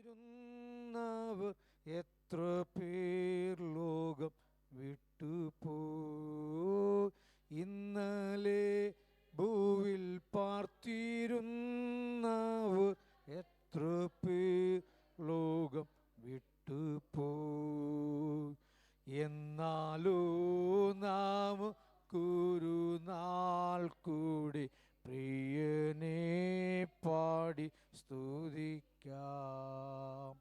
പാർത്തിരുന്നവർ എത്ര പേർ ലോകം വിട്ടുപോയി. ഇന്നലെ ഭൂവിൽ പാർത്തിരുന്നവർ എത്ര പേർ ലോകം വിട്ടുപോയി. എന്നാലോ നാം കുരുനാൾ കൂടി പ്രിയനെ പാടി സ്തുതിക്കാം.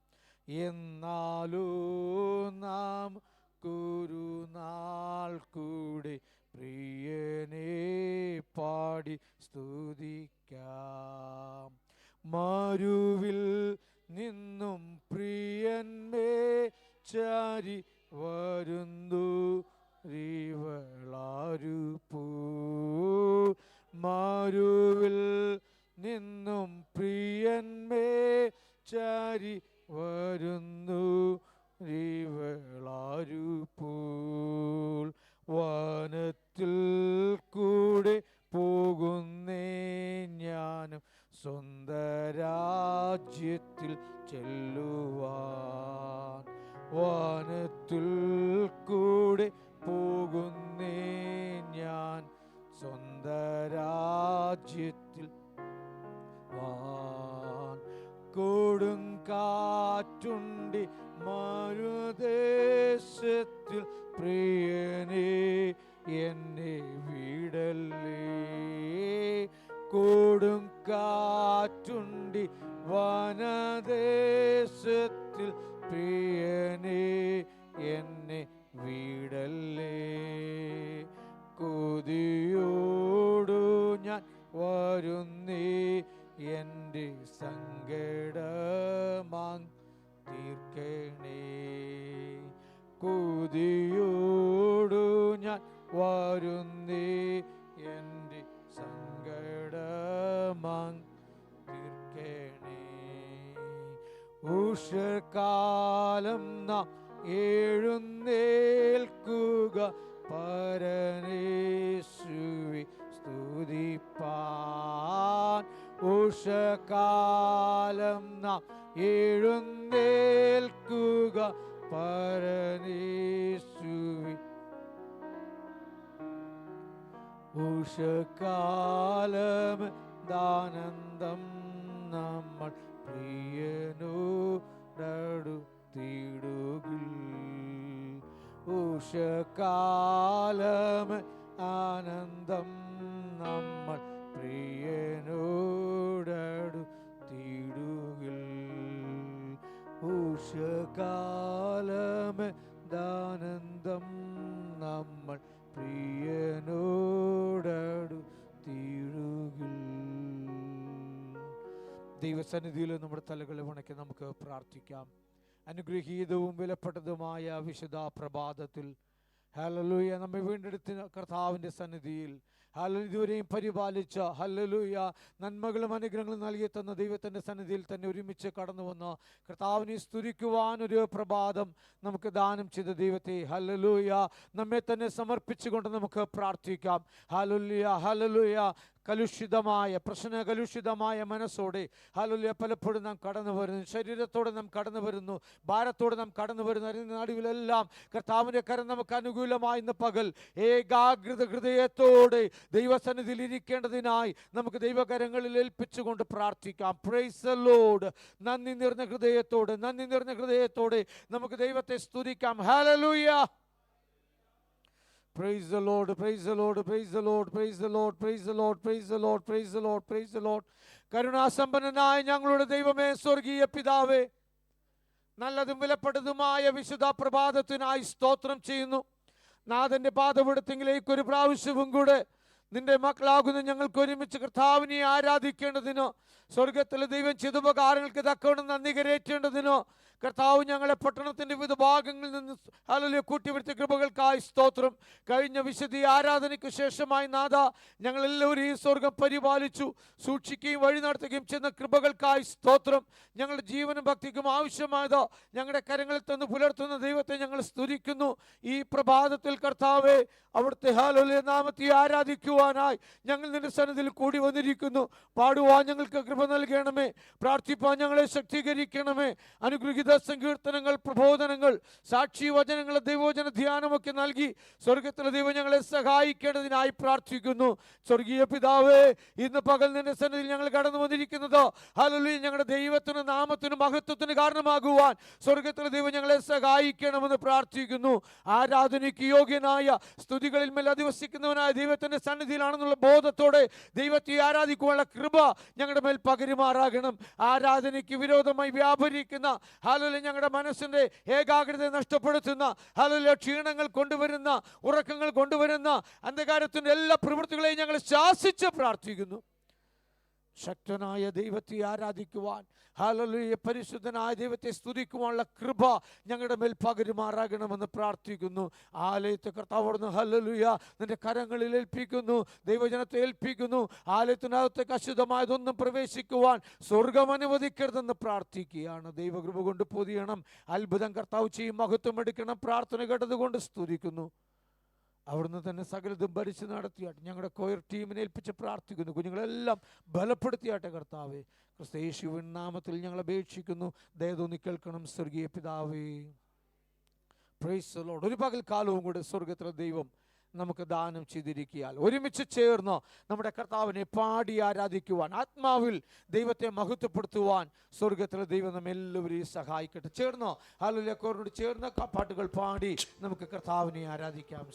എന്നാലോ നാം കുരുനാൾ കൂടി പ്രിയനെ പാടി സ്തുതിക്കാം. മരുവിൽ നിന്നും പ്രിയനെ ചാരി വരുന്നു റിവളാരു പൂ. മരുവിൽ നിന്നും പ്രിയന്മേ ചാരി വരുന്നു റിവളാരു പൂൾ. വനത്തിൽ കൂടെ പോകുന്നേ ഞാനും സ്വന്തരാജ്യത്തിൽ ചെല്ലുവാൻ. വനത്തിൽ കൂടെ പോകുന്നേ ഞാൻ സ്വന്തരാജ്യത്തിൽ വാൻ. കൊടുങ്കാറ്റുണ്ടി മരുദേശത്തിൽ പ്രിയനേ എന്നെ വിടല്ലേ. കൊടുങ്കാറ്റുണ്ടി വനദേശത്തിൽ പ്രിയനേ എന്നെ വിടല്ലേ. കൊതിയോടു ഞാൻ വരുന്നേ എൻ്റെ സങ്കടമാം തീർക്കണേ. കൊതിയോടു ഞാൻ വരുന്നേ എൻ്റെ സങ്കടമാം തീർക്കണേ. ഉഷകാലം നാം എഴുന്നേൽക്കുക പരനേശുവെ സ്തുതിപ്പാൻ. ഉഷകാലം നാം എഴുന്നേൽക്കുക പരനേശുവെ. ഉഷകാലം ദാനന്ദം നമ്മൾ പ്രിയനോടടുത്തിടുകിൽ. ഉഷകാലം ആനന്ദം നമ്മൾ പ്രിയനോടടുത്തിടുകിൽ. ഉഷകാലം ദാനന്ദം നമ്മൾ പ്രിയനോടടുത്തിടുകിൽ. ദൈവസന്നിധിയിൽ നമ്മുടെ തലകളെ വണക്കി നമുക്ക് പ്രാർത്ഥിക്കാം. അനുഗ്രഹീതവും വിലപ്പെട്ടതുമായ വിശുദ്ധ പ്രഭാതത്തിൽ ഹല്ലേലൂയ നമ്മെ വീണ്ടെടുത്ത കർത്താവിൻ്റെ സന്നിധിയിൽ ഇതുവരെയും പരിപാലിച്ച ഹല്ലേലൂയ നന്മകളും അനുഗ്രഹങ്ങളും നൽകി തന്ന ദൈവത്തിൻ്റെ സന്നിധിയിൽ തന്നെ ഒരുമിച്ച് കടന്നു വന്ന കർത്താവിനെ സ്തുതിക്കുവാനൊരു പ്രഭാതം നമുക്ക് ദാനം ചെയ്ത ദൈവത്തെ ഹല്ലേലൂയ നമ്മെ തന്നെ സമർപ്പിച്ചുകൊണ്ട് നമുക്ക് പ്രാർത്ഥിക്കാം. Hallelujah hallelujah. കലുഷിതമായ പ്രശ്നകലുഷിതമായ മനസ്സോടെ ഹല്ലേലൂയ പലപ്പോഴും നാം കടന്നു വരുന്നു. ശരീരത്തോടെ നാം കടന്നു വരുന്നു, ഭാരത്തോടെ നാം കടന്നു വരുന്നു. അതിൻ്റെ നടുവിലെല്ലാം കർത്താവിൻ്റെ കരം നമുക്ക് അനുകൂലമായി ഇന്ന് പകൽ ഏകാഗ്രത ഹൃദയത്തോടെ ദൈവസന്നിധിയിൽ ഇരിക്കേണ്ടതിനായി നമുക്ക് ദൈവകരങ്ങളിൽ ഏൽപ്പിച്ചുകൊണ്ട് പ്രാർത്ഥിക്കാം. Price the Lord. നന്ദി നിറഞ്ഞ ഹൃദയത്തോടെ നമുക്ക് ദൈവത്തെ സ്തുതിക്കാം. Hallelujah. Praise the Lord, praise the Lord, praise the Lord, praise the Lord, praise the Lord, praise the Lord, praise the Lord, praise the Lord. കരുണാസമ്പന്നനായ ഞങ്ങളുടെ ദൈവമേ, സ്വർഗീയ പിതാവേ, നല്ലതും വിലപ്പെട്ടതുമായ വിശുദ്ധ പ്രഭാതത്തിനായി സ്തോത്രം ചെയ്യുന്നു. നാഥന്റെ പാദപീഠത്തിലേക്ക് ഒരു പ്രാവശ്യവും കൂടെ നിന്റെ മക്കളാകുന്ന ഞങ്ങൾക്ക് ഒരുമിച്ച് കർത്താവിനെ ആരാധിക്കേണ്ടതിനോ സ്വർഗത്തിലെ ദൈവം ചെയ്ത ഉപകാരങ്ങൾക്ക് തക്കവണ്ണം നന്ദി കരയേറ്റേണ്ടതിനോ കർത്താവ് ഞങ്ങളെ പട്ടണത്തിൻ്റെ വിവിധ ഭാഗങ്ങളിൽ നിന്ന് ഹല്ലേലൂയ കൂട്ടിവരുത്തിയ കൃപകൾക്കായി സ്തോത്രം. കഴിഞ്ഞ വിശുദ്ധ ആരാധനയ്ക്ക് ശേഷമായി നാഥ, ഞങ്ങളെല്ലാവരും ഈ സ്വർഗം പരിപാലിച്ചു സൂക്ഷിക്കുകയും വഴി നടത്തുകയും ചെയ്യുന്ന കൃപകൾക്കായി സ്തോത്രം. ഞങ്ങളുടെ ജീവനും ഭക്തിക്കും ആവശ്യമായത് ഞങ്ങളുടെ കരങ്ങളിൽ തന്ന് പുലർത്തുന്ന ദൈവത്തെ ഞങ്ങൾ സ്തുതിക്കുന്നു. ഈ പ്രഭാതത്തിൽ കർത്താവെ, അവിടുത്തെ ഹല്ലേലൂയ നാമത്തെ ആരാധിക്കുവാനായി ഞങ്ങൾ നിന്റെ സന്നിധിയിൽ കൂടി വന്നിരിക്കുന്നു. പാടുവാൻ ഞങ്ങൾക്ക് കൃപ നൽകണമേ, പ്രാർത്ഥിപ്പാൻ ഞങ്ങളെ ശക്തീകരിക്കണമേ. അനുഗ്രഹീത സങ്കീർത്തനങ്ങൾ, പ്രബോധനങ്ങൾ, സാക്ഷി വചനങ്ങൾ, ദൈവവചന ധ്യാനമൊക്കെ നൽകി സ്വർഗത്തിലെ ദൈവം ഞങ്ങളെ സഹായിക്കേണ്ടതിനായി പ്രാർത്ഥിക്കുന്നു. സ്വർഗീയ പിതാവേ, ഇന്ന് പകൽ നിന്റെ സന്നിധിയിൽ ഞങ്ങൾ കടന്നു വന്നിരിക്കുന്നത് ഹല്ലേലൂയ ഞങ്ങളുടെ ദൈവത്തിന് നാമത്തിന് മഹത്വത്തിന് കാരണമാകുവാൻ സ്വർഗത്തിലെ ദൈവം ഞങ്ങളെ സഹായിക്കണമെന്ന് പ്രാർത്ഥിക്കുന്നു. ആരാധനയ്ക്ക് യോഗ്യനായ സ്തുതികളിൽ മേൽ അധിവസിക്കുന്നവനായ ദൈവത്തിന്റെ സന്നിധിയിലാണെന്നുള്ള ബോധത്തോടെ ദൈവത്തെ ആരാധിക്കുവാനുള്ള കൃപ ഞങ്ങളുടെ മേൽ പകരുമാറാകണം. ആരാധനയ്ക്ക് വിരോധമായി വ്യാപരിക്കുന്ന ഹല്ലേലൂയ ഞങ്ങളുടെ മനസ്സിന്റെ ഏകാഗ്രത നഷ്ടപ്പെടുത്തുന്ന ഹല്ലേലൂയ ക്ഷീണങ്ങൾ കൊണ്ടുവരുന്ന, ഉറക്കങ്ങൾ കൊണ്ടുവരുന്ന അന്ധകാരത്തിന്റെ എല്ലാ പ്രവൃത്തികളെയും ഞങ്ങൾ ശാസിച്ച് പ്രാർത്ഥിക്കുന്നു. ശക്തനായ ദൈവത്തെ ആരാധിക്കുവാൻ, ഹല്ലേലൂയ പരിശുദ്ധനായ ദൈവത്തെ സ്തുതിക്കുവാനുള്ള കൃപ ഞങ്ങളുടെ മേൽ പകരുമാറാകണമെന്ന് പ്രാർത്ഥിക്കുന്നു. ആലയത്തെ കർത്താവ് ഹല്ലേലൂയ നിന്റെ കരങ്ങളിൽ ഏൽപ്പിക്കുന്നു, ദൈവജനത്തെ ഏൽപ്പിക്കുന്നു. ആലയത്തിനകത്തേക്ക് അശുദ്ധമായതൊന്നും പ്രവേശിക്കുവാൻ സ്വർഗം അനുവദിക്കരുതെന്ന് പ്രാർത്ഥിക്കുകയാണ്. ദൈവകൃപ കൊണ്ട് പൊതിയണം, അത്ഭുതം കർത്താവ് ചെയ്യും, മഹത്വം എടുക്കണം. പ്രാർത്ഥന കേട്ടതുകൊണ്ട് സ്തുതിക്കുന്നു. അവിടുന്ന് തന്നെ സകലതും ഭരിച്ച് നടത്തിയാട്ടെ. ഞങ്ങളുടെ കൊയർ ടീമിനെ ഏൽപ്പിച്ച് പ്രാർത്ഥിക്കുന്നു. കുഞ്ഞുങ്ങളെല്ലാം ബലപ്പെടുത്തിയാട്ടെ കർത്താവേ. ക്രിസ്തു യേശുവിൻ നാമത്തിൽ ഞങ്ങൾ അപേക്ഷിക്കുന്നു. ദയതോന്നി കേൾക്കണം സ്വർഗീയ പിതാവേ. Price the Lord. ഒരു പകൽ കാലവും കൂടെ സ്വർഗത്തിലെ ദൈവം നമുക്ക് ദാനം ചെയ്തിരിക്കുകയാൽ ഒരുമിച്ച് ചേർന്ന് നമ്മുടെ കർത്താവിനെ പാടി ആരാധിക്കുവാൻ, ആത്മാവിൽ ദൈവത്തെ മഹത്വപ്പെടുത്തുവാൻ സ്വർഗത്തിലെ ദൈവം നമ്മെല്ലാവരെയും സഹായിക്കട്ടെ. ചേർന്ന് ഹല്ലേലൂയ കോറിനോട് ചേർന്ന് പാട്ടുകൾ പാടി നമുക്ക് കർത്താവിനെ ആരാധിക്കാം.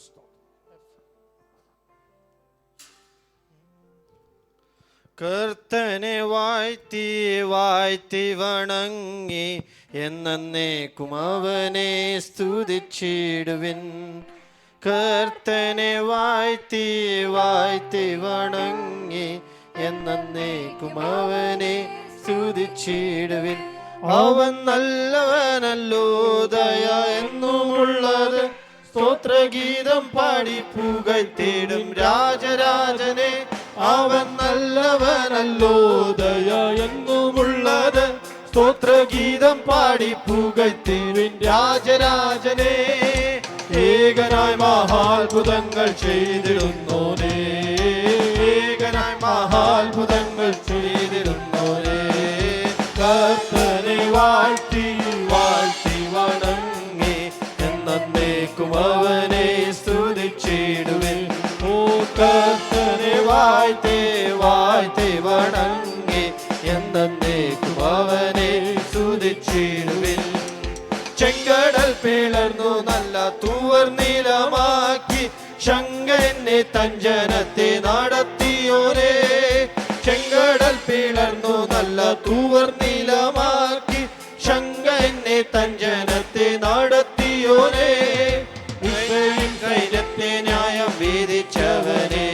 കർത്തനെ വാഴ്ത്തി വാഴ്ത്തി വണങ്ങി എന്നേക്കും അവനെ സ്തുതിച്ചിടുവിൻ. കർത്തനെ വാഴ്ത്തി വാഴ്ത്തി വണങ്ങി എന്നേക്കും അവനെ സ്തുതിച്ചിടുവിൻ. അവൻ നല്ലവനല്ലോ, ദയ എന്നുമുള്ളത്. സ്തോത്രഗീതം പാടി പുകഴ്ത്തിടും രാജരാജനെ. അവൻ നല്ലവനല്ലോ, ദയ എന്നുമുള്ളത്. സ്തോത്രഗീതം പാടി പുകഴ്ത്തിടും രാജരാജനെ. ഏകനായി മഹാത്ഭുതങ്ങൾ ചെയ്തിടുന്നോനേ, ഏകനായി മഹാത്ഭുതങ്ങൾ ചെയ്തിടുന്നോനേ. കർത്തനെ വാഴ്ത്തി വാഴ്ത്തി വണങ്ങി എന്നേക്കും അവനെ സ്തുതിച്ചിടുവിൻ. ഓ കർത്തനെ വാഴ്ത്തി വാഴ്ത്തി വണങ്ങി എന്നേക്കും അവനെ സ്തുതിച്ചിടുവിൻ. ചെങ്കടൽ പിളർന്നു നല്ല തൂവർ നീലമാക്കി, ശങ്ക എന്നെ തഞ്ചനത്തെ നടത്തിയോരേ. ചെങ്കടൽ പിളർന്നു നല്ല തൂവർ നീലമാക്കി, ശങ്ക എന്നെ തഞ്ചനത്തെ നടത്തിയോരേ. മിസ്രയീം സൈന്യത്തെ ന്യായം വീതിച്ചവനേ,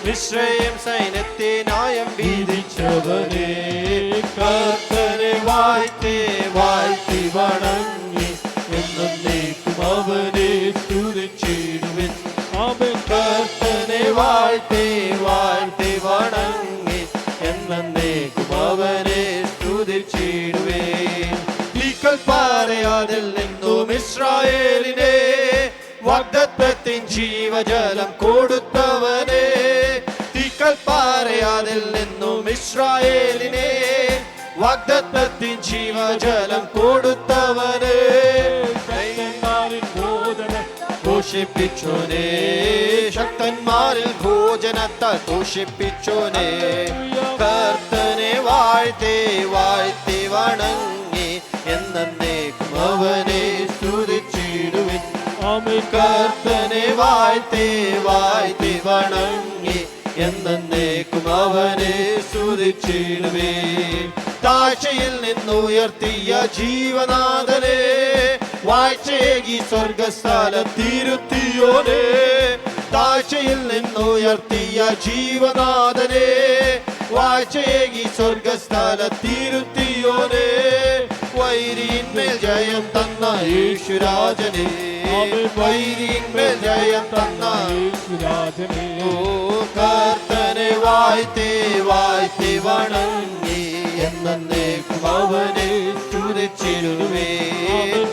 മിസ്രയീം സൈന്യത്തെ ന്യായം വീതിച്ചവനേ. കർത്തനെ വാഴ്ത്തി വാഴ്ത്തി വണങ്ങി എന്നേക്കും അവനെ സ്തുതിച്ചിടുവിൻ. അവൻ കർത്തനെ വാഴ്ത്തി വാഴ്ത്തി വണങ്ങി എന്നേക്കും അവനെ സ്തുതിച്ചിടുവിൻ. തീക്കൽപ്പാറയാതിൽ നിന്നും ഇസ്രായേലിനെ വാഗ്ദത്തത്തിൻ ജീവജലം കൊടുത്തവനെ. തീക്കൽപ്പാറയാതിൽ നിന്നും ഇസ്രായേലിനെ വാഗ്ദത്തത്തിൻ ജീവജലം കൊടുത്തവനെ. ഘോഷിപ്പിച്ചോനെ, ശക്തന്മാരിൽ ഭോജനത്താൽ ഘോഷിപ്പിച്ചോനെ. കർത്തനെ വാഴ്ത്തി വാഴ്ത്തി വണങ്ങി എന്നേക്കും അവനെ സ്തുതിച്ചിടുവിൻ. കർത്തനെ വാഴ്ത്തി വാഴ്ത്തി വണങ്ങി എന്നേക്കും അവനെ സ്തുതിച്ചിടുവിൻ. താഴ്ചയിൽ നിന്നുയർത്തിയ ജീവനാഥനെ, വാഴ്ചയേകി സ്വർഗസ്ഥലത്തിരുത്തിയോനെ. താഴ്ചയിൽ നിന്നുയർത്തിയ ജീവനാഥനെ, വാഴ്ചയേകി സ്വർഗസ്ഥലത്തിരുത്തിയോനെ. വൈരിയിന്മേൽ ജയം തന്ന യേശുരാജനെ, വൈരിയിന്മേൽ ജയം തന്ന യേശുരാജനെ. ഓ കർത്തനെ വാഴ്ത്തി വാഴ്ത്തി വണങ്ങി എന്നേക്കും അവനെ സ്തുതിച്ചിടുവേ.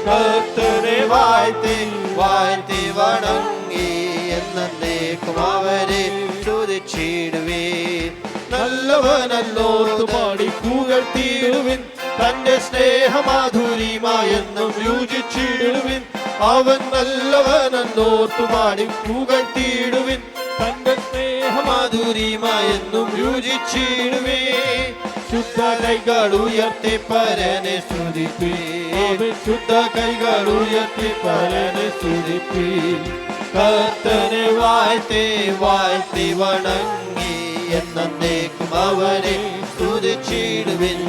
കർത്തനെ വാഴ്ത്തി വാഴ്ത്തി വണങ്ങി എന്നേക്കും അവനെ സ്തുതിച്ചിടുവേ. നല്ലവനല്ലോർത്തു പാടി പുകഴ്ത്തിയിടുവിൻ, തന്റെ സ്നേഹമാധുര്യമായെന്നും രുചിച്ചിടുവിൻ. അവൻ നല്ലവനെന്നോർത്തു പാടി പുകഴ്ത്തിയിടുവിൻ, തന്റെ സ്നേഹമാധുര്യമായെന്നും രുചിച്ചിടുവേ. ശുദ്ധ കൈകൾ ഉയർത്തി പരനെ സ്തുതിപ്പീ, ശുദ്ധ കൈകൾ ഉയർത്തി പരനെ സ്തുതിപ്പീ. കർത്തനെ വാഴ്ത്തി വാഴ്ത്തി വണങ്ങി എന്നേക്കും അവനെ സ്തുതിച്ചിടുവിൻ.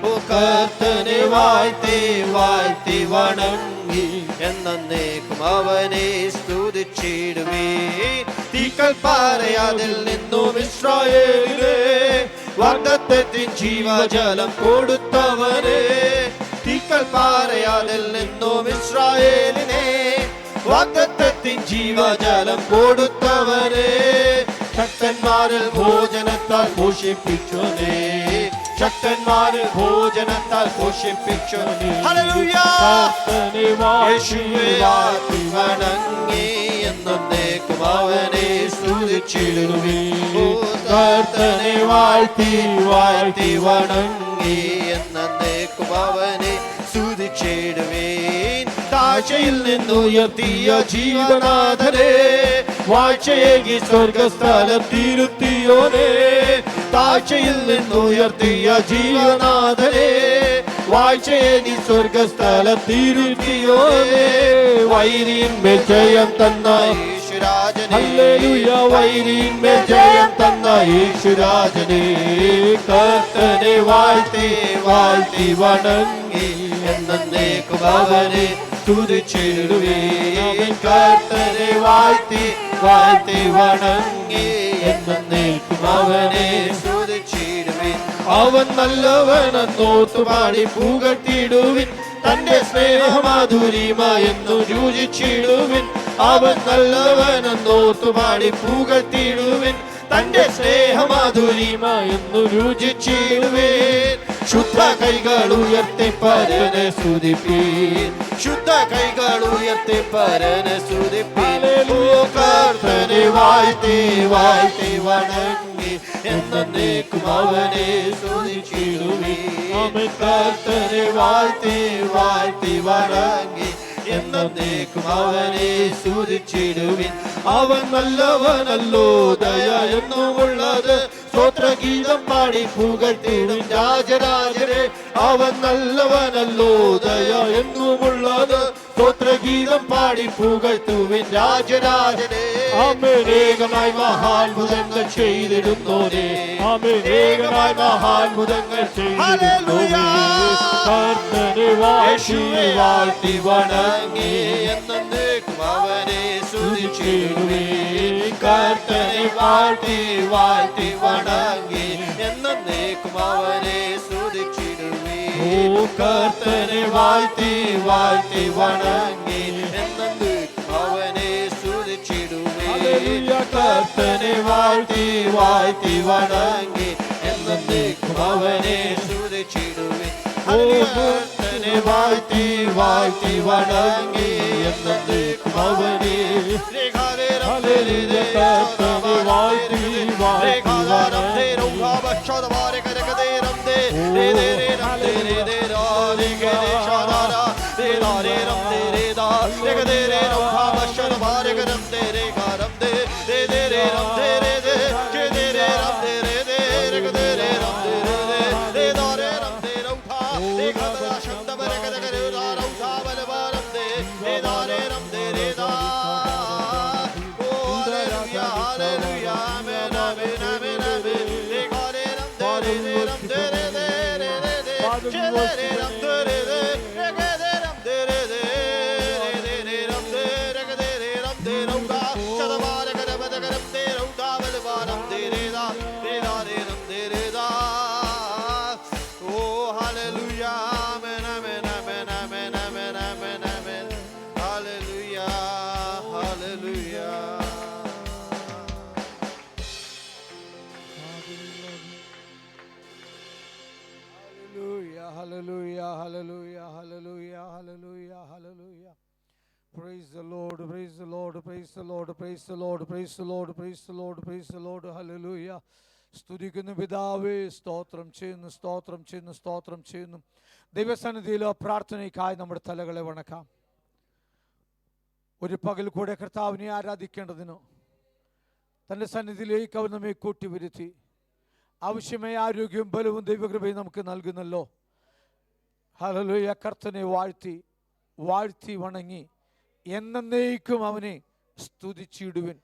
ഓ കർത്തനെ വാഴ്ത്തി വാഴ്ത്തി വണങ്ങി എന്നേക്കും അവനെ സ്തുതിച്ചിടുവിൻ. തീക്കൽപ്പാറയാതിൽ നിന്നും ഇസ്രായേലിനെ വാഗ്ദത്തത്തിൻ ജീവജലം കൊടുത്തവനെ. തീക്കൽപ്പാറയാതിൽ നിന്നും ഇസ്രായേലിനെ വാഗ്ദത്തത്തിൻ ജീവജലം കൊടുത്തവനെ. ശക്തന്മാരിൽ ഭോജനത്താൽ പോഷിപ്പിച്ചോനെ, ശക്തന്മാരിൽ ഭോജനത്താൽ പോഷിപ്പിച്ചോനെ. ഹല്ലേലൂയ. യേശുവേ വാഴ്ത്തി വണങ്ങി എന്നേക്കും അവനെ സ്തുതിച്ചിടുവിൻ. കർത്തനെ വാഴ്ത്തി വാഴ്ത്തി വണങ്ങി എന്നേക്കും അവനെ സ്തുതിച്ചിടുവിൻ. താഴ്ചയിൽ നിന്നുയർത്തിയ ജീവനാഥനെ, വാഴ്ചയേകി സ്വർഗസ്ഥലം തിരുത്തിയോനെ. താഴ്ചയിൽ നിന്നുയർത്തിയ ജീവനാഥനെ, വാഴ്ചയേകി സ്വർഗസ്ഥലം തിരുത്തിയോനെ. വൈരിയിന്മേൽ ജയം തന്ന യേശുരാജനെ, ഹല്ലേലൂയ. വൈരിയിന്മേൽ ജയം തന്ന യേശുരാജനെ. കർത്തനെ വാഴ്ത്തി വാഴ്ത്തി വണങ്ങി എന്നേക്കും അവനെ സ്തുതിച്ചിടുവിൻ. കർത്തനെ വാഴ്ത്തി വാഴ്ത്തി വണങ്ങി എന്നേക്കും അവനെ സ്തുതിച്ചിടുവിൻ. അവൻ നല്ലവനെന്നോർത്തു പാടി പുകഴ്ത്തിയിടുവിൻ, തന്റെ സ്നേഹമാധുര്യമായെന്നു രുചിച്ചിടുവിൻ. അവൻ നല്ലവനെന്നോർത്തു പാടി പുകഴ്ത്തിയിടുവിൻ, തന്റെ സ്നേഹമാധുര്യമായെന്നു രുചിച്ചിടുവിൻ. ശുദ്ധ കൈകൾ ഉയർത്തി പരനെ സ്തുതിപ്പീൻ, ശുദ്ധ കൈകൾ ഉയർത്തി പരനെ സ്തുതിപ്പീൻ. ഓ കർത്തനെ വാഴ്ത്തി വാഴ്ത്തി വണങ്ങി എന്നേക്കും അവനെ സ്തുതിച്ചിടുവിൻ. കർത്തനെ വാഴ്ത്തി വാഴ്ത്തി വണങ്ങി എന്നേക്കും അവനെ സ്തുതിച്ചിടുവിൻ. അവൻ നല്ലവനല്ലോ, ദയ എന്നുമുള്ളത് സ്തോത്രഗീതം പാടി പുകഴ്ത്തിടും രാജരാജനെ. അവൻ നല്ലവനല്ലോ, ദയ എന്നുമുള്ളത് സ്തോത്രഗീതം പാടി പുകഴ്ത്തുവിൻ രാജരാജനെ. അമേകമായി മഹാത്ഭുതങ്ങൾ ചെയ്തിടുന്നോനെ, അമേകമായി മഹാത്ഭുതങ്ങൾ ചെയ്തിടുന്നോനെ. കർത്തനെ വാഴ്ത്തി വാഴ്ത്തി വണങ്ങി എന്നേക്കും അവനെ സ്തുതിച്ചിടുവിൻ. കർത്തനെ വാഴ്ത്തി വാഴ്ത്തി വണങ്ങി എന്നേക്കും അവനെ സ്തുതിച്ചിടുവിൻ. ഓ കർത്തനെ വാഴ്ത്തി വാഴ്ത്തി വണങ്ങി എന്നേക്കും അവനെ സ്തുതിച്ചിടുവിൻ. കർത്തനെ വാഴ്ത്തി വാഴ്ത്തി വണങ്ങി എന്നേക്കും അവനെ സ്തുതിച്ചിടുവിൻ. കർത്തനെ വാഴ്ത്തി വാഴ്ത്തി വണങ്ങി എന്നേക്കും അവനെ കർത്തനെ വാഴ്ത്തി വാഴ്ത്തി Oh, hallelujah, amen, amen. Hallelujah. Hallelujah, hallelujah, hallelujah, hallelujah, hallelujah. Praise the Lord, praise the Lord, praise the Lord, praise the Lord, praise the Lord, praise the Lord, praise the Lord, hallelujah. സ്തുതിക്കുന്നു പിതാവേ, സ്തോത്രം ചെയ്യുന്നു, സ്തോത്രം ചെയ്യുന്നു, സ്തോത്രം ചെയ്യുന്നു. ദൈവസന്നിധിയിലോ പ്രാർത്ഥനയ്ക്കായി നമ്മുടെ തലകളെ വണക്കാം. ഒരു പകൽ കൂടെ കർത്താവിനെ ആരാധിക്കേണ്ടതിനോ തൻ്റെ സന്നിധിയിലേക്ക് അവൻ നമ്മെ കൂട്ടിവരുത്തി ആവശ്യമായ ആരോഗ്യവും ബലവും ദൈവകൃപയും നമുക്ക് നൽകുന്നല്ലോ. ഹല്ലേലൂയ. കർത്തനെ വാഴ്ത്തി വാഴ്ത്തി വണങ്ങി എന്നേക്കും അവനെ സ്തുതിച്ചിടുവിൻ.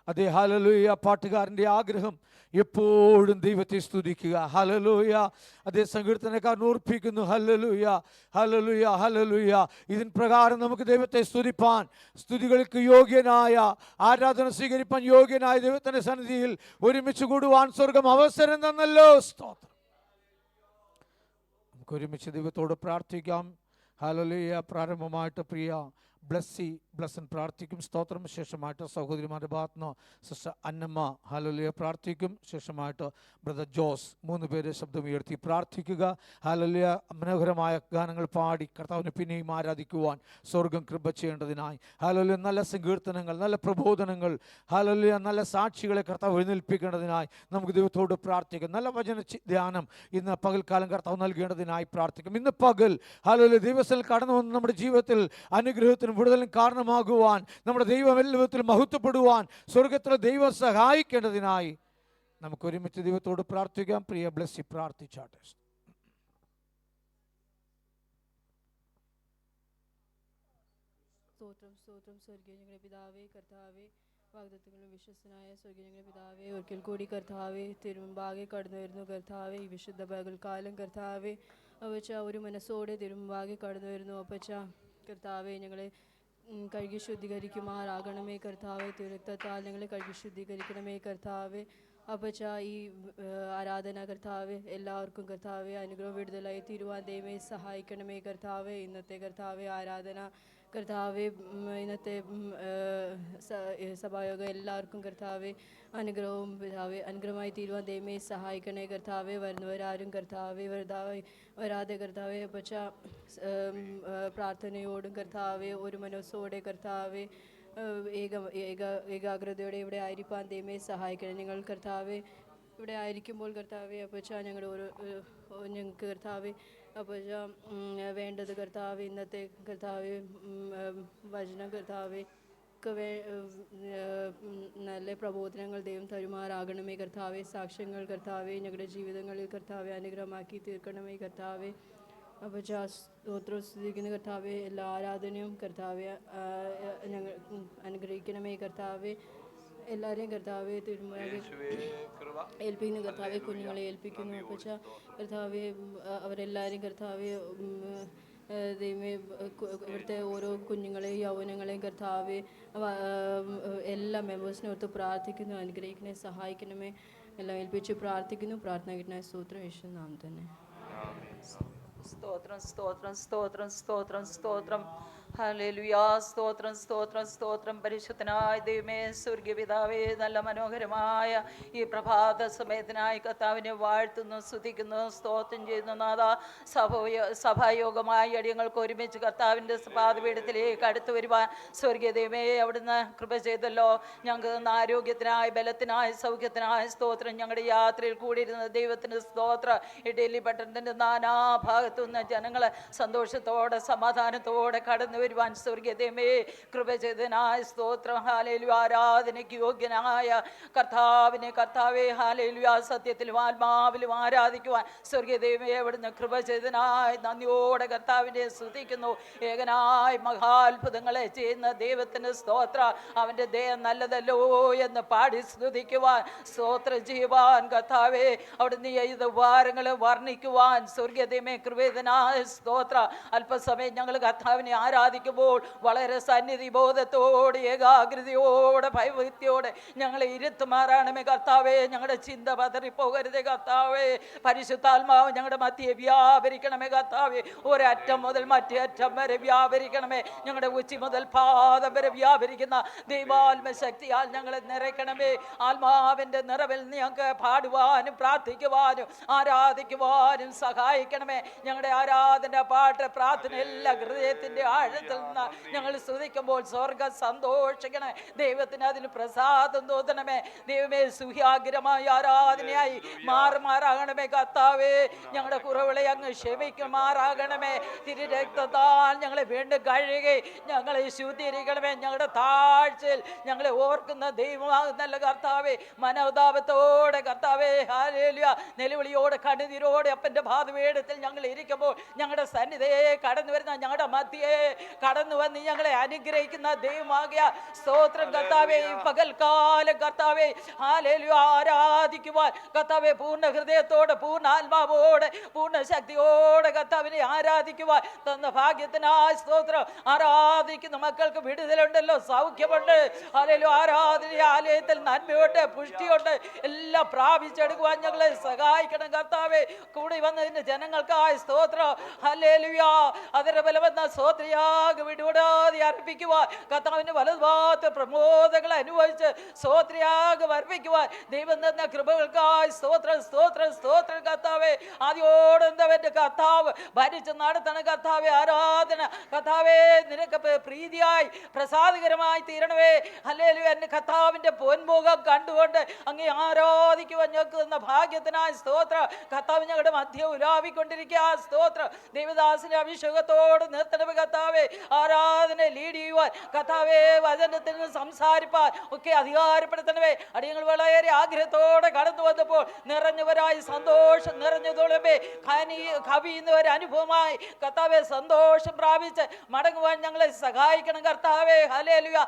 അതേ, ഹല്ലേലൂയ. പാട്ടുകാരൻ്റെ ആഗ്രഹം എപ്പോഴും ദൈവത്തെ സ്തുതിക്കുക. ഹല്ലേലൂയ. അതേ, സങ്കീർത്തനക്കാരൻ ഓർപ്പിക്കുന്നു, ഹല്ലേലൂയ, ഹല്ലേലൂയ, ഹല്ലേലൂയ. ഇതിൻ പ്രകാരം നമുക്ക് ദൈവത്തെ സ്തുതിപ്പാൻ, സ്തുതികൾക്ക് യോഗ്യനായ, ആരാധന സ്വീകരിപ്പാൻ യോഗ്യനായ ദൈവത്തിൻ്റെ സന്നിധിയിൽ ഒരുമിച്ച് കൂടുവാൻ സ്വർഗം അവസരം തന്നല്ലോ. സ്തോത്രം. നമുക്ക് ഒരുമിച്ച് ദൈവത്തോട് പ്രാർത്ഥിക്കാം. ഹല്ലേലൂയ. പ്രാരംഭമായിട്ട് പ്രിയ ബ്ലസ്സൻ പ്രാർത്ഥിക്കും. സ്തോത്രം. ശേഷമായിട്ട് സഹോദരിമാരുടെ ഭാഗത്തുനിന്ന് സിസ്റ്റർ അന്നമ്മ ഹല്ലേലൂയ പ്രാർത്ഥിക്കും. ശേഷമായിട്ട് ബ്രദർ ജോസ്, 3 പേര് ശബ്ദം ഉയർത്തി പ്രാർത്ഥിക്കുക. ഹല്ലേലൂയ. മനോഹരമായ ഗാനങ്ങൾ പാടി കർത്താവിനെ പിന്നെയും ആരാധിക്കുവാൻ സ്വർഗം കൃപ ചെയ്യേണ്ടതിനായി. ഹല്ലേലൂയ. നല്ല സങ്കീർത്തനങ്ങൾ, നല്ല പ്രബോധനങ്ങൾ, ഹല്ലേലൂയ, നല്ല സാക്ഷികളെ കർത്താവ് എഴുന്നേൽപ്പിക്കേണ്ടതിനായി നമുക്ക് ദൈവത്തോട് പ്രാർത്ഥിക്കാം. നല്ല വചന ധ്യാനം ഇന്ന് പകൽക്കാലം കർത്താവ് നൽകേണ്ടതിനായി പ്രാർത്ഥിക്കും. ഇന്ന് പകൽ ഹല്ലേലൂയ ദൈവത്തിൽ കടന്നു വന്ന് നമ്മുടെ ജീവിതത്തിൽ അനുഗ്രഹത്തിന് വിടുതലും കാരണമാകുവാൻ, നമ്മുടെ ദൈവം എല്ലാ വിധത്തിലും മഹത്വപ്പെടുവാൻ സ്വർഗത്തിലെ ദൈവം സഹായിക്കേണ്ടതിനായി നമുക്ക് ഒരുമിച്ച് ദൈവത്തോട് പ്രാർത്ഥിക്കാം. പ്രിയ ബ്ലസ്സി പ്രാർത്ഥിച്ചാട്ടെ. സ്തോത്രം, സ്തോത്രം. സ്വർഗീയ ഞങ്ങളുടെ പിതാവേ, കർത്താവേ, വാഗ്ദത്തങ്ങളും വിശ്വസ്തനായ സ്വർഗീയ ഞങ്ങളുടെ പിതാവേ, ഒരിക്കൽ കൂടി കർത്താവേ തിരുമുമ്പാകെ കടന്നു വരുന്നു. കർത്താവേ, ഈ വിശുദ്ധ പകൽക്കാലം കർത്താവേ അപ്പച്ച ഒരു മനസ്സോടെ തിരുമുമ്പാകെ കടന്നു വരുന്നു. അപ്പച്ച കർത്താവെ, ഞങ്ങളെ കഴുകി ശുദ്ധീകരിക്കുമാറാകണമേ കർത്താവെ. തിരുരക്തത്താൽ ഞങ്ങളെ കഴുകി ശുദ്ധീകരിക്കണമേ കർത്താവെ. അപ്പച്ച ഈ ആരാധന കർത്താവെ എല്ലാവർക്കും കർത്താവെ അനുഗ്രഹം വിടുതലായി തീരുവാൻ ദൈവമേ സഹായിക്കണമേ കർത്താവെ. ഇന്നത്തെ കർത്താവെ ആരാധന കർത്താവെ, ഇന്നത്തെ സഭായോഗം എല്ലാവർക്കും കർത്താവെ അനുഗ്രഹവും പിതാവെ അനുഗ്രഹമായി തീരുവാൻ ദൈവമേ സഹായിക്കണേ കർത്താവെ. വരുന്നവരാരും കർത്താവെ വരാതെ കർത്താവെ അപ്പച്ച പ്രാർത്ഥനയോടും കർത്താവെ ഒരു മനസ്സോടെ കർത്താവെ ഏകാഗ്രതയോടെ ഇവിടെ ആയിരിക്കാൻ ദൈവമേ സഹായിക്കണം. നിങ്ങൾ കർത്താവെ ഇവിടെ ആയിരിക്കുമ്പോൾ കർത്താവെ അപ്പച്ച ഞങ്ങളുടെ ഞങ്ങൾക്ക് കർത്താവെ അപ്പച്ച വേണ്ടത് കർത്താവെ ഇന്നത്തെ കർത്താവെ വചനം കർത്താവെ നല്ല പ്രബോധനങ്ങൾ ദൈവം തരുമാറാകണമേ കർത്താവെ. സാക്ഷ്യങ്ങൾ കർത്താവെ ഞങ്ങളുടെ ജീവിതങ്ങളിൽ കർത്താവെ അനുഗ്രഹമാക്കി തീർക്കണമേ കർത്താവെ. അപ്പച്ച സ്തോത്രം സ്തുതിക്കുന്ന കർത്താവെ എല്ലാ ആരാധനയും കർത്താവെ ഞങ്ങൾ അനുഗ്രഹിക്കണമേ കർത്താവെ. എല്ലാവരെയും കർത്താവെ തിരുമുമ്പാകെ ഏൽപ്പിക്കുന്നു കർത്താവെ. കുഞ്ഞുങ്ങളെ ഏൽപ്പിക്കുന്നു അപ്പച്ച കർത്താവെ. അവരെല്ലാവരും കർത്താവെ ദൈവമേ ഇവിടുത്തെ ഓരോ കുഞ്ഞുങ്ങളെയും യൗവനങ്ങളെയും കർത്താവെ എല്ലാ മെമ്പേഴ്സിനോർത്ത് പ്രാർത്ഥിക്കുന്നു. അനുഗ്രഹിക്കണേ, സഹായിക്കണമേ. എല്ലാം ഏൽപ്പിച്ച് പ്രാർത്ഥിക്കുന്നു. പ്രാർത്ഥന കിട്ടണ സ്തോത്രം യേശു നാമം തന്നെ. സ്തോത്രം, സ്തോത്രം, സ്തോത്രം, സ്തോത്രം, സ്തോത്രം. ഹല്ലേലൂയ. സ്തോത്രം, സ്തോത്രം, സ്തോത്രം. പരിശുദ്ധനായ ദൈവമേ, സ്വർഗീയ പിതാവേ, നല്ല മനോഹരമായ ഈ പ്രഭാത സമയത്തിനായി കർത്താവിനെ വാഴ്ത്തുന്നു, സ്തുതിക്കുന്നു, സ്തോത്രം ചെയ്യുന്നു. നാഥ, സഭായോഗമായി അടിയങ്ങൾക്ക് ഒരുമിച്ച് കർത്താവിൻ്റെ പാദപീഠത്തിലേക്ക് അടുത്ത് വരുവാൻ സ്വർഗീയ ദൈവമേ അവിടുന്ന് കൃപ ചെയ്തല്ലോ. ഞങ്ങൾക്ക് ആരോഗ്യത്തിനായി, ബലത്തിനായി, സൗഖ്യത്തിനായി സ്തോത്രം. ഞങ്ങളുടെ യാത്രയിൽ കൂടിയിരുന്ന ദൈവത്തിന് സ്തോത്രം. ഈ ഡൽഹി പട്ടണത്തിൻ്റെ നാനാഭാഗത്തുനിന്ന് ജനങ്ങളെ സന്തോഷത്തോടെ സമാധാനത്തോടെ കടന്നു വരുവാൻ സ്വർഗീയ ദൈവമേ കൃപ ചെയ്തതിനായ സ്തോത്രം. ഹല്ലേലൂയ. ആരാധനയ്ക്ക് യോഗ്യനായ കർത്താവിനെ കർത്താവേ ഹല്ലേലൂയ സത്യത്തിലും ആത്മാവിലും ആരാധിക്കുവാൻ സ്വർഗീയ ദൈവമേ അവിടുന്ന് കൃപ ചെയ്തതിനായി നന്ദിയോടെ കർത്താവിനെ സ്തുതിക്കുന്നു. ഏകനായി മഹാത്ഭുതങ്ങളെ ചെയ്യുന്ന ദൈവത്തിന് സ്തോത്രം. അവൻ്റെ ദയ നല്ലതല്ലോ എന്ന് പാടി സ്തുതിക്കുവാൻ സ്തോത്രം ചെയ്യുവാൻ കർത്താവേ അവിടുന്ന് ചെയ്ത ഉപകാരങ്ങളെ വർണ്ണിക്കുവാൻ സ്വർഗീയ ദൈവമേ കൃപ ചെയ്തതിനായ സ്തോത്രം. അല്പസമയം ഞങ്ങൾ കർത്താവിനെ ആരാധിക്കും ആരാധിക്കുമ്പോൾ വളരെ സന്നിധി ബോധത്തോടെ ഏകാഗ്രതയോടെ ഭയഭക്തിയോടെ ഞങ്ങളെ ഇരുത്തുമാറാണമേ കർത്താവേ. ഞങ്ങളുടെ ചിന്ത പതറിപ്പോകരുതേ കർത്താവേ. പരിശുദ്ധാത്മാവ് ഞങ്ങളുടെ മധ്യേ വ്യാപരിക്കണമേ കർത്താവേ. ഒരറ്റം മുതൽ മറ്റേ അറ്റം വരെ വ്യാപരിക്കണമേ. ഞങ്ങളുടെ ഉച്ചി മുതൽ പാദം വരെ വ്യാപരിക്കുന്ന ദൈവാത്മ ശക്തിയാൽ ഞങ്ങളെ നിറയ്ക്കണമേ. ആത്മാവിൻ്റെ നിറവിൽ ഞങ്ങൾക്ക് പാടുവാനും പ്രാർത്ഥിക്കുവാനും ആരാധിക്കുവാനും സഹായിക്കണമേ. ഞങ്ങളുടെ ആരാധന, പാട്ട്, പ്രാർത്ഥന എല്ലാ ഹൃദയത്തിൻ്റെ ആഴത്തിൽ നിന്ന് ഞങ്ങൾ സ്തുതിക്കുമ്പോൾ സ്വർഗം സന്തോഷിക്കണേ. ദൈവത്തിന് അതിന് പ്രസാദം തോന്നണമേ. ദൈവമേ, സുഖ്യാഗ്രമായ ആരാധനയായി മാറുമാറാകണമേ കർത്താവേ. ഞങ്ങളുടെ കുറവുകളെ അങ്ങ് ക്ഷമിക്കുമാറാകണമേ. തിരുരക്തത്താൽ ഞങ്ങളെ വീണ്ടും കഴുകി ഞങ്ങളെ ശുദ്ധീകരിക്കണമേ. ഞങ്ങളുടെ താഴ്ചയിൽ ഞങ്ങളെ ഓർക്കുന്ന ദൈവമാകുന്നല്ല കർത്താവേ. മനോതാപത്തോടെ കർത്താവേ, ഹല്ലേലൂയ, നിലവിളിയോടെ കണ്ണുനീരോടെ അപ്പൻ്റെ പാദപീഠത്തിൽ ഞങ്ങൾ ഇരിക്കുമ്പോൾ ഞങ്ങളുടെ സന്നിധിയെ കടന്നു വരുന്ന ഞങ്ങളുടെ മധ്യയെ കടന്നു വന്ന് ഞങ്ങളെ അനുഗ്രഹിക്കുന്ന ദൈവമാകിയ സ്തോത്രം കർത്താവേ. ഈ പകൽക്കാലം കർത്താവേ, ഹല്ലേലൂയ, ആരാധിക്കുവാൻ കർത്താവേ പൂർണ്ണ ഹൃദയത്തോടെ, പൂർണ്ണ ആത്മാവോടെ, പൂർണ്ണ ശക്തിയോടെ കർത്താവിനെ ആരാധിക്കുവാൻ തന്ന ഭാഗ്യത്തിനായി സ്തോത്രം. ആരാധിക്കുന്ന മക്കൾക്ക് വിടുതലുണ്ടല്ലോ, സൗഖ്യമുണ്ട്. ഹല്ലേലൂയ, ആരാധന ആലയത്തിൽ നന്മയുണ്ട്, പുഷ്ടിയുണ്ട്. എല്ലാം പ്രാപിച്ചെടുക്കുവാൻ ഞങ്ങളെ സഹായിക്കണം കർത്താവേ. കൂടി വന്നതിന്റെ ജനങ്ങൾക്കായി സ്തോത്രം. ഹല്ലേലൂയ, അതിന്റെ ബലമെന്ന സ്തോത്രയാഗ വിടുവിടാതെ അർപ്പിക്കുവാൻ കർത്താവിന്റെ വലതുഭാഗത്ത് പ്രമോദങ്ങൾ അനുഭവിച്ച് സ്തോത്രയാഗം അർപ്പിക്കുവാൻ ദൈവം തന്ന കൃപകൾക്കായി സ്തോത്രം, സ്തോത്രം, സ്തോത്രം കർത്താവേ. ആദ്യോടെന്തവന്റെ കർത്താവ് ഭരിച്ച് നടത്തണ കർത്താവേ. ആരാധന കർത്താവേ നിനക്ക് പ്രീതിയായി പ്രസാദകരമായി തീരണമേ. ഹല്ലേലൂയ, എന്റെ കർത്താവിന്റെ പൊൻമുഖം കണ്ടുകൊണ്ട് അങ്ങേ ആരാധിക്കുവാൻ ഞങ്ങൾക്ക് തന്ന ഭാഗ്യത്തിനായി സ്തോത്രം. കർത്താവ് ഞങ്ങളുടെ മധ്യ ഉലാവിക്കൊണ്ടിരിക്കുക സ്തോത്രം. ദൈവദാസന്റെ അഭിഷേകത്തോട് നിർത്തണമേ കർത്താവേ. ആരാധന ലീഡ് ചെയ്യുവാൻ കർത്താവേ, വചനത്തിൽ നിന്ന് സംസാരിപ്പാൻ ഒക്കെ അധികാരപ്പെടുത്തണമേ. അടിയങ്ങൾ വളരെ ആഗ്രഹത്തോടെ കടന്നു വന്നപ്പോൾ നിറഞ്ഞവരായി സന്തോഷം നിറഞ്ഞതോളമേ. കവിയുന്ന ഒരു അനുഭവമായി കർത്താവെ സന്തോഷം പ്രാപിച്ച് മടങ്ങുവാൻ ഞങ്ങളെ സഹായിക്കണം കർത്താവേ. ഹല്ലേലൂയ,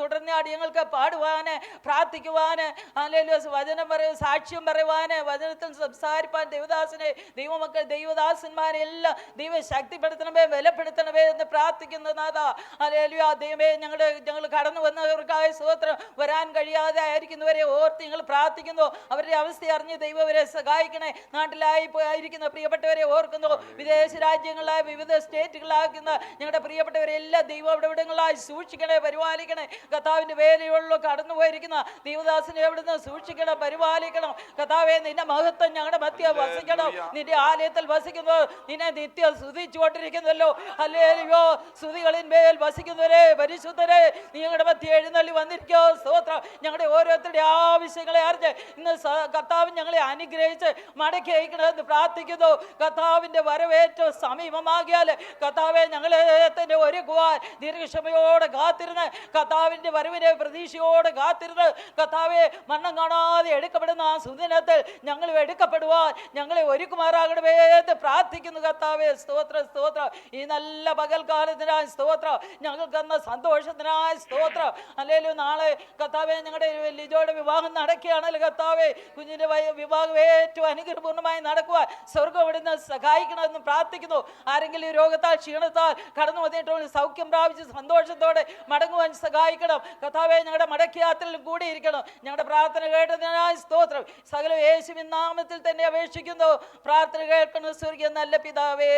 തുടർന്ന് അടിയങ്ങൾക്ക് പാടുവാന്, പ്രാർത്ഥിക്കുവാന്, ഹല്ലേലൂയ, വചനം സാക്ഷ്യം പറയുവാന്, വചനത്തിൽ സംസാരിപ്പാൻ ദൈവദാസനെ, ദൈവമക്കൾ, ദൈവദാസന്മാരെ എല്ലാം ദൈവം ശക്തിപ്പെടുത്തണമേ, ബലപ്പെടുത്തണമേ എന്ന് പ്രാർത്ഥിക്കുന്നു നാഥ. ഹല്ലേലൂയ, ദൈവമേ, ഞങ്ങൾ കടന്നു വന്നവർക്കായി സ്തോത്രം. വരാൻ കഴിയാതെ ആയിരിക്കുന്നവരെ ഓർത്ത് ഞങ്ങൾ പ്രാർത്ഥിക്കുന്നു. അവരുടെ അവസ്ഥ അറിഞ്ഞ് ദൈവം അവരെ സഹായിക്കണേ. നാട്ടിലായി പോയിരിക്കുന്ന പ്രിയപ്പെട്ടവരെ ഓർക്കുന്നു. വിദേശ രാജ്യങ്ങളിലായി വിവിധ സ്റ്റേറ്റുകളാക്കുന്ന ഞങ്ങളുടെ പ്രിയപ്പെട്ടവരെല്ലാം ദൈവം അവിടെവിടങ്ങളായി സൂക്ഷിക്കണേ, പരിപാലിക്കണേ. കർത്താവിന്റെ വേലയുള്ള കടന്നു പോയിരിക്കുന്ന ദൈവദാസനെ എവിടുന്ന് സൂക്ഷിക്കണം, പരിപാലിക്കണം. കർത്താവേ, നിന്റെ മഹത്വം ഞങ്ങളുടെ മധ്യ വസിക്കണം. നിന്റെ ആലയത്തിൽ വസിക്കുന്നു, നിന്നെ നിത്യം സ്തുതിച്ചുകൊണ്ടിരിക്കുന്നല്ലോ. ഹല്ലേലൂയ, സ്തുതികളിന്മേൽ വസിക്കുന്നവരെ, പരിശുദ്ധരെ, നിങ്ങളുടെ മധ്യ എഴുന്നള്ളി വന്നിരിക്കോ സ്തോത്രം. ഞങ്ങളുടെ ഓരോരുത്തരുടെ ആവശ്യങ്ങളെ അറിഞ്ഞ് ഇന്ന് കർത്താവ് ഞങ്ങളെ അനുഗ്രഹിച്ച് മടക്കി അയക്കണമെന്ന് പ്രാർത്ഥിക്കുന്നു. കർത്താവിന്റെ വരവേറ്റവും സമീപമാകിയാൽ കർത്താവെ ഞങ്ങളെ തന്നെ ഒരുക്കുവാൻ ദീർഘക്ഷമയോടെ കാത്തിരുന്ന്, കർത്താവിന്റെ വരവിനെ പ്രതീക്ഷയോടെ കാത്തിരുന്ന്, കർത്താവെ മരണം കാണാതെ എടുക്കപ്പെടുന്ന ആ സുദിനത്തിൽ ഞങ്ങൾ എടുക്കപ്പെടുവാൻ ഞങ്ങളെ ഒരുക്കുമാറാകണമേ എന്ന് പ്രാർത്ഥിക്കുന്നു കർത്താവെ. സ്തോത്രം, സ്തോത്രം. ഈ നല്ല പകൽക്കാലത്തിനായി സ്തോത്രം. ഞങ്ങൾക്ക് തന്ന സന്തോഷത്തിനായി സ്തോത്രം. അല്ലേലും നാളെ കർത്താവെ ഞങ്ങളുടെ ലിജോയുടെ വിവാഹം നടക്കുകയാണല്ലോ കർത്താവെ. കുഞ്ഞിന്റെ വിവാഹം ഏറ്റവും അനുഗ്രഹപൂർണ്ണമായി നടക്കുവാൻ സ്വർഗം ഇവിടുന്ന് സഹായിക്കണമെന്ന് പ്രാർത്ഥിക്കുന്നു. ആരെങ്കിലും രോഗത്താൽ ക്ഷീണത്താൽ കടന്നു വന്നിട്ടുള്ള സൗഖ്യം പ്രാപിച്ച് സന്തോഷത്തോടെ മടങ്ങുവാൻ സഹായിക്കണം കർത്താവെ. ഞങ്ങളുടെ മടക്കയാത്രയിൽ കൂടിയിരിക്കണം. ഞങ്ങളുടെ പ്രാർത്ഥന കേട്ടതിനായി സ്തോത്രം. സകല യേശുവിൻ നാമത്തിൽ തന്നെ അപേക്ഷിക്കുന്നു. പ്രാർത്ഥന കേൾക്കുന്ന സ്വർഗീയ നല്ല പിതാവേ,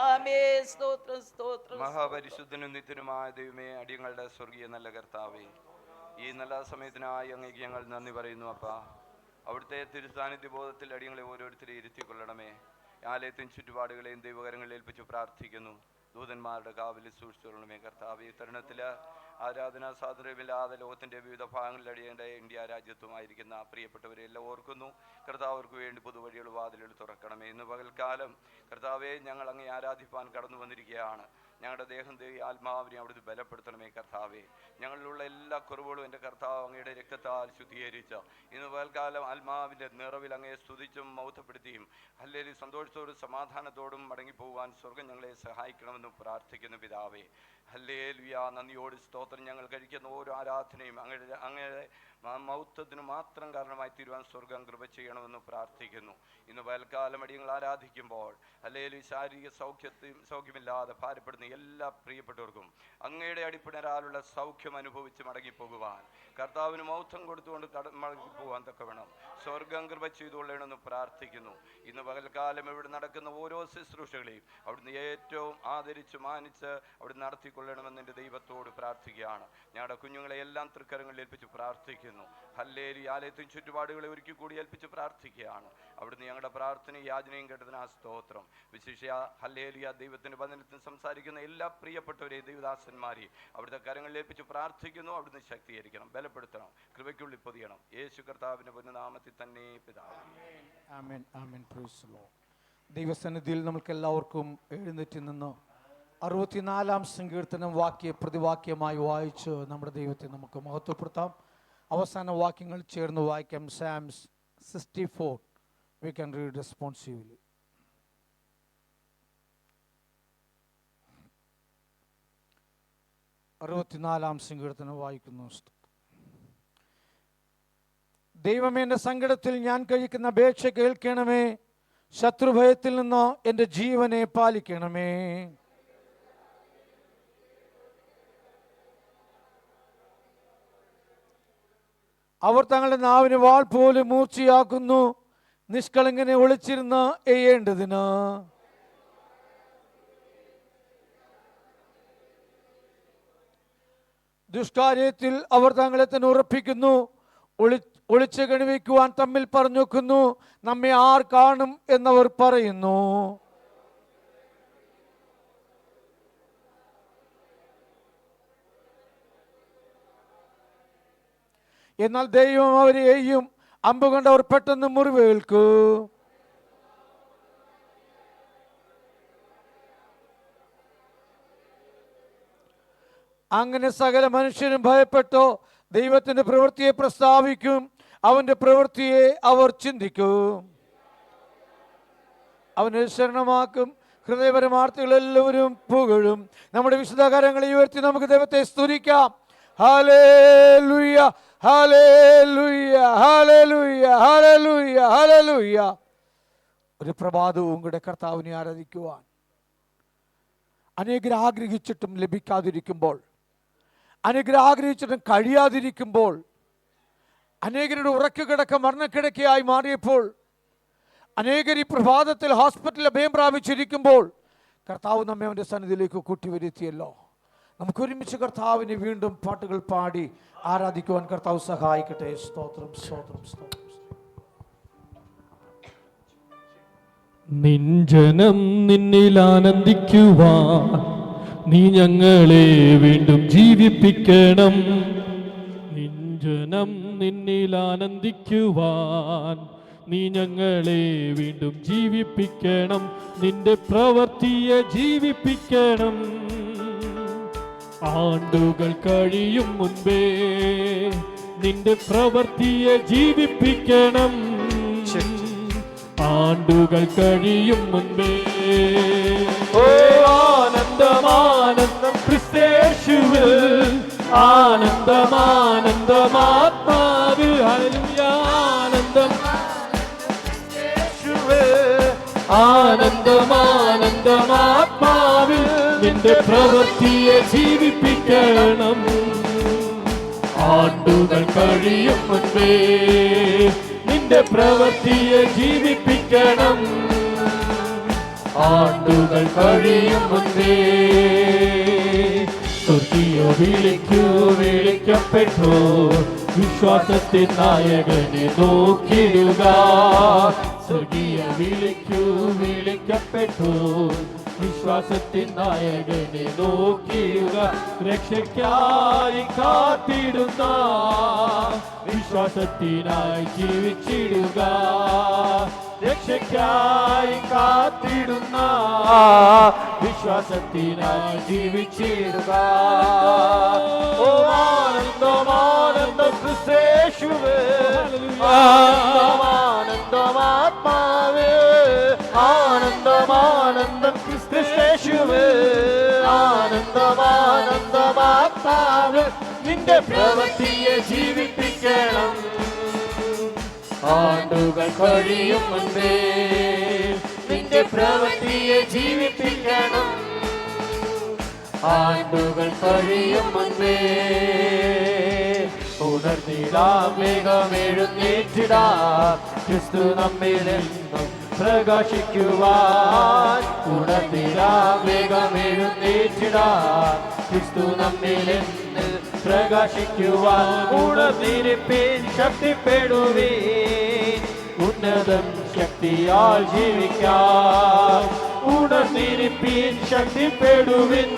ആമേൻ. സ്തോത്രം, സ്തോത്രം. മഹാപരിശുദ്ധനും നിത്യനുമായ ദൈവമേ, അടിയങ്ങളുടെ സ്വർഗീയ നല്ല കർത്താവേ, ഈ നല്ല സമയത്തിനായി അങ്ങേക്ക് ഞങ്ങൾ നന്ദി പറയുന്നു. അപ്പാ, അവിടുത്തെ തിരുസാന്നിധ്യ ബോധത്തിൽ അടിയങ്ങളെ ഓരോരുത്തരെയും ഇരുത്തിക്കൊള്ളണമേ. ആലയത്തിൻ ചുറ്റുപാടുകളെയും ദൈവകരങ്ങളിൽ ഏൽപ്പിച്ച് പ്രാർത്ഥിക്കുന്നു. ദൂതന്മാരുടെ കാവലിൽ സൂക്ഷിച്ചുകൊള്ളണമേ കർത്താവേ. ഈ തരുണത്തിൽ ആരാധനാ സ്വാതന്ത്ര്യമില്ലാതെ ലോകത്തിൻ്റെ വിവിധ ഭാഗങ്ങളിൽ അടിയേണ്ട ഇന്ത്യ രാജ്യത്തുമായിരിക്കുന്ന പ്രിയപ്പെട്ടവരെല്ലാം ഓർക്കുന്നു. കർത്താവർക്ക് വേണ്ടി പുതുവഴികൾ വാതിലുകൾ തുറക്കണമേ. ഇന്ന് പകൽക്കാലം കർത്താവെ ഞങ്ങൾ അങ്ങേ ആരാധിപ്പാൻ കടന്നു വന്നിരിക്കുകയാണ്. ഞങ്ങളുടെ ദേഹം ആത്മാവിനെ അവിടുന്ന് ബലപ്പെടുത്തണമേ കർത്താവേ. ഞങ്ങളിലുള്ള എല്ലാ കുറവുകളും എൻ്റെ കർത്താവ് അങ്ങയുടെ രക്തത്താൽ ശുദ്ധീകരിച്ച ഇന്ന് പകൽക്കാലം ആത്മാവിൻ്റെ നിറവിൽ അങ്ങയെ സ്തുതിച്ചും മൗത്തപ്പെടുത്തിയും അല്ലെങ്കിൽ സന്തോഷത്തോടും സമാധാനത്തോടും മടങ്ങിപ്പോകുവാൻ സ്വർഗം ഞങ്ങളെ സഹായിക്കണമെന്ന് പ്രാർത്ഥിക്കുന്നു പിതാവേ. ഹല്ലേലൂയ. നന്ദിയോട് സ്തോത്രം. ഞങ്ങൾ കഴിക്കുന്ന ഓരോ ആരാധനയും അങ്ങയുടെ മൗത്വത്തിന് മാത്രം കാരണമായി തീരുവാൻ സ്വർഗം കൃപ ചെയ്യണമെന്ന് പ്രാർത്ഥിക്കുന്നു. ഇന്ന് പൽക്കാലം അടിയങ്ങൾ ആരാധിക്കുമ്പോൾ ഹല്ലേലൂയ ശാരീരിക സൗഖ്യമില്ലാതെ ഭാരപ്പെടുന്ന എല്ലാ പ്രിയപ്പെട്ടവർക്കും അങ്ങയുടെ അടിപ്പിണരാലുള്ള സൗഖ്യം അനുഭവിച്ച് മടങ്ങിപ്പോകുവാൻ, കർത്താവിന് മൗത്വം കൊടുത്തുകൊണ്ട് മടങ്ങിപ്പോകാൻ തക്കവണ്ണം സ്വർഗം കൃപ ചെയ്തുകൊള്ളണമെന്ന് പ്രാർത്ഥിക്കുന്നു. ഇന്ന് പകൽക്കാലം ഇവിടെ നടക്കുന്ന ഓരോ ശുശ്രൂഷകളെയും അവിടുന്ന് ഏറ്റവും ആദരിച്ച് മാനിച്ച് അവിടെ നടത്തിക്കൊള്ളണമെന്ന് എൻ്റെ ദൈവത്തോട് പ്രാർത്ഥിക്കുകയാണ്. ഞങ്ങളുടെ കുഞ്ഞുങ്ങളെ എല്ലാം തൃക്കരങ്ങളിൽ ഏൽപ്പിച്ച് പ്രാർത്ഥിക്കുന്നു. ഹല്ലേലൂയ. ആലയത്തിൻ ചുറ്റുപാടുകളെ ഒരുക്കി കൂടി ഏൽപ്പിച്ച് പ്രാർത്ഥിക്കുകയാണ്. അവിടുന്ന് ഞങ്ങളുടെ പ്രാർത്ഥനയും യാചനയും കേട്ടതിന് ആ സ്തോത്രം. വിശേഷ ഹല്ലേലൂയ. ദൈവത്തിൻ്റെ വചനത്തിൽ സംസാരിക്കുന്ന എല്ലാ പ്രിയപ്പെട്ടവരെയും ദൈവദാസന്മാരെയും അവിടുത്തെ കരങ്ങളിൽ ഏൽപ്പിച്ച് പ്രാർത്ഥിക്കുന്നു. അവിടുന്ന് ശക്തീകരിക്കണം, ബലപ്പെടുത്തണം, കൃപയ്ക്കുള്ളിൽ പൊതിയണം. യേശു കർത്താവിൻ്റെ പൊന്നുനാമത്തിൽ തന്നെ പിതാവേ. ആമേൻ, ആമേൻ. Praise the Lord. ദൈവസന്നിധിയിൽ നമുക്ക് എല്ലാവർക്കും എഴുന്നേറ്റ് നിന്ന് 64-ാം സങ്കീർത്തനം പ്രതിവാക്യമായി വായിച്ച് നമ്മുടെ ദൈവത്തെ നമുക്ക് മഹത്വപ്പെടുത്താം. അവസാന വാക്യങ്ങൾ ചേർന്ന് വായിക്കാം. Psalms 64. We can read responsively. അറുപത്തിനാലാം സങ്കീർത്തനം വായിക്കുന്നു. ദൈവമേ, എൻ്റെ സങ്കടത്തിൽ ഞാൻ കഴിക്കുന്ന അപേക്ഷ കേൾക്കണമേ. ശത്രുഭയത്തിൽ നിന്ന് എൻ്റെ ജീവനെ പാലിക്കണമേ. അവർ തങ്ങളുടെ നാവിന് വാൾ പോലും മൂർച്ചയാക്കുന്നു, നിഷ്കളങ്കനെ ഒളിച്ചിരുന്ന് എയ്യേണ്ടതിന്. ദുഷ്കാര്യത്തിൽ അവർ തങ്ങളെ തന്നെ ഉറപ്പിക്കുന്നു, ഒളിച്ച് കണിവയ്ക്കുവാൻ തമ്മിൽ പറഞ്ഞു വെക്കുന്നു. നമ്മെ ആർ കാണും എന്നവർ പറയുന്നു. എന്നാൽ ദൈവം അവരെ എയ്യും, അമ്പുകൊണ്ട് അവർ പെട്ടെന്ന് മുറിവേൽക്കും. അങ്ങനെ സകല മനുഷ്യരും ഭയപ്പെട്ടോ ദൈവത്തിന്റെ പ്രവൃത്തിയെ പ്രസ്താവിക്കും, അവന്റെ പ്രവൃത്തിയെ അവർ ചിന്തിക്കും. അവനെ ശരണമാക്കും, ഹൃദയപരമാർത്ഥികളെല്ലാവരും പുകഴും. നമ്മുടെ വിശുദ്ധകരങ്ങളെ ഉയർത്തി നമുക്ക് ദൈവത്തെ സ്തുതിക്കാം. Hallelujah, hallelujah, hallelujah, hallelujah, hallelujah. ഒരു പ്രഭാതവും കൂടെ കർത്താവിനെ ആരാധിക്കുവാൻ അനേകർ ആഗ്രഹിച്ചിട്ടും ലഭിക്കാതിരിക്കുമ്പോൾ, അനേകർ ആഗ്രഹിച്ചിട്ടും കഴിയാതിരിക്കുമ്പോൾ, അനേകരുടെ ഉറക്കക്കിടക്ക മരണക്കിടക്കയായി മാറിയപ്പോൾ, അനേകർ ഈ പ്രഭാതത്തിൽ ഹോസ്പിറ്റലിൽ അഭയം പ്രാപിച്ചിരിക്കുമ്പോൾ കർത്താവ് നമ്മെ അവൻ്റെ സന്നിധിയിലേക്ക് കൂട്ടിവരുത്തിയല്ലോ. നമുക്ക് ഒരുമിച്ച് കർത്താവിനെ വീണ്ടും പാട്ടുകൾ പാടി ആരാധിക്കുവാൻ കർത്താവ് സഹായിക്കട്ടെ. സ്തോത്രം, സ്തോത്രം, സ്തോത്രം. നിഞ്ജനം നിന്നിൽ ആനന്ദിക്കുവാൻ നീ ഞങ്ങളെ വീണ്ടും ജീവിപ്പിക്കണം. നിഞ്ജനം നിന്നിൽ ആനന്ദിക്കുവാൻ നീ ഞങ്ങളെ വീണ്ടും ജീവിപ്പിക്കണം. നിന്റെ പ്രവൃത്തിയെ ജീവിപ്പിക്കണം. ആണ്ടുകൾ കഴിയും മുൻപേ നിന്റെ പ്രവൃത്തിയെ ജീവിപ്പിക്കണം. ആണ്ടുകൾ കഴിയും മുൻപേ ആനന്ദമാനന്ദം ക്രിസ്തേശുവിൽ, ആനന്ദമാനന്ദമാത്മാവിൽ. ഹല്ലേലൂയ. ആനന്ദം ആനന്ദമാനന്ദമാത്മാവിൽ നിന്റെ പ്രവൃത്തിയെ ജീവിപ്പിക്കണം. ആണ്ടുകൾ കഴിയും മുൻപേ നിന്റെ പ്രവൃത്തിയെ ജീവിപ്പിക്കണം. ആണ്ടുകൾ കഴിയും മുൻപേ സ്വർഗീയ വിളിക്കൂ വിളിക്കപ്പെട്ടു, വിശ്വാസത്തിൻ നായകനെ നോക്കിടുക. സ്വർഗീയ വിളിക്കൂ വിളിക്കപ്പെട്ടു, വിശ്വാസത്തിൻ നായകനെ നോക്കിടുക. രക്ഷയ്ക്കായി കാത്തിടുന്ന വിശ്വാസത്തിനായി ജീവിച്ചിടുക. രക്ഷയ്ക്കായി കാത്തിടുന്ന വിശ്വാസത്തിനായി ജീവിച്ചിടുക. ഓ ആനന്ദമാനന്ദം ക്രിസ്തേശുവേ, ആനന്ദമാത്മാവേ, ആനന്ദമാനന്ദം ക്രിസ്തേശുവേ, ആനന്ദമാനന്ദം ആനന്ദമാനന്ദമാത്മാവ് നിന്റെ പ്രവൃത്തിയെ ജീവിപ്പിക്കണം. ആണ്ടുകൾ കഴിയും മുൻപേ നിന്റെ പ്രവൃത്തിയെ ജീവിപ്പിക്കണം. ആണ്ടുകൾ കഴിയും മുൻപേ ഉണർന്നിടാം, വേഗം എഴുന്നേറ്റിടാം, ക്രിസ്തു നമ്മിലെന്നും പ്രകാശിക്കുവാൻ. ഉണർന്നിടാം, വേഗം എഴുന്നേറ്റിടാം, ക്രിസ്തു നമ്മിലെന്ന് പ്രകാശിക്കുവാൻ. ഉണർന്നിരിപ്പിൻ, ശക്തിപ്പെടുവീൻ, ഉന്നതം ശക്തിയാൽ ജീവിക്കാൻ. ഉണർന്നിരിപ്പിൻ, ശക്തിപ്പെടുവിൻ,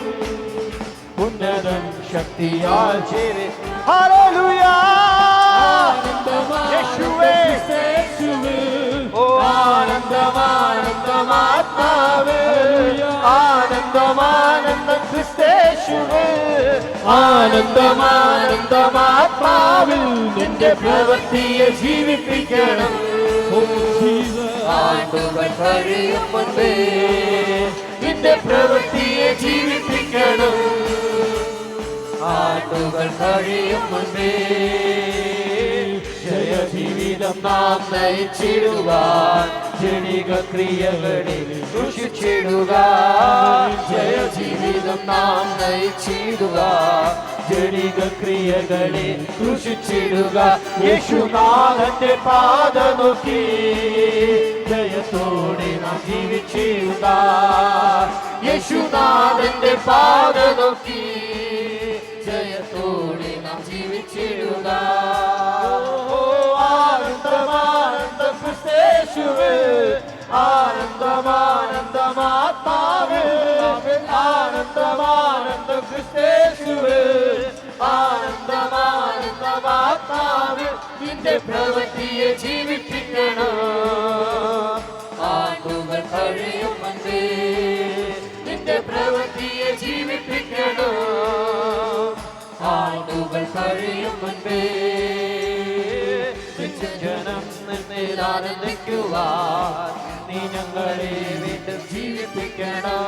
ഉന്നതം ശക്തിയാൽ ജീവിക്കാൻ. ഹല്ലേലൂയ. യേശുവേ, ഓ ആനന്ദമാനന്ദമാത്മാവേ, ആനന്ദമാനന്ദം ക്രിസ്തേശുവേ, ആനന്ദമാനന്ദമാത്മാവിൽ നിന്റെ പ്രവൃത്തിയെ ജീവിപ്പിക്കണം. ആണ്ടുകൾ കഴിയും മുൻപേ നിന്റെ പ്രവൃത്തിയെ ജീവിപ്പിക്കണം. ആണ്ടുകൾ കഴിയും മുൻപേ ജയജീവിതം നാം നയിച്ചിടുവാൻ, ജനിക ക്രിയകളിൽ സൂക്ഷിച്ചിടുക. ജയജീവിതം നാം നയിച്ചിടുവാൻ, ജനിക ക്രിയകളിൽ സൂക്ഷിച്ചിടുക. യേശുനാഥന്റെ പാത നോക്കി ജയത്തോടെ നാം ജീവിച്ചിടുക. യേശുനാഥന്റെ പാത നോക്കി ജയത്തോടെ നാം ജീവിച്ചിടുക. ആനന്ദമാനന്ദം ക്രിസ്തേശുവേ, ആനന്ദമാനന്ദമാത്മാവേ, ആനന്ദമാനന്ദം ക്രിസ്തേശുവേ, ആനന്ദമാനന്ദമാത്മാവേ നിന്റെ പ്രവൃത്തിയെ ജീവിപ്പിക്കണം. ആണ്ടുകൾ കഴിയും മുൻപേ നിന്റെ പ്രവൃത്തിയെ ജീവിപ്പിക്കണം. ആണ്ടുകൾ കഴിയും മുൻപേ ജനം നിന്നിൽ ആനന്ദിക്കുവാൻ നീ ഞങ്ങളെ വീണ്ടും ജീവിപ്പിക്കണം.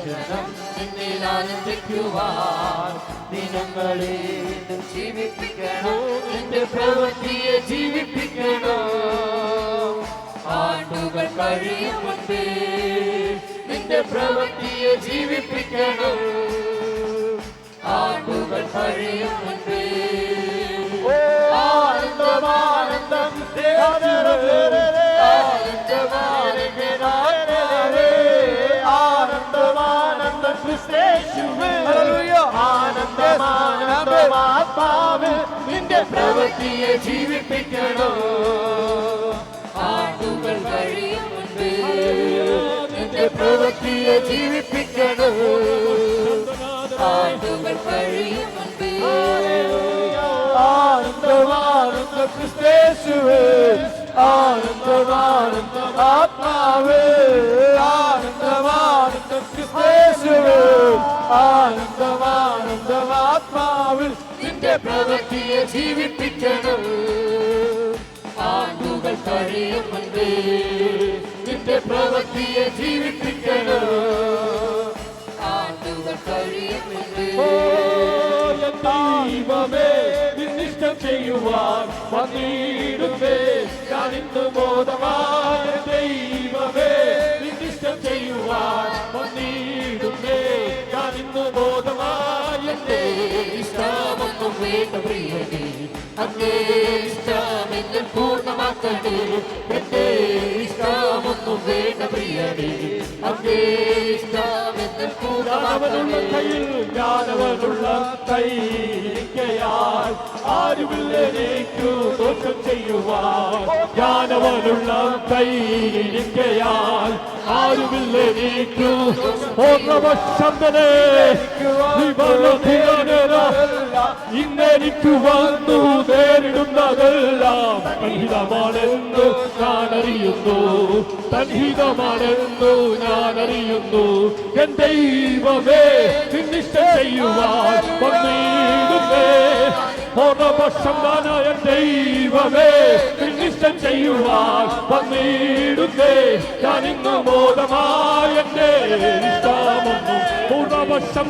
ജനം നിന്നിൽ ആനന്ദിക്കുവാൻ നീ ഞങ്ങളെ വീണ്ടും ജീവിപ്പിക്കണം. നിന്റെ പ്രവൃത്തിയെ ജീവിപ്പിക്കണം. ആണ്ടുകൾ കഴിയും മുൻപേ നിന്റെ പ്രവൃത്തിയെ ജീവിപ്പിക്കണം. ആണ്ടുകൾ കഴിയും മുൻപേ ആനന്ദമാനന്ദം ആനന്ദമാനന്ദം ക്രിസ്തേശുവേ, ആനന്ദമാനന്ദമാത്മാവ് നിന്റെ പ്രവൃത്തിയെ ജീവിപ്പിക്കണം. ആണ്ടുകൾ കഴിയും മുൻപേ നിന്റെ പ്രവൃത്തിയെ ജീവിപ്പിക്കണം. ആണ്ടുകൾ കഴിയും മുൻപേ ആനന്ദമാനന്ദ ക്രിസ്തേശുവേ, ആനന്ദമാനന്ദം ആത്മാവേ, ആനന്ദമാനന്ദം ക്രിസ്തേശുവേ, ആനന്ദമാനന്ദം ആത്മാവിൽ നിന്റെ പ്രവൃത്തിയെ ജീവിപ്പിക്കണം. ആണ്ടുകൾ കഴിയും മുൻപേ നിന്റെ പ്രവൃത്തിയെ ജീവിപ്പിക്കണം. ആണ്ടുകൾ കഴിയും മുൻപേ ദൈവമേ നിന്നിഷ്ടം ചെയ്യുവാൻ വന്നിടുന്നേ ഞാനിന്ന് ബോധമായ. ദൈവമേ നിന്നിഷ്ടം ചെയ്യുവാൻ വന്നിടുന്നേ ഞാനിന്ന് ബോധമായ. എന്റെ ഇഷ്ടമൊന്നും വേണ്ട പ്രിയനേ, അങ്ങേ ഇഷ്ടമെന്നിൽ പൂർണ്ണമാക്കണേ. എന്റെ ഇഷ്ടമൊന്നും വേണ്ട പ്രിയനേ, അങ്ങേ ഇഷ്ടമെന്നിൽ പൂർണ്ണമാക്കണേ. കയ്യിൽ ഞാനവനുള്ള കൈയാൽ ആരുമില്ലേക്കു ദോഷം ചെയ്യുവാൻ. ഞാനവനുള്ള കൈയാൽ ആരുമില്ലേക്കു ഇന്നെനിക്ക് വന്നു നേരിടുന്നതെല്ലാം തൻഹിതമാണെന്നു ഞാനറിയുന്നു. തൻഹിതമാണെന്നു ഞാനറിയുന്നു. എൻ ദൈവമേ നിന്നിഷ്ടം ചെയ്യുവാൻ വന്നിടുന്നേ. പൂർണ്ണപക്ഷം എൻ ദൈവ ദൈവമേ നിന്നിഷ്ടം ചെയ്യുവാൻ വന്നിടുന്നേ ഞാൻ ഇന്നു മോദമായ എന്റെ ഇഷ്ടമൊന്നും പൂർണ്ണവശം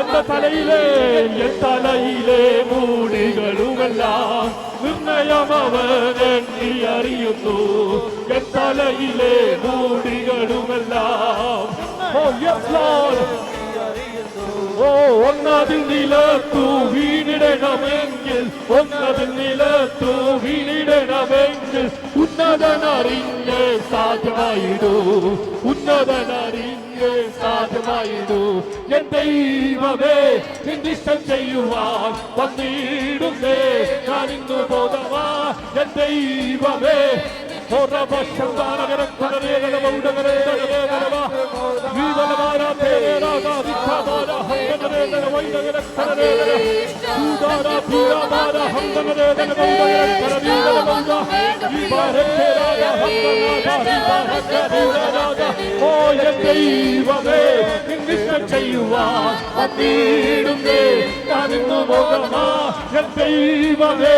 എന്റെ തലയിലെ മൂടികളുമെല്ലാം നിർണയം അവൻ എണ്ണി അറിയുന്നു. എൻ തലയിലെ മൂടികളുമെല്ലാം ഒന്നതിൽ നിലത്തു വീണിടണമെങ്കിൽ ഉന്നതനറിഞ്ഞ് സാധ്യമായിടൂ. എൻ ദൈവമേ നിന്നിഷ്ടം ചെയ്യുവാൻ വന്നിടുന്നേ ഞാൻ ഇന്നു ബോധമാ. എൻ ദൈവമേ ദൈവമേ നിന്നിഷ്ടം ചെയ്യുവാൻ വന്നിടുന്നേ ഞാൻ ഇന്നു ബോധമാ. എൻ ദൈവമേ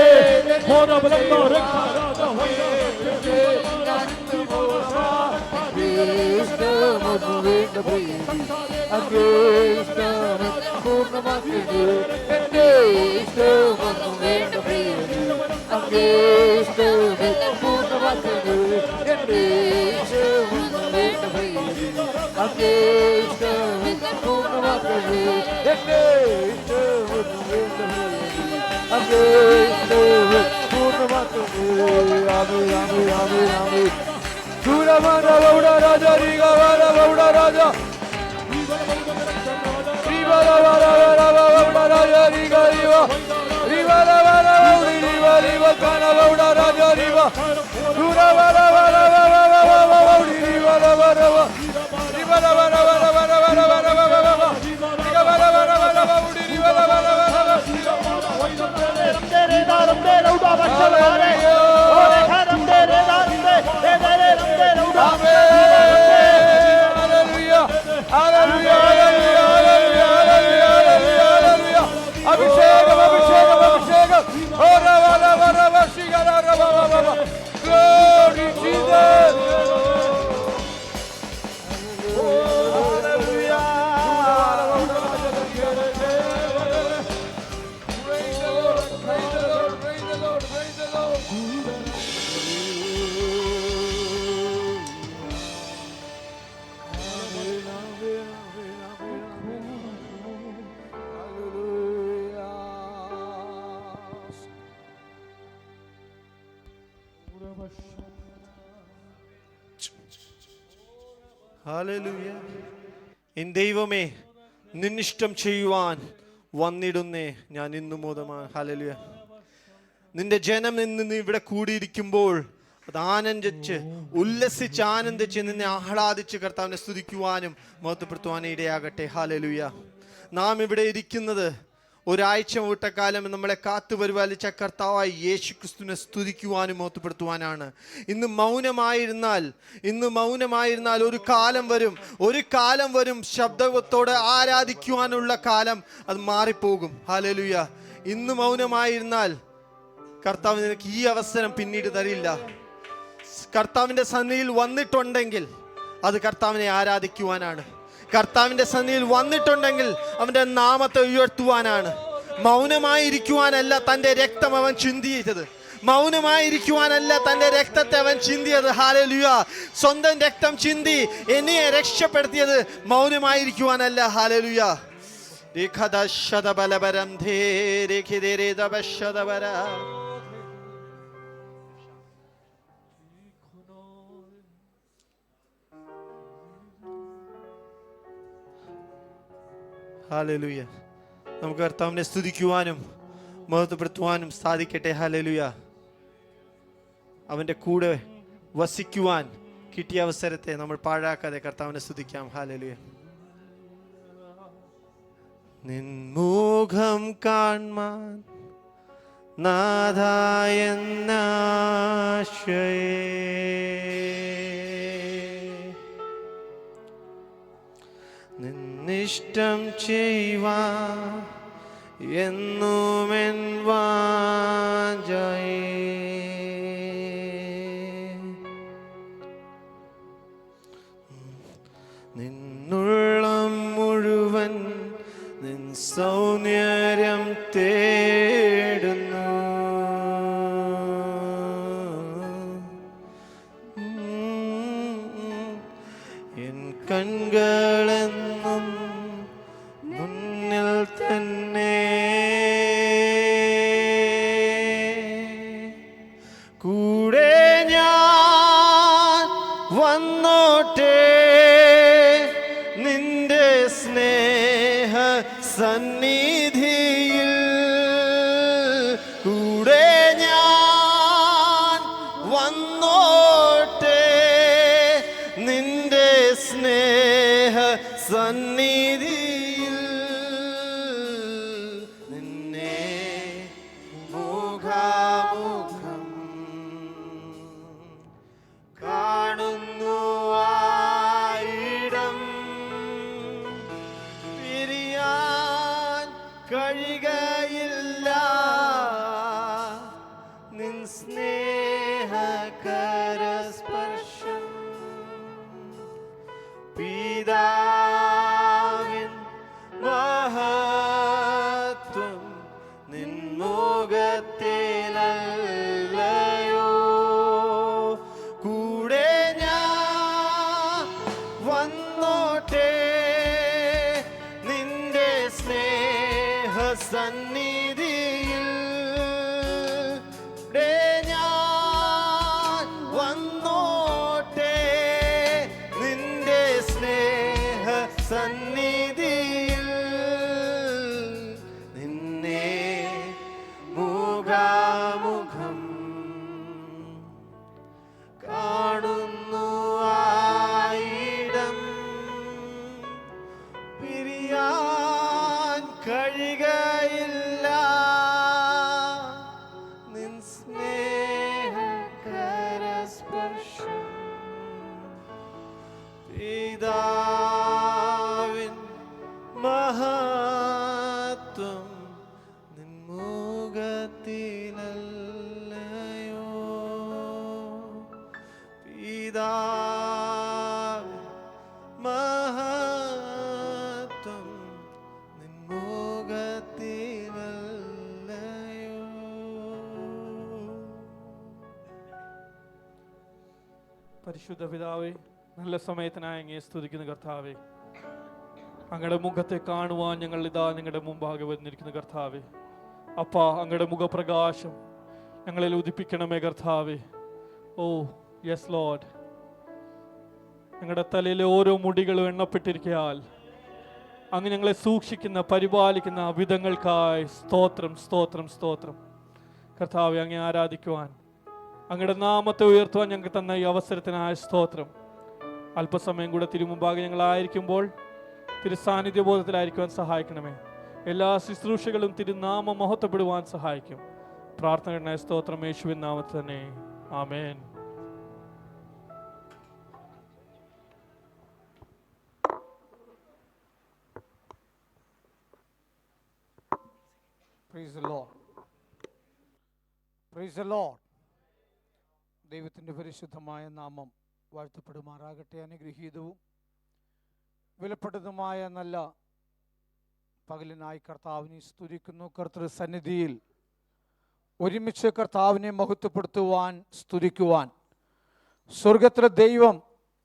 ഹല്ലേലൂയ. എൻ ദൈവമേ നിന്നിഷ്ടം ചെയ്യുവാൻ വന്നിടുന്നേ ഞാൻ ഇന്നു മോദമാണ്. ഹല്ലേലൂയ. നിന്റെ ജനം ഇന്ന് ഇവിടെ കൂടിയിരിക്കുമ്പോൾ അത് ആനന്ദിച്ച് ഉല്ലസിച്ച് ആനന്ദിച്ച് നിന്നെ ആഹ്ലാദിച്ച് കർത്താവിനെ സ്തുതിക്കുവാനും മഹത്വപ്പെടുത്തുവാനും ഇടയാകട്ടെ. ഹല്ലേലൂയ. നാം ഇവിടെ ഇരിക്കുന്നത് ഒരാഴ്ച ഊട്ടക്കാലം നമ്മളെ കാത്തു പരിപാലിച്ച കർത്താവായി യേശു ക്രിസ്തുവിനെ സ്തുതിക്കുവാനും മഹത്വപ്പെടുത്തുവാനാണ്. ഇന്ന് മൗനമായിരുന്നാൽ ഒരു കാലം വരും ശബ്ദത്തോടെ ആരാധിക്കുവാനുള്ള കാലം അത് മാറിപ്പോകും. ഹല്ലേലൂയ. ഇന്ന് മൗനമായിരുന്നാൽ കർത്താവ് നിനക്ക് ഈ അവസരം പിന്നീട് തരില്ല. കർത്താവിൻ്റെ സന്നിധിയിൽ വന്നിട്ടുണ്ടെങ്കിൽ അത് കർത്താവിനെ ആരാധിക്കുവാനാണ്. കർത്താവിൻ്റെ സന്നിധിയിൽ വന്നിട്ടുണ്ടെങ്കിൽ അവൻ്റെ നാമത്തെ ഉയർത്തുവാനാണ്. മൗനമായിരിക്കുവാനല്ല തൻ്റെ രക്തം അവൻ ചിന്തിയത്. മൗനമായിരിക്കുവാനല്ല തൻ്റെ രക്തത്തെ അവൻ ചിന്തിയത്. ഹല്ലേലൂയ. സ്വന്തം രക്തം ചിന്തി എന്നെ രക്ഷപ്പെടുത്തിയത് മൗനമായിരിക്കുവാനല്ല. ഹല്ലേലൂയ. ഹല്ലേലൂയ. നമുക്ക് കർത്താവിനെ സ്തുതിക്കുവാനും മഹത്വപ്പെടുത്തുവാനും സാധിക്കട്ടെ. ഹല്ലേലൂയ. അവൻ്റെ കൂടെ വസിക്കുവാൻ കിട്ടിയ അവസരത്തെ നമ്മൾ പാഴാക്കാതെ കർത്താവിനെ സ്തുതിക്കാം. ഹല്ലേലൂയ. നിൻമുഖം കാൺമാൻ നാഥായെന്നാശയേ നിന്നിഷ്ടം ചെയ്യുവാൻ എന്നുമെൻ വാഞ്ചയേ. നിന്നുള്ളം മുഴുവൻ നിൻ സൗന്ദര്യം തേടുന്നു. എൻ കൺകളെന്നും മുന്നിൽ തന്നെ കൂടെ ഞാൻ വന്നോട്ടെ നിന്റെ സ്നേഹ സന്നിധിയിൽ. കൂടെ ഞാൻ വന്നോട്ടെ നിന്റെ സ്നേഹ സന്നിധിയിൽ. നിന്നെ മുഖാമുഖം കാണുന്നു ആയിടം പിരിയാൻ കഴിയുകയില്ല നിൻ സ്നേഹകരസ്പർശം. പിതാവിൻ മഹത്വം നിൻ മുഖത്തിലല്ലയോ. കൂടെ ഞാൻ വന്നോട്ടെ നിന്റെ സ്നേഹ സന്നിധിയിൽ. കൂടെ ഞാൻ വന്നോട്ടെ നിന്റെ സ്നേഹ സന്നിധിയിൽ. നിന്നെ മുഖാമുഖം കാണുന്നു ആയിടം പിരിയാൻ കഴിയുകയില്ല നിൻ സ്നേഹകരസ്പർശം. പിതാവിൻ മഹത്വം നിൻ മുഖത്തിലല്ലയോ. പിതാവിൻ മഹത്വം നിൻ മുഖത്തിലല്ലയോ. പരിശുദ്ധ പിതാവേ, നല്ല സമയത്തിനായി അങ്ങയെ സ്തുതിക്കുന്ന കർത്താവേ, അങ്ങയുടെ മുഖത്തെ കാണുവാൻ ഞങ്ങൾ ഇതാ നിങ്ങളുടെ മുമ്പാകെ വന്നിരിക്കുന്ന കർത്താവേ. അപ്പാ, അങ്ങയുടെ മുഖപ്രകാശം ഞങ്ങളിൽ ഉദിപ്പിക്കണമേ കർത്താവേ. ഓ യെസ് ലോർഡ്, ഞങ്ങളുടെ തലയിലെ ഓരോ മുടികളും എണ്ണപ്പെട്ടിരിക്കയാൽ അങ്ങ് ഞങ്ങളെ സൂക്ഷിക്കുന്ന പരിപാലിക്കുന്ന വിധങ്ങൾക്കായി സ്തോത്രം സ്തോത്രം സ്തോത്രം. കർത്താവെ, അങ്ങേ ആരാധിക്കുവാൻ അങ്ങയുടെ നാമത്തെ ഉയർത്തുവാൻ ഞങ്ങൾക്ക് തന്ന ഈ അവസരത്തിനായ സ്തോത്രം. അല്പസമയം കൂടെ തിരുമുമ്പാകെ ഞങ്ങളായിരിക്കുമ്പോൾ തിരുസാന്നിധ്യബോധത്തിലായിരിക്കുവാൻ സഹായിക്കണമേ. എല്ലാ ശുശ്രൂഷകളും തിരുനാമം മഹത്വപ്പെടുവാൻ സഹായിക്കും. പ്രാർത്ഥനയുടെ സ്തോത്രം യേശുവിൻ നാമത്തിൽ തന്നെ. ആമേൻ. Praise the Lord. Praise the Lord. ദൈവത്തിൻ്റെ പരിശുദ്ധമായ നാമം വാഴ്ത്തപ്പെടുമാറാകട്ടെ. അനുഗ്രഹീതവും വിലപ്പെട്ടതുമായ നല്ല പകലിനായി കർത്താവിനെ സ്തുതിക്കുന്നു. കർത്തൃസന്നിധിയിൽ ഒരുമിച്ച് കർത്താവിനെ മഹത്വപ്പെടുത്തുവാൻ, സ്തുതിക്കുവാൻ സ്വർഗത്തിലെ ദൈവം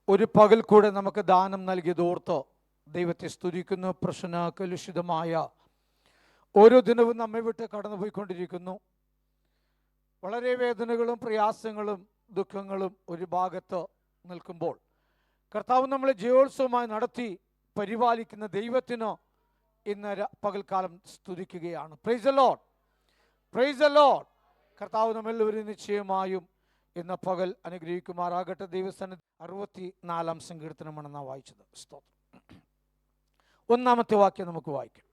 ഒരു പകൽ കൂടെ നമുക്ക് ദാനം നൽകിയതോർത്ത് ദൈവത്തെ സ്തുതിക്കുന്നു. പ്രശ്ന കലുഷിതമായ ഓരോ ദിനവും നമ്മെ വിട്ട് കടന്നുപോയിക്കൊണ്ടിരിക്കുന്നു. വളരെ വേദനകളും പ്രയാസങ്ങളും ദുഃഖങ്ങളും ഒരു ഭാഗത്ത് നിൽക്കുമ്പോൾ കർത്താവ് നമ്മളെ ജയോത്സവമായി നടത്തി പരിപാലിക്കുന്ന ദൈവത്തിന് ഇന്ന് പകൽക്കാലം സ്തുതിക്കുകയാണ്. Praise the Lord, praise the Lord. കർത്താവ് നമ്മളെല്ലാവരും നിശ്ചയമായും ഇന്ന് പകൽ അനുഗ്രഹിക്കുമാറാകട്ടെ. ദൈവസന്നിധി 64 സങ്കീർത്തനമാണ് നാം വായിച്ചത്. സ്തോത്രം. 1 വാക്യം നമുക്ക് വായിക്കാം.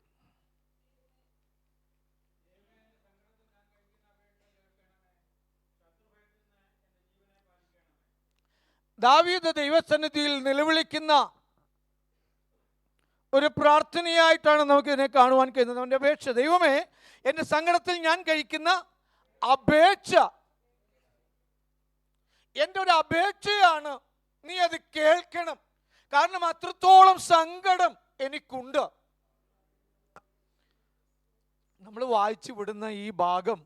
ദാവീദ് ദൈവസന്നിധിയിൽ നിലവിളിക്കുന്ന ഒരു പ്രാർത്ഥനയായിട്ടാണ് നമുക്കിതിനെ കാണുവാൻ കഴിയുന്നത്. അവൻ്റെ അപേക്ഷ, ദൈവമേ എൻ്റെ സങ്കടത്തിൽ ഞാൻ കഴിക്കുന്ന അപേക്ഷ എൻ്റെ ഒരു അപേക്ഷയാണ്, നീ അത് കേൾക്കണം. കാരണം അത്രത്തോളം സങ്കടം എനിക്കുണ്ട്. നമ്മൾ വായിച്ചു വിടുന്ന ഈ ഭാഗം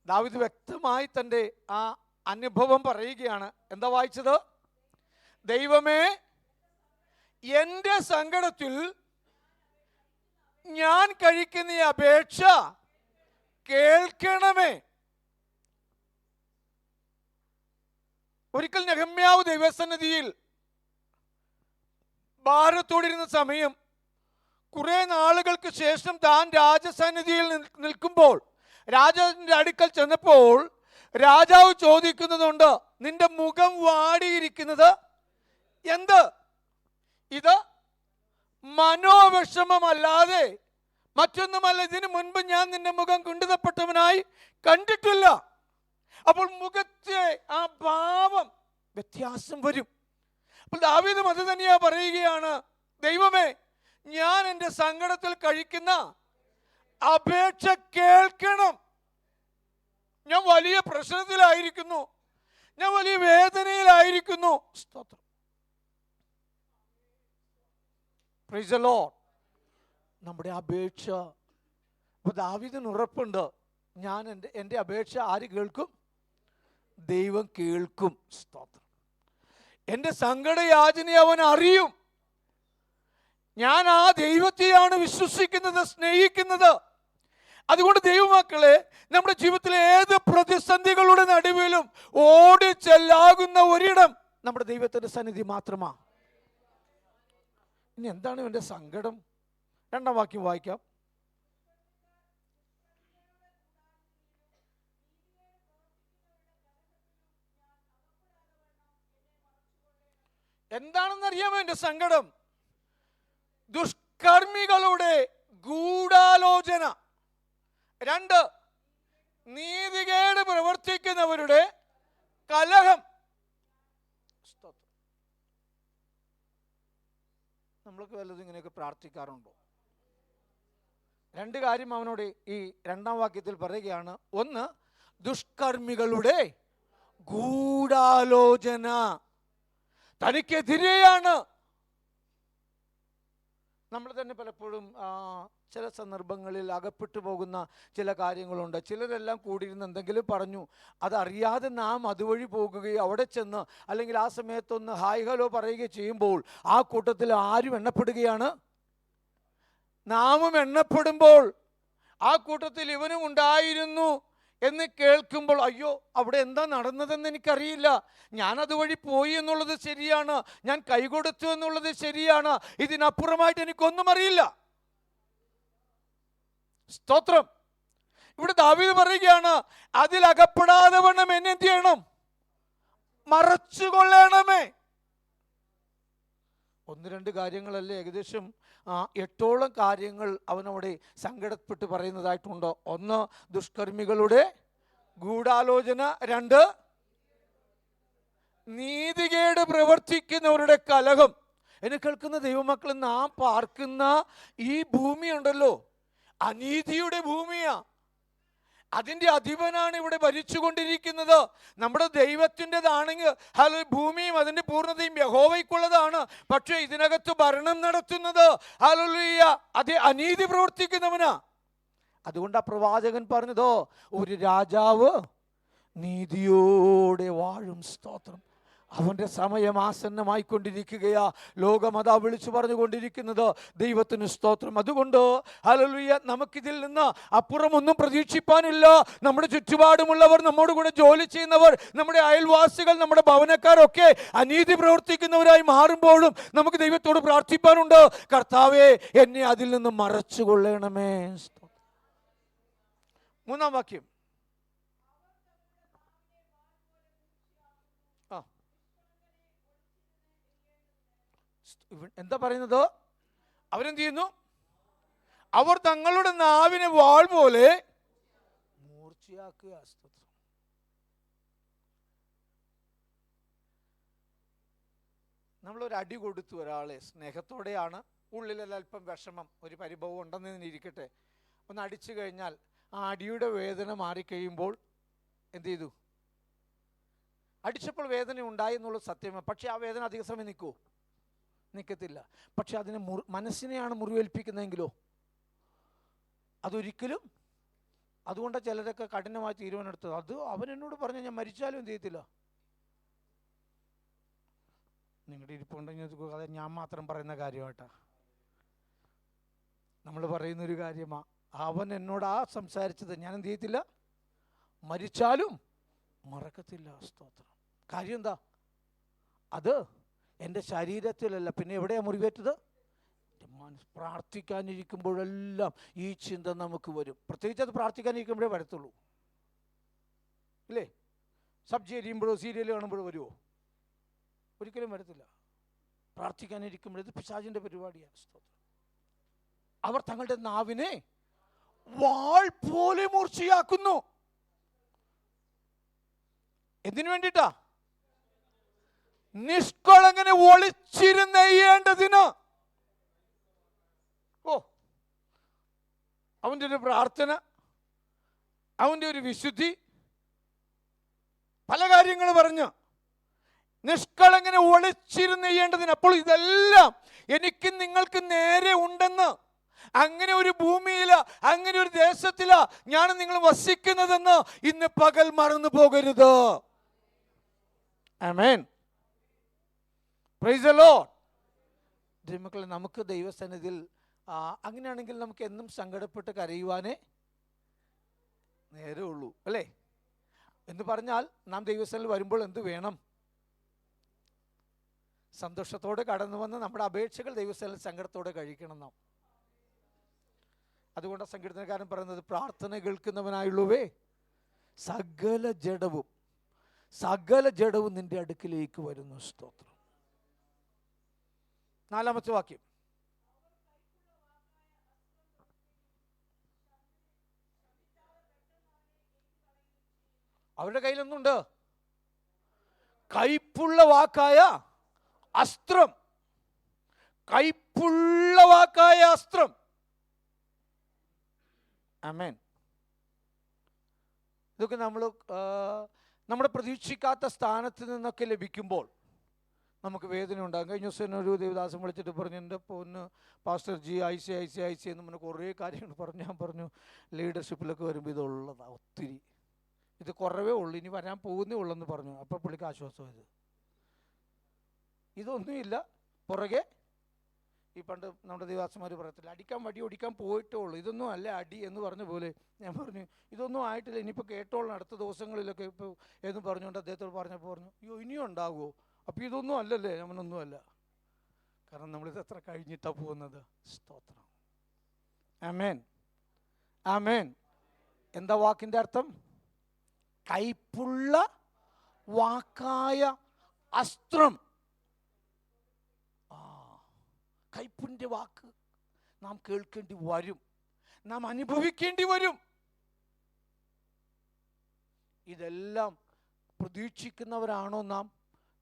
ദാവീദ് വ്യക്തമായി തൻ്റെ ആ അനുഭവം പറയുകയാണ്. എന്താ വായിച്ചത്? ദൈവമേ എൻ്റെ സങ്കടത്തിൽ ഞാൻ കഴിക്കുന്ന ഈ അപേക്ഷ കേൾക്കണമേ. ഒരിക്കൽ നെഹമ്യാവ് ദൈവസന്നിധിയിൽ ഭാരത്തോടിരുന്ന സമയം, കുറെ നാളുകൾക്ക് ശേഷം താൻ രാജസന്നിധിയിൽ നിൽക്കുമ്പോൾ രാജാവിൻ്റെ അടുക്കൽ ചെന്നപ്പോൾ രാജാവ് ചോദിക്കുന്നതുണ്ട്, നിന്റെ മുഖം വാടിയിരിക്കുന്നത് എന്ത്? ഇത് മനോവിഷമമല്ലാതെ മറ്റൊന്നുമല്ല. ഇതിനു മുൻപ് ഞാൻ നിന്റെ മുഖം കുണ്ഠിതപ്പെട്ടവനായി കണ്ടിട്ടില്ല. അപ്പോൾ മുഖത്തെ ആ ഭാവം വ്യത്യാസം വരും. അപ്പോൾ ദാവീദും അത് തന്നെയാ പറയുകയാണ്, ദൈവമേ ഞാൻ എൻ്റെ സങ്കടത്തിൽ കഴിക്കുന്ന അപേക്ഷ കേൾക്കണം. ഞാൻ വലിയ പ്രശ്നത്തിലായിരിക്കുന്നു, ഞാൻ വലിയ വേദനയിലായിരിക്കുന്നു. സ്തോത്രം. Price the Lord. നമ്മുടെ അപേക്ഷ, അപ്പോൾ ദാവീദിന് ഉറപ്പുണ്ട്, ഞാൻ എൻ്റെ അപേക്ഷ ആര് കേൾക്കും? ദൈവം കേൾക്കും. സ്തോത്രം. എൻ്റെ സങ്കടയാചന അവൻ അറിയും. ഞാൻ ആ ദൈവത്തെയാണ് വിശ്വസിക്കുന്നത്, സ്നേഹിക്കുന്നത്. അതുകൊണ്ട് ദൈവമക്കളെ, നമ്മുടെ ജീവിതത്തിലെ ഏത് പ്രതിസന്ധികളുടെ നടുവിലും ഓടി ചെല്ലാകുന്ന ഒരിടം നമ്മുടെ ദൈവത്തിൻ്റെ സന്നിധി മാത്രമാണ്. ഇനി എന്താണ് ഇവൻ്റെ സങ്കടം? 2-ാം വാക്യം വായിക്കാം. എന്താണെന്നറിയാമോ എൻ്റെ സങ്കടം? ദുഷ്കർമ്മികളുടെ ഗൂഢാലോചന. 2, നീതികേട് പ്രവർത്തിക്കുന്നവരുടെ കലഹം. നമ്മൾക്ക് വല്ലതും ഇങ്ങനെയൊക്കെ പ്രാർത്ഥിക്കാറുണ്ടോ? 2 കാര്യം അവനോട് ഈ 2-ാം വാക്യത്തിൽ പറയുകയാണ്. 1, ദുഷ്കർമ്മികളുടെ ഗൂഢാലോചന തനിക്കെതിരെയാണ്. നമ്മൾ തന്നെ പലപ്പോഴും ചില സന്ദർഭങ്ങളിൽ അകപ്പെട്ടു പോകുന്ന ചില കാര്യങ്ങളുണ്ട്. ചിലരെല്ലാം കൂടിയിരുന്ന് എന്തെങ്കിലും പറഞ്ഞു, അതറിയാതെ നാം അതുവഴി പോകുകയോ അവിടെ ചെന്ന് അല്ലെങ്കിൽ ആ സമയത്തൊന്ന് ഹായ് ഹലോ പറയുകയോ ചെയ്യുമ്പോൾ ആ കൂട്ടത്തിൽ ആരും എണ്ണപ്പെടുകയാണ്, നാമും എണ്ണപ്പെടുമ്പോൾ ആ കൂട്ടത്തിൽ ഇവനും ഉണ്ടായിരുന്നു എന്ന് കേൾക്കുമ്പോൾ, അയ്യോ അവിടെ എന്താ നടന്നതെന്ന് എനിക്കറിയില്ല, ഞാൻ അതുവഴി പോയി എന്നുള്ളത് ശരിയാണ്, ഞാൻ കൈകൊടുത്തു എന്നുള്ളത് ശരിയാണ്, ഇതിനപ്പുറമായിട്ട് എനിക്കൊന്നും അറിയില്ല. സ്തോത്രം. ഇവിടെ ദാവീദ് പറയുകയാണ്, അതിലകപ്പെടാതെ വണ്ണം എന്നെ എന്ത് ചെയ്യണം? മറച്ചുകൊള്ളണമേ. 1-2 കാര്യങ്ങളല്ലേ, ഏകദേശം 8ഓളം കാര്യങ്ങൾ അവനവിടെ സങ്കടപ്പെട്ട് പറയുന്നതായിട്ടുണ്ട്. 1, ദുഷ്കർമ്മികളുടെ ഗൂഢാലോചന. 2, നീതികേട് പ്രവർത്തിക്കുന്നവരുടെ കലഹം. എന്നെ കേൾക്കുന്ന ദൈവമക്കൾ, നാം പാർക്കുന്ന ഈ ഭൂമിയുണ്ടല്ലോ, അനീതിയുടെ ഭൂമിയാ. അതിൻ്റെ അധിപനാണ് ഇവിടെ ഭരിച്ചുകൊണ്ടിരിക്കുന്നത്. നമ്മുടെ ദൈവത്തിൻ്റെതാണെങ്കിൽ ഭൂമിയും അതിൻ്റെ പൂർണ്ണതയും യഹോവയ്ക്കുള്ളതാണ്. പക്ഷേ ഇതിനകത്ത് ഭരണം നടത്തുന്നത് ഹല്ലേലൂയ അതേ അനീതി പ്രവർത്തിക്കുന്നവനാ. അതുകൊണ്ട് ആ പ്രവാചകൻ പറഞ്ഞതോ, ഒരു രാജാവ് നീതിയോടെ വാഴും. സ്തോത്രം. അവൻ്റെ സമയം ആസന്നമായിക്കൊണ്ടിരിക്കുകയാ. ലോകം അതാ വിളിച്ചു പറഞ്ഞുകൊണ്ടിരിക്കുന്നത്. ദൈവത്തിന് സ്തോത്രം. അതുകൊണ്ട് ഹല്ലേലൂയ നമുക്കിതിൽ നിന്ന് അപ്പുറം ഒന്നും പ്രതീക്ഷിപ്പാനില്ല. നമ്മുടെ ചുറ്റുപാടുമുള്ളവർ, നമ്മോട് കൂടെ ജോലി ചെയ്യുന്നവർ, നമ്മുടെ അയൽവാസികൾ, നമ്മുടെ ഭവനക്കാരൊക്കെ അനീതി പ്രവർത്തിക്കുന്നവരായി മാറുമ്പോഴും നമുക്ക് ദൈവത്തോട് പ്രാർത്ഥിപ്പാനുണ്ട്, കർത്താവേ എന്നെ അതിൽ നിന്ന് മറച്ചുകൊള്ളണമേ. 3-ാം വാക്യം. എന്താ പറയുന്നത്? അവരെന്ത് ചെയ്യുന്നു? അവർ തങ്ങളുടെ നാവിനെ വാൾ പോലെ മൂർച്ചയാക്കുക. നമ്മളൊരു അടി കൊടുത്തു ഒരാളെ, സ്നേഹത്തോടെയാണ്, ഉള്ളിലൊരല്പം വിഷമം, ഒരു പരിഭവം ഉണ്ടെന്ന് ഇരിക്കട്ടെ, ഒന്ന് അടിച്ചു കഴിഞ്ഞാൽ ആ അടിയുടെ വേദന മാറിക്കഴിയുമ്പോൾ എന്ത് ചെയ്തു? അടിച്ചപ്പോൾ വേദന ഉണ്ടായി എന്നുള്ളത് സത്യമാണ്. പക്ഷെ ആ വേദന അധിക സമയം നിൽക്കുമോ? നിൽക്കത്തില്ല. പക്ഷെ അതിനെ മനസ്സിനെയാണ് മുറിവേൽപ്പിക്കുന്നതെങ്കിലോ അതൊരിക്കലും. അതുകൊണ്ട് ചിലരൊക്കെ കഠിനമായ തീരുമാനമെടുത്തത്. അത് അവൻ എന്നോട് പറഞ്ഞാൽ ഞാൻ മരിച്ചാലും എന്ത് ചെയ്യത്തില്ല. നിങ്ങളുടെ ഇരിപ്പുണ്ടെങ്കിൽ അത് ഞാൻ മാത്രം പറയുന്ന കാര്യമായിട്ടാ, നമ്മൾ പറയുന്നൊരു കാര്യമാണ്. അവൻ എന്നോട് സംസാരിച്ചത് ഞാൻ എന്ത് ചെയ്യത്തില്ല, മരിച്ചാലും മറക്കത്തില്ല. സ്തോത്രം. കാര്യം എന്താ? അത് എൻ്റെ ശരീരത്തിലല്ല, പിന്നെ എവിടെയാണ് മുറിവേറ്റത്? പ്രാർത്ഥിക്കാനിരിക്കുമ്പോഴെല്ലാം ഈ ചിന്ത നമുക്ക് വരും. പ്രത്യേകിച്ച് അത് പ്രാർത്ഥിക്കാനിരിക്കുമ്പോഴേ വരത്തുള്ളൂ, ഇല്ലേ? സബ്ജി എരിയുമ്പോഴോ സീരിയൽ കാണുമ്പോഴോ വരുമോ? ഒരിക്കലും വരത്തില്ല. പ്രാർത്ഥിക്കാനിരിക്കുമ്പോൾ ഇത് പിശാചിൻ്റെ പരിപാടിയാണ്. സ്തോത്രം. അവർ തങ്ങളുടെ നാവിനെ വാൾ പോലെ മൂർച്ചയാക്കുന്നു. എന്തിനു വേണ്ടിയിട്ടാ? നിഷ്കളങ്കനെ ഒളിച്ചിരുന്നേണ്ടതിന്. ഓ, അവൻ്റെ ഒരു പ്രാർത്ഥന, അവൻ്റെ ഒരു വിശുദ്ധി, പല കാര്യങ്ങൾ പറഞ്ഞ് നിഷ്കളങ്കനെ ഒളിച്ചിരുന്നേണ്ടതിന്. അപ്പോൾ ഇതെല്ലാം എനിക്കും നിങ്ങൾക്ക് നേരെ ഉണ്ടെന്ന്, അങ്ങനെ ഒരു ഭൂമിയില, അങ്ങനെ ഒരു ദേശത്തില ഞാൻ നിങ്ങൾ വസിക്കുന്നതെന്ന് ഇന്ന് പകൽ മറന്നു പോകരുത്. ആമേൻ. Praise the Lord. മക്കളെ, നമുക്ക് ദൈവസന്നിധിയിൽ അങ്ങനെയാണെങ്കിൽ നമുക്ക് എന്നും സങ്കടപ്പെട്ട് കരയുവാനേ നേരെ ഉള്ളൂ, അല്ലേ? എന്ന് പറഞ്ഞാൽ നാം ദൈവസന്നിധിയിൽ വരുമ്പോൾ എന്ത് വേണം? സന്തോഷത്തോടെ കടന്നു വന്ന് നമ്മുടെ അപേക്ഷകൾ ദൈവസന്നിധിയിൽ സങ്കടത്തോടെ കഴിക്കണം നാം. അതുകൊണ്ട് സങ്കീർത്തനക്കാരൻ പറയുന്നത്, പ്രാർത്ഥന കേൾക്കുന്നവനായുള്ളവേ സകല ജഡവും നിന്റെ അടുക്കിലേക്ക് വരുന്നു. സ്തോത്രം. 4-ാമത്തെ വാക്യം. അവരുടെ കയ്യിലൊന്നുണ്ട്, കൈപ്പുള്ള വാക്കായ അസ്ത്രം. കൈപ്പുള്ള വാക്കായ അസ്ത്രം. ആമേൻ. ഇതൊക്കെ നമ്മുടെ പ്രതീക്ഷിക്കാത്ത സ്ഥാനത്ത് നിന്നൊക്കെ ലഭിക്കുമ്പോൾ നമുക്ക് വേദന ഉണ്ടാകും. കഴിഞ്ഞ ദിവസം ഒരു ദേവദാസൻ വിളിച്ചിട്ട് പറഞ്ഞു, എൻ്റെ പൊന്ന് പാസ്റ്റർ ജി ഐ സി എന്ന് പറഞ്ഞ് കുറേ കാര്യങ്ങൾ പറഞ്ഞു. ഞാൻ പറഞ്ഞു, ലീഡർഷിപ്പിലൊക്കെ വരുമ്പോൾ ഇതുള്ളതാണ്, ഒത്തിരി ഇത് കുറവേ ഉള്ളൂ, ഇനി വരാൻ പോകുന്നേ ഉള്ളെന്ന് പറഞ്ഞു. അപ്പോൾ പുള്ളിക്ക് ആശ്വാസമായത്. ഇതൊന്നുമില്ല, പുറകെ ഈ പണ്ട് നമ്മുടെ ദേവദാസന്മാർ പറയത്തില്ല, അടിക്കാൻ വടി ഓടിക്കാൻ പോയിട്ടേ ഉള്ളൂ, ഇതൊന്നും അല്ല അടി എന്ന് പറഞ്ഞ പോലെ. ഞാൻ പറഞ്ഞു, ഇതൊന്നും ആയിട്ടില്ല, ഇനിയിപ്പോൾ കേട്ടോളണം അടുത്ത ദിവസങ്ങളിലൊക്കെ ഇപ്പോൾ എന്ന് പറഞ്ഞുകൊണ്ട് അദ്ദേഹത്തോട് പറഞ്ഞപ്പോൾ പറഞ്ഞു, അയ്യോ ഇനിയും ഉണ്ടാകുമോ? അപ്പോൾ ഇതൊന്നും അല്ലല്ലേ? നമ്മളൊന്നും അല്ല, കാരണം നമ്മളിത് എത്ര കഴിഞ്ഞിട്ടാണ് പോകുന്നത്. സ്തോത്രം. ആമേൻ, ആമേൻ. എന്താ വാക്കിൻ്റെ അർത്ഥം? കൈപ്പുള്ള വാക്കായ അസ്ത്രം. കൈപ്പിൻ്റെ വാക്ക് നാം കേൾക്കേണ്ടി വരും, നാം അനുഭവിക്കേണ്ടി വരും. ഇതെല്ലാം പ്രതീക്ഷിക്കുന്നവരാണോ നാം?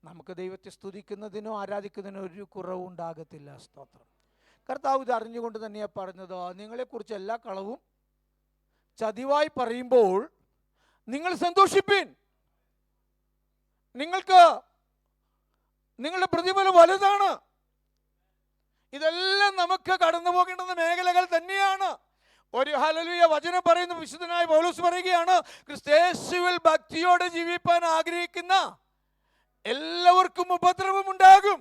നമുക്ക് ദൈവത്തെ സ്തുതിക്കുന്നതിനോ ആരാധിക്കുന്നതിനോ ഒരു കുറവുണ്ടാകത്തില്ല. സ്തോത്രം. കർത്താവ് ഇത് അറിഞ്ഞുകൊണ്ട് തന്നെയാണ് പറഞ്ഞത്, നിങ്ങളെക്കുറിച്ച് എല്ലാ കളവും ചതിവായി പറയുമ്പോൾ നിങ്ങൾ സന്തോഷിപ്പീൻ, നിങ്ങൾക്ക് നിങ്ങളുടെ പ്രതിഫലം വലുതാണ്. ഇതെല്ലാം നമുക്ക് കടന്നു പോകേണ്ടുന്ന മേഖലകൾ തന്നെയാണ്. ഒരു ഹല്ലേലൂയ വചനം പറയുന്ന വിശുദ്ധനായ പൗലോസ് പറയുകയാണ്, ക്രിസ്തയേശുവിൽ ഭക്തിയോടെ ജീവിപ്പാൻ ആഗ്രഹിക്കുന്ന എല്ലാവർക്കും ഉപദ്രവം ഉണ്ടാകും.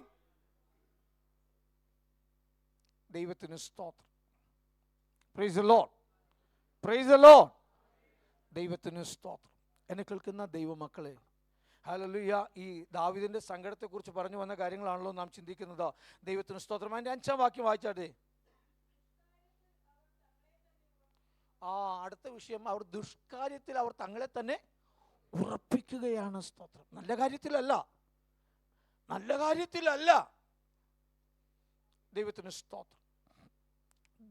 ദൈവത്തിന് സ്തോത്രം. Price the Lord, praise the Lord. ദൈവത്തിന് സ്തോത്രം. എന്നെ കേൾക്കുന്ന ദൈവമക്കളെ, ഹല്ലേലൂയ, ഈ ദാവീദിന്റെ സങ്കടത്തെക്കുറിച്ച് പറഞ്ഞു വന്ന കാര്യങ്ങളാണല്ലോ നാം ചിന്തിക്കുന്നത്. ദൈവത്തിന് സ്തോത്രം. അതിൻ്റെ 5-ാം വാക്യം വായിച്ചാട്ടെ. അടുത്ത വിഷയം, അവർ ദുഷ്കാര്യത്തിൽ അവർ തങ്ങളെ തന്നെ ഉറപ്പിക്കുകയാണ്. സ്തോത്രം. നല്ല കാര്യത്തിലല്ല, നല്ല കാര്യത്തിലല്ല. ദൈവത്തിന് സ്തോത്രം.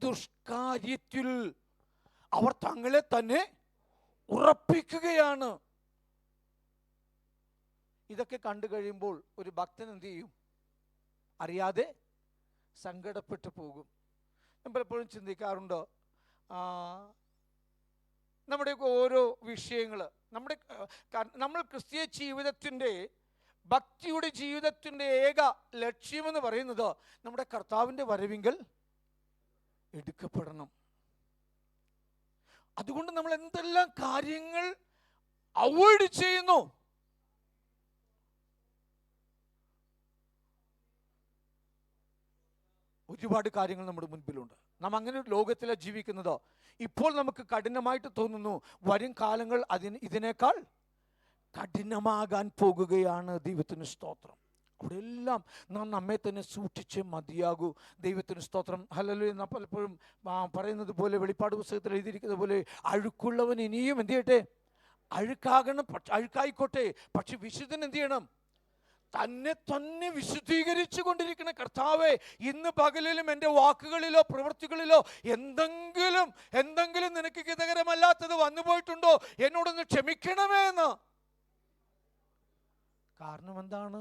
ദുഷ്കാര്യത്തിൽ അവർ തങ്ങളെ തന്നെ ഉറപ്പിക്കുകയാണ്. ഇതൊക്കെ കണ്ടു കഴിയുമ്പോൾ ഒരു ഭക്തൻ എന്ത് ചെയ്യും? അറിയാതെ സങ്കടപ്പെട്ടു പോകും. ഞാൻ പലപ്പോഴും ചിന്തിക്കാറുണ്ട്, നമ്മുടെയൊക്കെ ഓരോ വിഷയങ്ങൾ, നമ്മൾ ക്രിസ്തീയ ജീവിതത്തിൻ്റെ, ഭക്തിയുടെ ജീവിതത്തിൻ്റെ ഏക ലക്ഷ്യമെന്ന് പറയുന്നത് നമ്മുടെ കർത്താവിൻ്റെ വരവിങ്കൽ എടുക്കപ്പെടണം. അതുകൊണ്ട് നമ്മൾ എന്തെല്ലാം കാര്യങ്ങൾ അവോയ്ഡ് ചെയ്യുന്നു. ഒരുപാട് കാര്യങ്ങൾ നമ്മുടെ മുൻപിലുണ്ട്. നാം അങ്ങനെ ഒരു ലോകത്തിലാണ് ജീവിക്കുന്നത്. ഇപ്പോൾ നമുക്ക് കഠിനമായിട്ട് തോന്നുന്നു, വരും കാലങ്ങൾ ഇതിനേക്കാൾ കഠിനമാകാൻ പോകുകയാണ്. ദൈവത്തിന് സ്തോത്രം. അവിടെ എല്ലാം നാം നമ്മെ തന്നെ സൂക്ഷിച്ചേ മതിയാകൂ. ദൈവത്തിന് സ്തോത്രം. ഹല്ലേലൂയ. നാം പലപ്പോഴും പറയുന്നത് പോലെ, വെളിപ്പാട് പുസ്തകത്തിൽ എഴുതിയിരിക്കുന്നത് പോലെ, അഴുക്കുള്ളവൻ ഇനിയും എന്ത് ചെയ്യട്ടെ? അഴുക്കായിക്കോട്ടെ. പക്ഷെ വിശുദ്ധൻ എന്ത് ചെയ്യണം? തന്നെ തന്നെ വിശുദ്ധീകരിച്ചു കൊണ്ടിരിക്കുന്ന കർത്താവേ, ഇന്ന് പകലിലും എൻ്റെ വാക്കുകളിലോ പ്രവൃത്തികളിലോ എന്തെങ്കിലും നിനക്ക് ഹിതകരമല്ലാത്തത് വന്നു പോയിട്ടുണ്ടോ? എന്നോടൊന്ന് ക്ഷമിക്കണമേ എന്ന്. കാരണം എന്താണ്?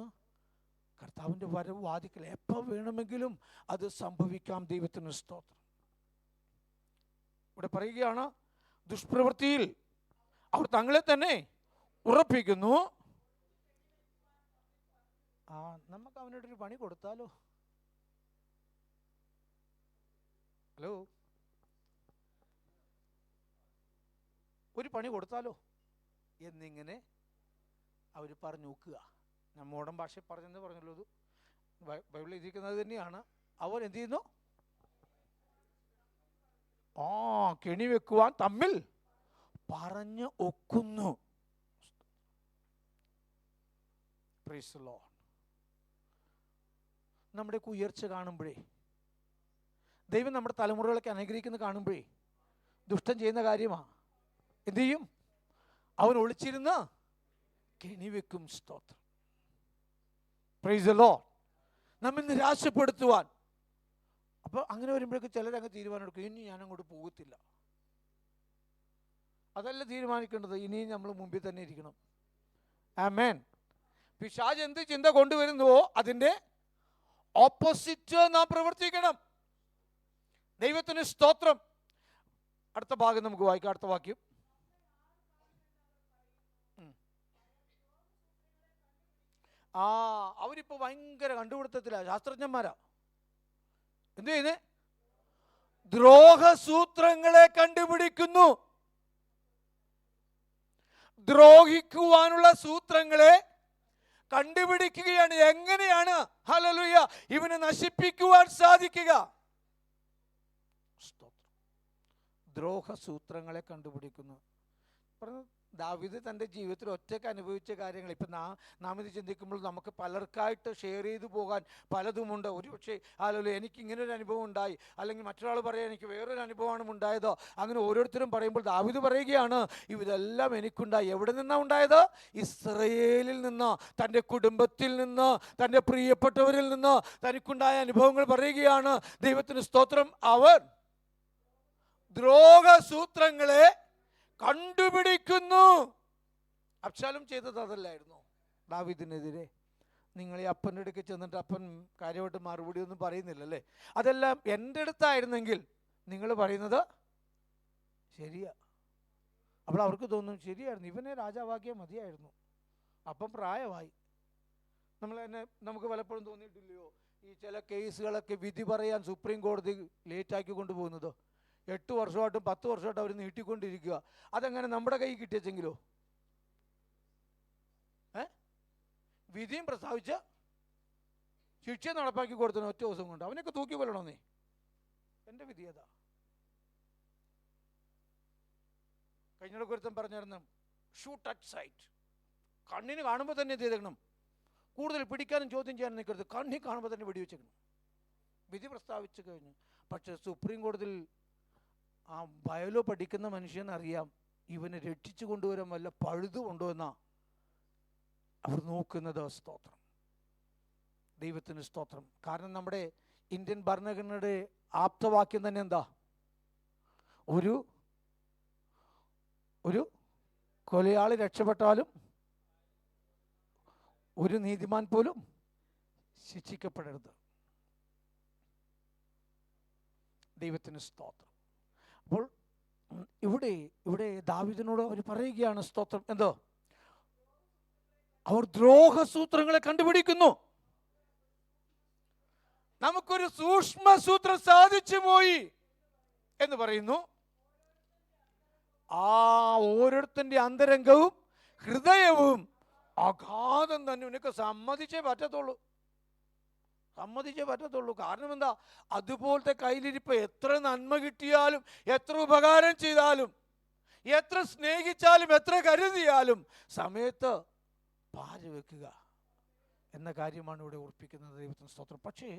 കർത്താവിൻ്റെ വരവ് വാതിക്കൽ എപ്പോൾ വേണമെങ്കിലും അത് സംഭവിക്കാം. ദൈവത്തിന് സ്തോത്രം. ഇവിടെ പറയുകയാണ്, ദുഷ്പ്രവൃത്തിയിൽ അവർ തങ്ങളെ തന്നെ ഉറപ്പിക്കുന്നു. നമുക്ക് അവനോടൊരു പണി കൊടുത്താലോ? ഹലോ, ഒരു പണി കൊടുത്താലോ എന്നിങ്ങനെ അവർ പറഞ്ഞു നോക്കുക. ഞാൻ മോഡേൺ ഭാഷയിൽ പറഞ്ഞല്ലോ, അത് ബൈബിളിൽ ഇരിക്കുന്നത് തന്നെയാണ്. അവർ എന്ത് ചെയ്യുന്നു? കെണി വെക്കുവാൻ തമ്മിൽ പറഞ്ഞു ഒക്കുന്നു. Price the Lord. നമ്മുടെ ഉയർച്ച കാണുമ്പോഴേ, ദൈവം നമ്മുടെ തലമുറകളൊക്കെ അനുഗ്രഹിക്കുന്നത് കാണുമ്പോഴേ, ദുഷ്ടൻ ചെയ്യുന്ന കാര്യമാണ്. എന്തു ചെയ്യും? അവൻ ഒളിച്ചിരുന്ന് കെണി വെക്കും. സ്തോത്രം. Price the Lord. നമ്മെ നിരാശപ്പെടുത്തുവാൻ. അപ്പോൾ അങ്ങനെ വരുമ്പോഴേക്കും ചിലരങ്ങ് തീരുമാനമെടുക്കും, ഇനി ഞാൻ അങ്ങോട്ട് പോകത്തില്ല. അതല്ല തീരുമാനിക്കേണ്ടത്, ഇനിയും നമ്മൾ മുമ്പിൽ തന്നെ ഇരിക്കണം. ആമേൻ. പിശാച് എന്ത് ചിന്ത കൊണ്ടുവരുന്നുവോ അതിൻ്റെ ഓപ്പോസിറ്റ് നാം പ്രവർത്തിക്കണം. ദൈവത്തിന് സ്തോത്രം. അടുത്ത ഭാഗം നമുക്ക് വായിക്കാം. അടുത്ത വാക്യം. അവരിപ്പോ ഭയങ്കര കണ്ടുപിടുത്തത്തിലാണ്, ശാസ്ത്രജ്ഞന്മാരാ. എന്ത് ചെയ്യുന്നേ? ദ്രോഹസൂത്രങ്ങളെ കണ്ടുപിടിക്കുന്നു. ദ്രോഹിക്കുവാനുള്ള സൂത്രങ്ങളെ കണ്ടുപിടിക്കുകയാണ്. എങ്ങനെയാണ് ഹല്ലേലൂയ ഇവനെ നശിപ്പിക്കുവാൻ സാധിക്കുക? ദ്രോഹസൂത്രങ്ങളെ കണ്ടുപിടിക്കുന്നു. ദാവീദ് തൻ്റെ ജീവിതത്തിൽ ഒറ്റയ്ക്ക് അനുഭവിച്ച കാര്യങ്ങൾ ഇപ്പം നാം ഇത് ചിന്തിക്കുമ്പോൾ നമുക്ക് പലർക്കായിട്ട് ഷെയർ ചെയ്തു പോകാൻ പലതുമുണ്ട്. ഒരു പക്ഷേ ഹല്ലേലൂയ എനിക്ക് ഇങ്ങനൊരു അനുഭവം ഉണ്ടായി, അല്ലെങ്കിൽ മറ്റൊരാൾ പറയാൻ എനിക്ക് വേറൊരു അനുഭവമാണ് ഉണ്ടായത്. അങ്ങനെ ഓരോരുത്തരും പറയുമ്പോൾ ദാവീദ് പറയുകയാണ്, ഇതെല്ലാം എനിക്കുണ്ടായി. എവിടെ നിന്നാണ് ഉണ്ടായത്? ഇസ്രയേലിൽ നിന്ന്, തൻ്റെ കുടുംബത്തിൽ നിന്ന്, തൻ്റെ പ്രിയപ്പെട്ടവരിൽ നിന്ന് തനിക്കുണ്ടായ അനുഭവങ്ങൾ പറയുകയാണ്. ദൈവത്തിന് സ്തോത്രം. അവൻ ദ്രോഹസൂത്രങ്ങളെ കണ്ടുപിടിക്കുന്നു. അബ്ശാലോം ചെയ്തത് അതല്ലായിരുന്നു ദാവീദിനെതിരെ? നിങ്ങൾ ഈ അപ്പൻ്റെ അടുക്ക് ചെന്നിട്ട് അപ്പൻ കാര്യമായിട്ട് മറുപടി ഒന്നും പറയുന്നില്ലല്ലേ? അതെല്ലാം എൻ്റെ അടുത്തായിരുന്നെങ്കിൽ നിങ്ങൾ പറയുന്നത് ശരിയാ. അപ്പോൾ അവർക്ക് തോന്നും ശരിയായിരുന്നു, ഇവനെ രാജാവാക്കിയാൽ മതിയായിരുന്നു, അപ്പം പ്രായമായി. നമുക്ക് പലപ്പോഴും തോന്നിയിട്ടില്ലയോ ഈ ചില കേസുകളൊക്കെ വിധി പറയാൻ സുപ്രീം കോടതി ലേറ്റാക്കി കൊണ്ടുപോകുന്നത്? 8 വർഷമായിട്ടും 10 വർഷമായിട്ടും അവർ നീട്ടിക്കൊണ്ടിരിക്കുക. അതെങ്ങനെ നമ്മുടെ കൈ കിട്ടിയെച്ചെങ്കിലോ? വിധിയും പ്രസ്താവിച്ച് ശിക്ഷ നടപ്പാക്കി കൊടുത്തതിന് 1 ദിവസം കൊണ്ട് അവനൊക്കെ തൂക്കി കൊല്ലണോ നീ? എൻ്റെ വിധി ഏതാ? കഴിഞ്ഞ ഒരുത്തൻ പറഞ്ഞിരുന്നു, ഷൂട്ട് അറ്റ് സൈറ്റ്. കണ്ണിന് കാണുമ്പോൾ തന്നെ എന്ത് ചെയ്തേക്കണം? കൂടുതൽ പിടിക്കാനും ചോദ്യം ചെയ്യാനും നിൽക്കരുത്. കണ്ണി കാണുമ്പോൾ തന്നെ വെടിവെച്ചേക്കണം. വിധി പ്രസ്താവിച്ചു കഴിഞ്ഞു. പക്ഷെ സുപ്രീം കോടതിയിൽ ബയോലോ പഠിക്കുന്ന മനുഷ്യനറിയാം ഇവനെ രക്ഷിച്ചു കൊണ്ടുവരാൻ വല്ല പഴുതുകൊണ്ടോ എന്നാ അവർ നോക്കുന്നത്. സ്തോത്രം. ദൈവത്തിന് സ്തോത്രം. കാരണം നമ്മുടെ ഇന്ത്യൻ ഭരണഘടനയുടെ ആപ്തവാക്യം തന്നെ എന്താ? ഒരു കൊലയാളി രക്ഷപ്പെട്ടാലും ഒരു നീതിമാൻ പോലും ശിക്ഷിക്കപ്പെടരുത്. ദൈവത്തിന് സ്തോത്രം. അപ്പോൾ ഇവിടെ ഇവിടെ ദാവീദിനോട് അവർ പറയുകയാണ്, സ്തോത്രം, എന്തോ, അവർ ദ്രോഹസൂത്രങ്ങളെ കണ്ടുപിടിക്കുന്നു. നമുക്കൊരു സൂക്ഷ്മ സൂത്രം സാധിച്ചു പോയി എന്ന് പറയുന്നു. ആ ഓരോരുത്തന്റെ അന്തരംഗവും ഹൃദയവും അഗാധം തന്നെ നിനക്ക് സമ്മതിച്ചേ പറ്റത്തുള്ളൂ. കാരണം എന്താ? അതുപോലത്തെ കയ്യിലിരിപ്പ് എത്ര നന്മ കിട്ടിയാലും, എത്ര ഉപകാരം ചെയ്താലും, എത്ര സ്നേഹിച്ചാലും, എത്ര കരുതിയാലും സമയത്ത് പാല് വെക്കുക എന്ന കാര്യമാണ് ഇവിടെ ഓർപ്പിക്കുന്നത്. ദൈവത്തിന് സ്തോത്രം. പക്ഷേ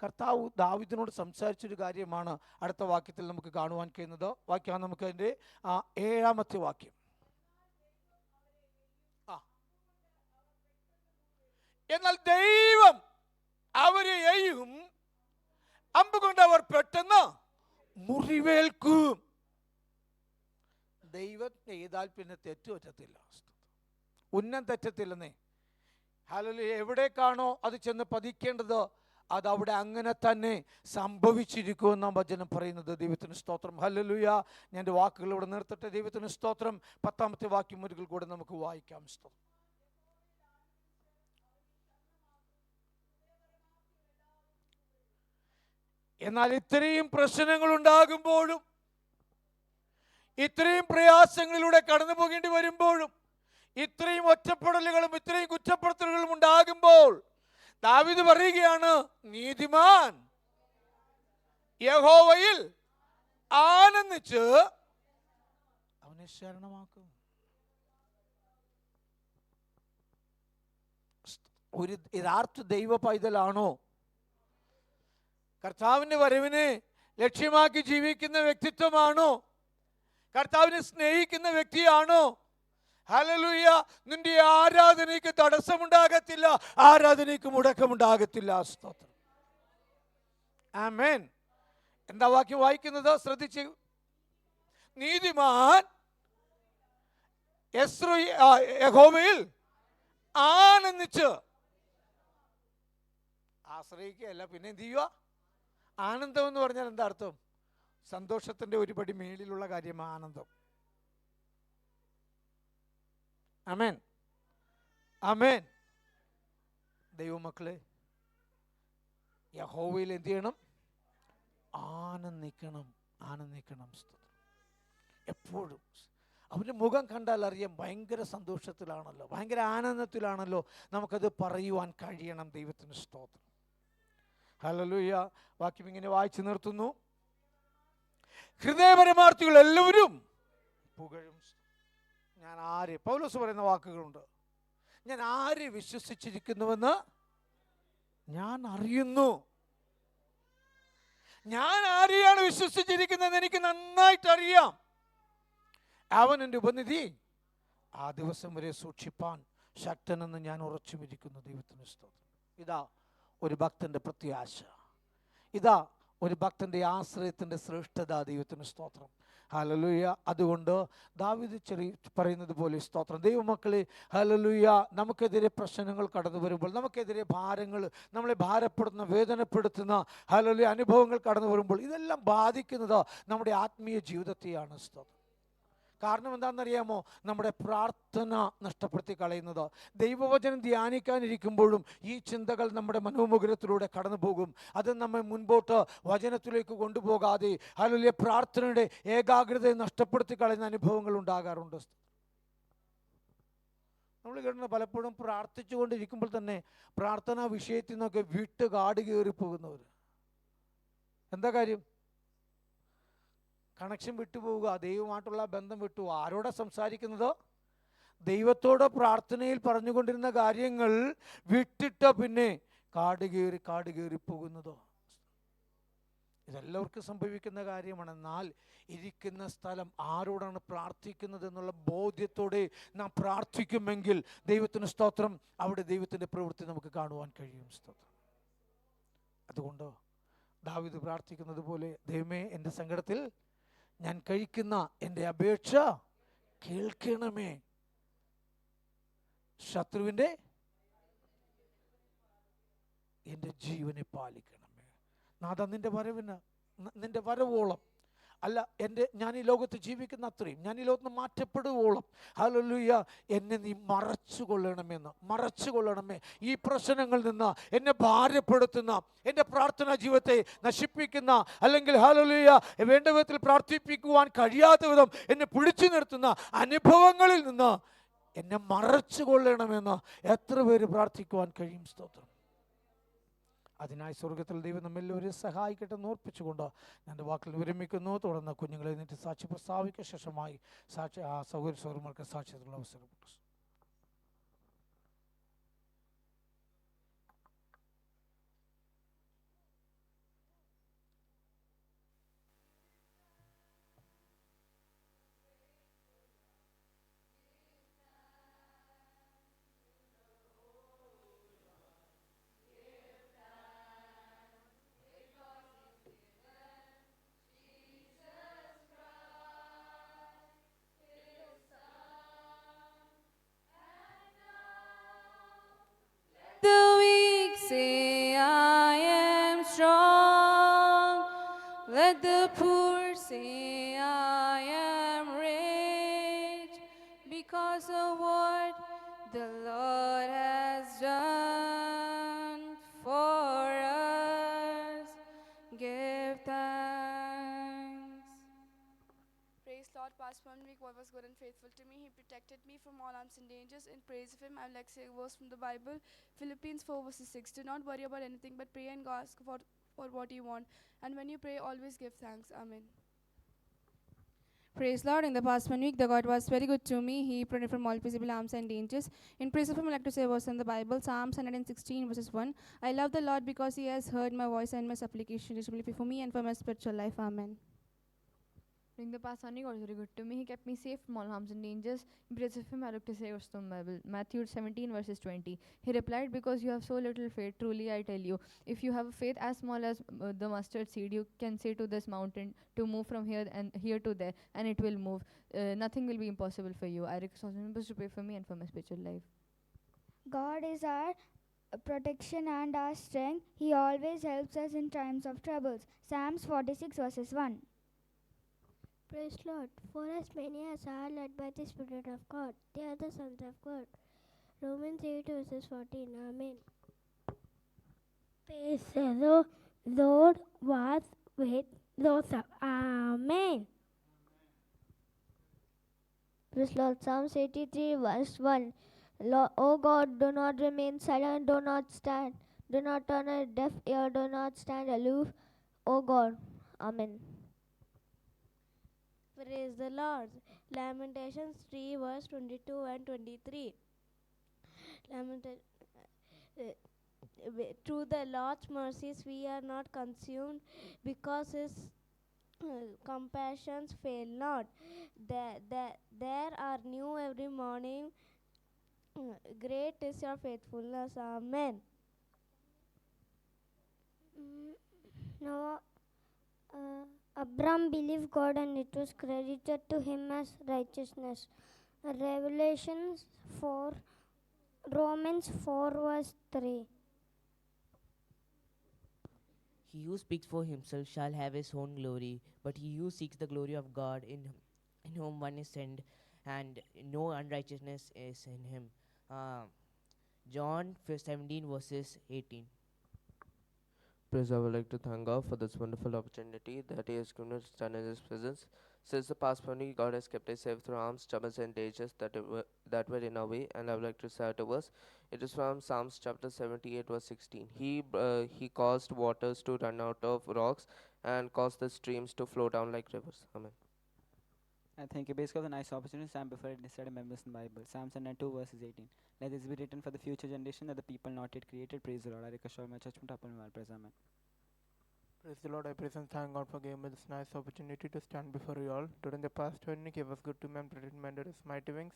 കർത്താവ് ദാവീദിനോട് സംസാരിച്ചൊരു കാര്യമാണ് അടുത്ത വാക്യത്തിൽ നമുക്ക് കാണുവാൻ കഴിയുന്നത്. വാക്യം നമുക്ക് അതിൻ്റെ 7-ാമത്തെ വാക്യം. എന്നാൽ ദൈവം അവരെ എയ്യും, അമ്പുകൊണ്ട് അവർ പെട്ടെന്ന് മുറിവേൽക്കും. ദൈവം ചെയ്താൽ പിന്നെ തെറ്റു പറ്റത്തില്ല, ഉന്നം തെറ്റത്തില്ലെന്നേ. ഹല്ലേലൂയ. എവിടേക്കാണോ അത് ചെന്ന് പതിക്കേണ്ടത് അതവിടെ അങ്ങനെ തന്നെ സംഭവിച്ചിരിക്കുമെന്ന വചനം പറയുന്നത്. ദൈവത്തിന് സ്തോത്രം. ഹല്ലേലൂയ. ഞാൻ എൻ്റെ വാക്കുകൾ ഇവിടെ നിർത്തട്ടെ. ദൈവത്തിന് സ്തോത്രം. 10-ാമത്തെ വാക്യം ഒരിക്കൽ കൂടെ നമുക്ക് വായിക്കാം. സ്തോത്രം. എന്നാൽ ഇത്രയും പ്രശ്നങ്ങൾ ഉണ്ടാകുമ്പോഴും, ഇത്രയും പ്രയാസങ്ങളിലൂടെ കടന്നു പോകേണ്ടി വരുമ്പോഴും, ഇത്രയും ഒറ്റപ്പെടലുകളും ഇത്രയും കുറ്റപ്പെടുത്തലുകളും ഉണ്ടാകുമ്പോൾ ദാവീദ് പറയുകയാണ്, നീതിമാൻ യഹോവയിൽ ആനന്ദിച്ച് അവനെ ശരണമാക്കും. ഒരു യഥാർത്ഥ ദൈവ പൈതലാണോ? കർത്താവിൻ്റെ വരവിനെ ലക്ഷ്യമാക്കി ജീവിക്കുന്ന വ്യക്തിത്വമാണോ? കർത്താവിനെ സ്നേഹിക്കുന്ന വ്യക്തിയാണോ? ഹല്ലേലൂയ. നിന്റെ ആരാധനയ്ക്ക് തടസ്സമുണ്ടാകത്തില്ല, ആരാധനയ്ക്ക് മുടക്കമുണ്ടാകത്തില്ല. സ്തോത്രം. ആമേൻ. എന്താ വാക്യം വായിക്കുന്നത്? ശ്രദ്ധിച്ച്. നീതിമാൻ യഹോവയിൽ ആനന്ദിച്ച്, ആശ്രയിക്കുകയല്ല, പിന്നെ എന്ത് ചെയ്യുക? ആനന്ദം എന്ന് പറഞ്ഞാൽ എന്താ അർത്ഥം? സന്തോഷത്തിന്റെ ഒരുപടി മേളിലുള്ള കാര്യമാണ് ആനന്ദം. ആമേൻ, ആമേൻ. ദൈവമക്കളെ, യഹോവയിൽ എന്ത് ചെയ്യണം? ആനന്ദിക്കണം, ആനന്ദിക്കണം. എപ്പോഴും അവൻ്റെ മുഖം കണ്ടാൽ അറിയാം ഭയങ്കര സന്തോഷത്തിലാണല്ലോ, ഭയങ്കര ആനന്ദത്തിലാണല്ലോ. നമുക്കത് പറയുവാൻ കഴിയണം. ദൈവത്തിന് സ്തോത്രം. ഹല്ലേലൂയ. വാക്യം ഇങ്ങനെ വായിച്ചു നിർത്തുന്നു. ഹൃദയപരമാർത്ഥികൾ എല്ലാവരും പുകഴും. ഞാൻ ആര്, പൗലോസ് പറയുന്ന വാക്കുകളുണ്ട്, ഞാൻ ആര് വിശ്വസിച്ചിരിക്കുന്നുവെന്ന് ഞാൻ അറിയുന്നു. ഞാൻ ആരെയാണ് വിശ്വസിച്ചിരിക്കുന്നതെന്ന് എനിക്ക് നന്നായിട്ട് അറിയാം. അവൻ എൻ്റെ ഉപനിധി ആ ദിവസം വരെ സൂക്ഷിപ്പാൻ ശക്തനെന്ന് ഞാൻ ഉറച്ചുമിരിക്കുന്നു. ദൈവത്തിന് സ്തോത്രം. ഇതാ ഒരു ഭക്തന്റെ പ്രത്യാശ, ഇതാ ഒരു ഭക്തന്റെ ആശ്രയത്തിന്റെ ശ്രേഷ്ഠത. ദൈവത്തിന് സ്തോത്രം. ഹല്ലേലൂയ. അതുകൊണ്ട് ദാവീദ് പറയുന്നത് പോലെ സ്തോത്രം. ദൈവമക്കളെ, ഹല്ലേലൂയ, നമുക്കെതിരെ പ്രശ്നങ്ങൾ കടന്നു വരുമ്പോൾ, നമുക്കെതിരെ ഭാരങ്ങൾ, നമ്മളെ ഭാരപ്പെടുന്ന, വേദനപ്പെടുത്തുന്ന ഹല്ലേലൂയ അനുഭവങ്ങൾ കടന്നു വരുമ്പോൾ ഇതെല്ലാം ബാധിക്കുന്നത് നമ്മുടെ ആത്മീയ ജീവിതത്തെയാണ്. സ്തോത്രം. കാരണം എന്താണെന്നറിയാമോ? നമ്മുടെ പ്രാർത്ഥന നഷ്ടപ്പെടുത്തി കളയുന്നത്. ദൈവവചനം ധ്യാനിക്കാനിരിക്കുമ്പോഴും ഈ ചിന്തകൾ നമ്മുടെ മനോമുഖരത്തിലൂടെ കടന്നു പോകും. അത് നമ്മെ മുൻപോട്ട് വചനത്തിലേക്ക് കൊണ്ടുപോകാതെ ഹല്ലേലൂയ പ്രാർത്ഥനയുടെ ഏകാഗ്രതയെ നഷ്ടപ്പെടുത്തി കളയുന്ന അനുഭവങ്ങൾ ഉണ്ടാകാറുണ്ട്. നമ്മൾ കേട്ടിട്ടുണ്ട് പലപ്പോഴും പ്രാർത്ഥിച്ചുകൊണ്ടിരിക്കുമ്പോൾ തന്നെ പ്രാർത്ഥനാ വിഷയത്തിൽ നിന്നൊക്കെ വിട്ട് കാട് കയറി പോകുന്നവർ. എന്താ കാര്യം? കണക്ഷൻ വിട്ടുപോവുക, ദൈവമായിട്ടുള്ള ബന്ധം വിട്ടു. ആരോടെ സംസാരിക്കുന്നത്? ദൈവത്തോട് പ്രാർത്ഥനയിൽ പറഞ്ഞുകൊണ്ടിരുന്ന കാര്യങ്ങൾ വിട്ടിട്ട് പിന്നെ കാട് കയറി പോകുന്നതോ? ഇതെല്ലാവർക്കും സംഭവിക്കുന്ന കാര്യമാണ്. എന്നാൽ ഇരിക്കുന്ന സ്ഥലം ആരോടാണ് പ്രാർത്ഥിക്കുന്നത് എന്നുള്ള ബോധ്യത്തോടെ നാം പ്രാർത്ഥിക്കുമെങ്കിൽ ദൈവത്തിന് സ്തോത്രം, അവിടെ ദൈവത്തിൻ്റെ പ്രവൃത്തി നമുക്ക് കാണുവാൻ കഴിയും. സ്തോത്രം. അതുകൊണ്ട് ദാവീദ് പ്രാർത്ഥിക്കുന്നത് പോലെ, ദൈവമേ, എൻ്റെ സങ്കടത്തിൽ ഞാൻ കഴിക്കുന്ന എൻ്റെ അപേക്ഷ കേൾക്കണമേ, ശത്രുവിൻ്റെ എൻ്റെ ജീവനെ പാലിക്കണമേ. നാഥ, നിന്റെ വരവിന് നിന്റെ വരവോളം, അല്ല ഞാൻ ഈ ലോകത്ത് ജീവിക്കുന്ന അത്രയും, ഞാൻ ഈ ലോകത്ത് മാറ്റപ്പെടുവോളം ഹല്ലേലൂയ എന്നെ നീ മറച്ചുകൊള്ളണമേ. ഈ പ്രശ്നങ്ങളിൽ നിന്ന്, എന്നെ ഭാരപ്പെടുത്തുന്ന, എൻ്റെ പ്രാർത്ഥനാ ജീവിതത്തെ നശിപ്പിക്കുന്ന, അല്ലെങ്കിൽ ഹല്ലേലൂയ വേണ്ട വിധത്തിൽ പ്രാർത്ഥിപ്പിക്കുവാൻ കഴിയാത്ത വിധം എന്നെ പിടിച്ചു നിർത്തുന്ന അനുഭവങ്ങളിൽ നിന്ന് എന്നെ മറച്ചുകൊള്ളണമെന്ന് എത്ര പേര് പ്രാർത്ഥിക്കുവാൻ കഴിയും? സ്തോത്രം. അതിനായി സ്വർഗത്തിൽ ദൈവം നമ്മെല്ലാവരും സഹായിക്കട്ടെ എന്ന് ഓർപ്പിച്ചുകൊണ്ട് ഞാൻ എൻ്റെ വാക്കിൽ വിരമിക്കുന്നു. തുടർന്ന് കുഞ്ഞുങ്ങളെ എന്നിട്ട് സാക്ഷി പ്രസ്താവിക്കുക. ശേഷമായി സൗകര്യ സൗകര്യങ്ങൾക്ക് സാക്ഷ്യത്തിലുള്ള അവസരം. The weak say, I am strong. Let the poor say, I am rich. Because of what the Lord has done for us, give thanks. Praise Lord, past 1 week, God was good and faithful to me. He protected me from all harms and dangers. In praise of Him, I would like to say a verse from the Bible, Philippians 4 verses 6. Do not worry about anything, but pray and ask for what you want. And when you pray, always give thanks. Amen. Praise Lord. In the past 1 week, the God was very good to me. He protected from all visible harms and dangers. In praise of Him, I like to say a verse in the Bible, Psalms 116 verses 1. I love the Lord because He has heard my voice and my supplication reasonably for me and for my spiritual life. Amen. During the past Sunday, God was very good to me. He kept me safe from all harms and dangers. In praise of Him, I look to say verse from the Bible, Matthew 17 verses 20. He replied, because you have so little faith, truly I tell you, if you have a faith as small as the mustard seed, you can say to this mountain to move from here to there, and it will move. Nothing will be impossible for you. I request all members to pray for me and for my spiritual life. God is our protection and our strength. He always helps us in times of troubles. Psalms 46 verses 1. Praise Lord. For as many as are led by the Spirit of God, they are the sons of God. Romans 8 verses 14. Amen. Praise the Lord was with those. Amen. Praise Lord. Psalms 83 verse 1. O God, do not remain silent, do not turn a deaf ear, do not stand aloof, O God. Amen. Praise the Lord. Lamentations 3 verse 22 and 23. Through the Lord's mercies we are not consumed, because His compassions fail not. There are new every morning. Great is your faithfulness. Amen. Now, Abram believed God and it was credited to him as righteousness. Romans 4 verse 3. He who speaks for himself shall have his own glory, but he who seeks the glory of God, in whom one is sent, and no unrighteousness is in him. John 17 verses 18. Praise, I would like to thank God for this wonderful opportunity that He has given us to stand in His presence. Since the past morning, God has kept us safe through harms, troubles, and dangers that were in our way, and I would like to cite a verse. It is from Psalms chapter 78 verse 16. He caused waters to run out of rocks and caused the streams to flow down like rivers. Amen. I thank you, basically, for the nice opportunity to stand before it decided members in the Bible. Psalms 102 verses 18. Let this be written for the future generation, that the people not yet created. Praise the Lord. I request all my judgment upon my praise. Amen. Praise the Lord. I praise and thank God for giving me this nice opportunity to stand before you all. During the past 20 weeks, He was good to me and protected me under His mighty wings.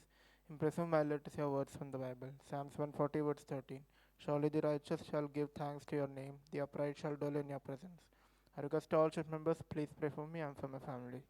Impress Him, I let us hear words from the Bible. Psalms 140 verse 13. Surely the righteous shall give thanks to your name. The upright shall dwell in your presence. I request all church members, please pray for me and for my family.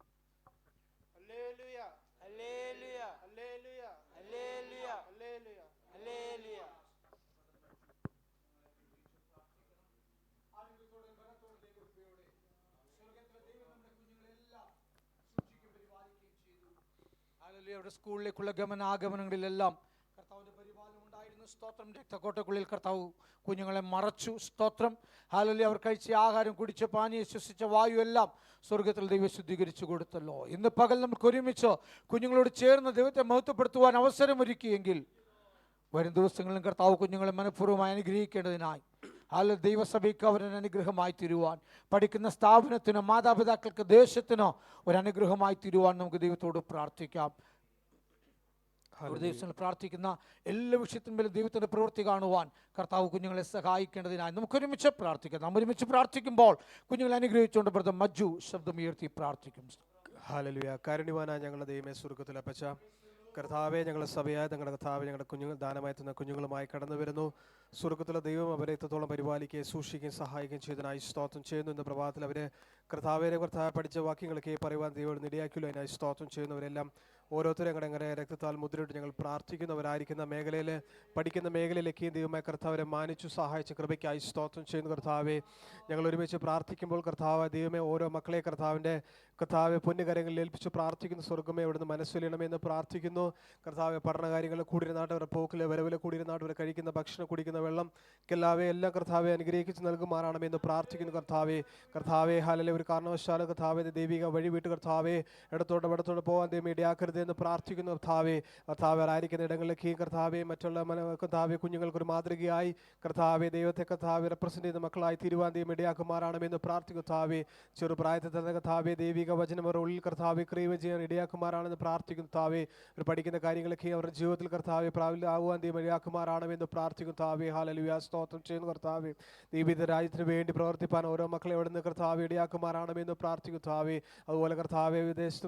അവരുടെ സ്കൂളിലേക്കുള്ള ഗമനാഗമനങ്ങളിലെല്ലാം കർത്താവിൻ്റെ പരിപാലനം ഉണ്ടായിരുന്നു. സ്തോത്രം. രക്തക്കോട്ടക്കുള്ളിൽ കർത്താവ് കുഞ്ഞുങ്ങളെ മറച്ചു. സ്തോത്രം. Hallelujah. അവർ കഴിച്ച ആഹാരം, കുടിച്ച പാനീയം, ശ്വസിച്ച വായു എല്ലാം സ്വർഗത്തിൽ ദൈവം ശുദ്ധീകരിച്ചു കൊടുത്തല്ലോ. ഇന്ന് പകൽ നമുക്ക് ഒരുമിച്ച് കുഞ്ഞുങ്ങളോട് ചേർന്ന് ദൈവത്തെ മഹത്വപ്പെടുത്തുവാൻ അവസരമൊരുക്കിയെങ്കിൽ വരും ദിവസങ്ങളിലും കർത്താവ് കുഞ്ഞുങ്ങളെ മനഃപൂർവ്വമായി അനുഗ്രഹിക്കേണ്ടതിനായി ദൈവസഭയ്ക്ക് അവരൊരു അനുഗ്രഹമായി തീരുവാൻ, പഠിക്കുന്ന സ്ഥാപനത്തിനോ മാതാപിതാക്കൾക്ക് ദേശത്തിനോ ഒരു അനുഗ്രഹമായി തീരുവാൻ നമുക്ക് ദൈവത്തോട് പ്രാർത്ഥിക്കാം. ദിവസങ്ങളിൽ പ്രാർത്ഥിക്കുന്ന എല്ലാ വിഷയത്തിന്മേലും ദൈവത്തിൻ്റെ പ്രവൃത്തി കാണുവാൻ കർത്താവ് കുഞ്ഞുങ്ങളെ സഹായിക്കേണ്ടതിനായി നമുക്ക് ഒരുമിച്ച് പ്രാർത്ഥിക്കാം. നാം ഒരുമിച്ച് പ്രാർത്ഥിക്കുമ്പോൾ കുഞ്ഞുങ്ങളെ അനുഗ്രഹിച്ചുകൊണ്ട് ബ്രദർ മജ്ജു ശബ്ദമുയർത്തി പ്രാർത്ഥിക്കും. ഹല്ലേലൂയ. കാരുണ്യവാനായ ഞങ്ങളുടെ ദൈവമേ, സ്വർഗ്ഗത്തിൽ അപ്പച്ച കർത്താവെ, ഞങ്ങളുടെ സഭയായ ഞങ്ങളുടെ കർത്താവെ, ഞങ്ങളുടെ കുഞ്ഞുങ്ങൾ ദാനമായി തന്ന കുഞ്ഞുങ്ങളുമായി കടന്നു വരുന്നു. സ്വർഗ്ഗത്തിലെ ദൈവം അവരെ എത്രത്തോളം പരിപാലിക്കുകയും സൂക്ഷിക്കുകയും സഹായിക്കുകയും ചെയ്തതിനായി സ്തോത്രം ചെയ്യുന്നു. ഇന്ന് പ്രഭാതത്തിൽ അവരെ കർത്താവെ പഠിച്ച വാക്യങ്ങളൊക്കെ പറയുവാൻ ദൈവം ഇടയാക്കിയല്ലോ. അതിനായി സ്തോത്രം ചെയ്യുന്നവരെല്ലാം ഓരോരുത്തരും ഞങ്ങളുടെ രക്തത്താൽ മുദ്രയിട്ട് ഞങ്ങൾ പ്രാർത്ഥിക്കുന്നവരായിരിക്കുന്ന മേഖലയിൽ, പഠിക്കുന്ന മേഖലയിലേക്ക് ദൈവമായ കർത്താവരെ മാനിച്ചു സഹായിച്ച കൃപയ്ക്കായി സ്തോത്രം ചെയ്യുന്നു. കർത്താവെ, ഞങ്ങൾ ഒരുമിച്ച് പ്രാർത്ഥിക്കുമ്പോൾ കർത്താവ് ദൈവമേ, ഓരോ മക്കളെ കർത്താവെ പൊന്നുകരങ്ങളിൽ ഏൽപ്പിച്ച് പ്രാർത്ഥിക്കുന്നു. സ്വർഗ്ഗമേ, അവിടുന്ന് മനസ്സിലെണമെന്ന് പ്രാർത്ഥിക്കുന്നു. കർത്താവെ, പഠനകാര്യങ്ങളിൽ കൂടിയിരുന്നാട്ട് അവരുടെ പോക്കിലെ വരവിലെ കൂടിയിരുന്നാട്ട് അവർ കഴിക്കുന്ന ഭക്ഷണം, കുടിക്കുന്ന വെള്ളം എല്ലാം കർത്താവെ അനുഗ്രഹിച്ച് നൽകുമാറാണമെന്ന് പ്രാർത്ഥിക്കുന്നു. കർത്താവെ ഹല്ലേലൂയ. ഒരു കാരണവശാലും കർത്താവെ ദൈവിക വഴി വിട്ട് കർത്താവെ ഇടത്തോട്ട് പോകാൻ ദൈവം ഇടയാക്കരുത് എന്ന് പ്രാർത്ഥിക്കുന്നു. കർത്താവെ ആയിരിക്കുന്ന ഇടങ്ങളിലേക്ക് കർത്താവെ മറ്റുള്ള കർത്താവെ കുഞ്ഞുങ്ങൾക്കൊരു മാതൃകയായി കർത്താവെ ദൈവത്തെ കർത്താവെ റെപ്രസെന്റ് ചെയ്യുന്ന മക്കളായി തീരുവാൻ ദൈവം ഇടയാക്കുമാറാണെന്ന് പ്രാർത്ഥിക്കുന്നു. കർത്താവെ ചെറുപ്രായത്തിൽ തന്നെ കർത്താവെ ദൈവിക വചനം അവരുടെ ഉള്ളിൽ കർത്താവെ ക്രിയ ചെയ്യാൻ ഇടയാക്കുമാറാണെന്ന് പ്രാർത്ഥിക്കുന്നു. കർത്താവെ അവർ പഠിക്കുന്ന കാര്യങ്ങളൊക്കെ അവരുടെ ജീവിതത്തിൽ കർത്താവെ പ്രാബല്യമാകുവാൻ ദൈവം ഇടയാക്കുമാറാണെന്ന് പ്രാർത്ഥിക്കുന്നു. കർത്താവെ ഹല്ലേലൂയ. സ്തോത്രം ചെയ്യുന്നു. കർത്താവെ ദൈവിക രാജ്യത്തിന് വേണ്ടി പ്രവർത്തിപ്പാൻ ഓരോ മക്കളെ എവിടെ നിന്ന് കർത്താവെ ഇടയാക്കുമാറാണെന്ന് പ്രാർത്ഥിക്കുന്നു. കർത്താവെ അതുപോലെ കർത്താവെ വിദേശത്ത്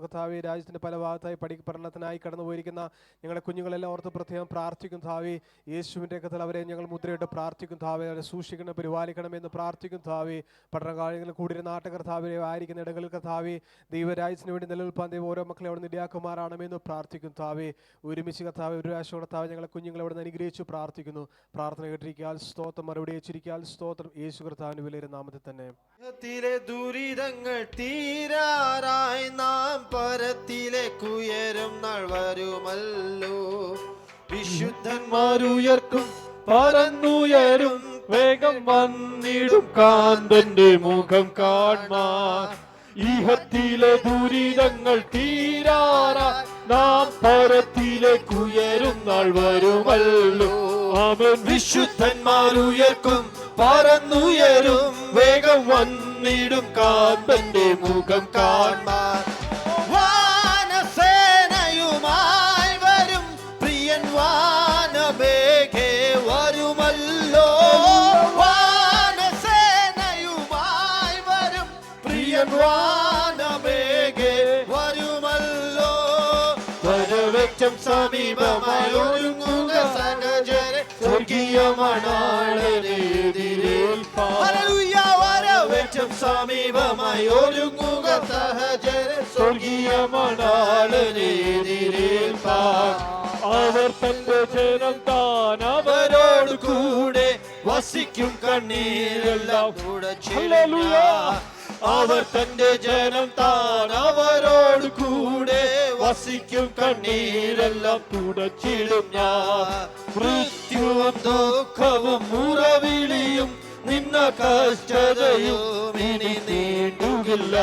കർത്താവെ രാജ്യത്തിന്റെ പല ഭാഗത്തായി പഠനത്തിനായി കടന്നു പോയിരിക്കുന്ന ഞങ്ങളുടെ കുഞ്ഞുങ്ങളെല്ലാം ഓർത്ത് പ്രത്യേകം പ്രാർത്ഥിക്കും. താവേ യേശുവിൻ്റെ കഥയിൽ അവരെ ഞങ്ങൾ മുദ്രയിട്ട് പ്രാർത്ഥിക്കും. താവേ അവരെ സൂക്ഷിക്കണം, പരിപാലിക്കണമെന്ന് പ്രാർത്ഥിക്കും. താവേ പഠനകാര്യങ്ങളിൽ കൂടിയിരുന്ന കർത്താവെ ആയിരിക്കുന്ന ഇടങ്ങളിൽ കർത്താവെ ദൈവരാജ്യത്തിന് വേണ്ടി നിലനിൽപ്പാൻ ദൈവം ഓരോ മക്കളെ അവിടെ നിന്ന് ഇടയാക്കുമാറാണെന്ന് പ്രാർത്ഥിക്കും. താവേ ഒരുമിച്ച് കർത്താവെ ഒരു പ്രാവശ്യം കർത്താവെ ഞങ്ങളെ കുഞ്ഞുങ്ങളെ അവിടെ നിന്ന് അനുഗ്രഹിച്ചു പ്രാർത്ഥിക്കുന്നു. പ്രാർത്ഥന കേട്ടിരിക്കാൻ സ്തോത്രം, മറുപടി വെച്ചിരിക്കാൻ സ്തോത്രം. യേശു കർത്താവിന്റെ വിലയേറിയ നാമത്തിൽ തന്നെ. ദുരിതങ്ങൾ തീരാറായി നാം പരത്തിലേക്കുയരും നാൾ വരുമല്ലോ. വിശുദ്ധന്മാരുയർക്കും പറന്നുയരും വേഗം വന്നിടും കാന്തന്റെ മുഖം കാണാൻ. ഈഹത്തിലെ ദുരിതങ്ങൾ തീരാറായി നാം പരത്തിലേക്കുയരും നാൾ വരുമല്ലോ. ആമേൻ. വിശുദ്ധന്മാരുയർക്കും പറന്നുയരും വേഗം വന്നിടും കാന്തന്റെ മുഖം കാണാൻ. വാനസേനയുമായി വരും പ്രിയൻ വാനമേഘേ വരുമല്ലോ. വാനസേനയുമായി വരും പ്രിയൻ വാനമേഘേ വരുമല്ലോ. വരവെറ്റം സമീപമായി ഒരുങ്ങുക സഹചരെ സ്വർഗീയ മണാളനെ എതിരേൽപ്പാൻ. ഹല്ലേലൂയ. വരവെറ്റം സമീപമായി ഒരുങ്ങുക സഹചരെ സ്വർഗീയ മണാളനെ എതിരേൽപ്പാൻ. അവർ തന്റെ ജനം താൻ അവരോട് കൂടെ വസിക്കും, കണ്ണീരെല്ലാം ഹല്ലേലൂയ. അവർ തന്റെ ജനം താൻ അവരോട് കൂടെ വസിക്കും, കണ്ണീരെല്ലാം തുടച്ചിടും ഞാൻ. മൃത്യുവും ദുഃഖവും മുറവിളിയും നിന്ന കഷ്ടതയും ഇനി നീണ്ടുകില്ല.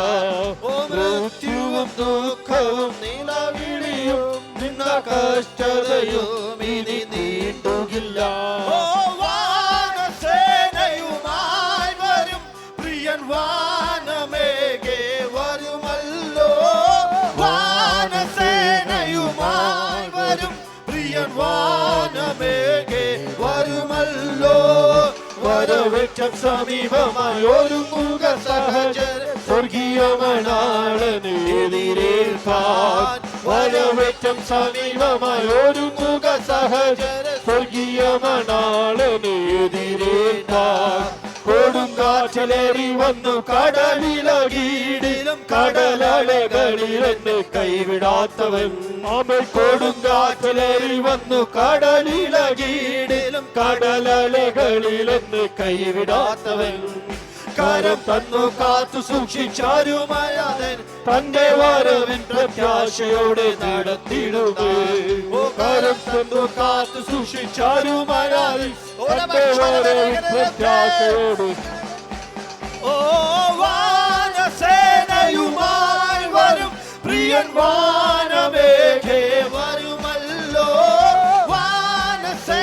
മൃത്യുവും ദുഃഖവും നിലവിളിയും നിന്ന കഷ്ടതയും ഇനി നീണ്ടുകില്ല. വാനസേനയുമായി വരും പ്രിയൻ വാനമേഘേ വരുമല്ലോ. വാനസേനയുമായി വരും പ്രിയൻ വാനമേഘേ വരുമല്ലോ. വരവെറ്റം സമീപമായി ഒരുങ്ങുക സഹചര സ്വർഗീയ മണാളനെ എതിരേൽപ്പാൻ. വരവെറ്റം സമീപമായി ഒരുങ്ങുക സഹചര സ്വർഗീയ മണാളനെ എതിരേൽപ്പാൻ. കൊടുങ്കാറ്റിലേറി വന്നു കടലിലകീടിലും കടലലകളിൽ എന്നെ കൈവിടാത്തവൻ. കൊടുങ്കാറ്റിലേറി വന്നു കടലിലകീടിലും കടലലകളിൽ എന്നെ കൈവിടാത്തവൻ. കരം തന്നു കാത്തു സൂക്ഷിച്ചാരുമായാതൻ തന്റെ വരവിൻ പ്രത്യാശയോടെ നടത്തിയിടുമേ. ഓ കരം തന്നു കാത്തു സൂക്ഷിച്ചാരുമായാതൻ തന്റെ വരവിൻ പ്രത്യാശയോടെ. ഓ വാനസേനയുമായി വരും പ്രിയൻ വാനമേഘേ വരുമല്ലോ. വാനസേനയുമായി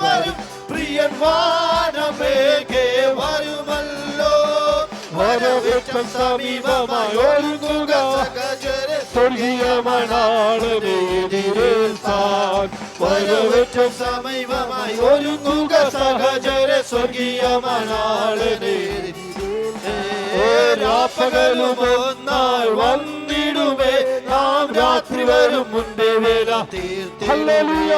വരും പ്രിയൻ വാനമേഘേ വരുമല്ലോ. വരവേറ്റം സമീപമായി ഒരുങ്ങുക സ്വർഗീയ മണാളനെ എതിരേൽപ്പാൻ. വരവേറ്റം സമീപമായി ഒരുങ്ങുക സഹചര സ്വർഗീയ മണാളനെ. രാപ്പകലും ഒന്നായി വന്നിടുമേ നാം രാത്രി വരും മുൻപേ വേല ഹല്ലേലൂയ.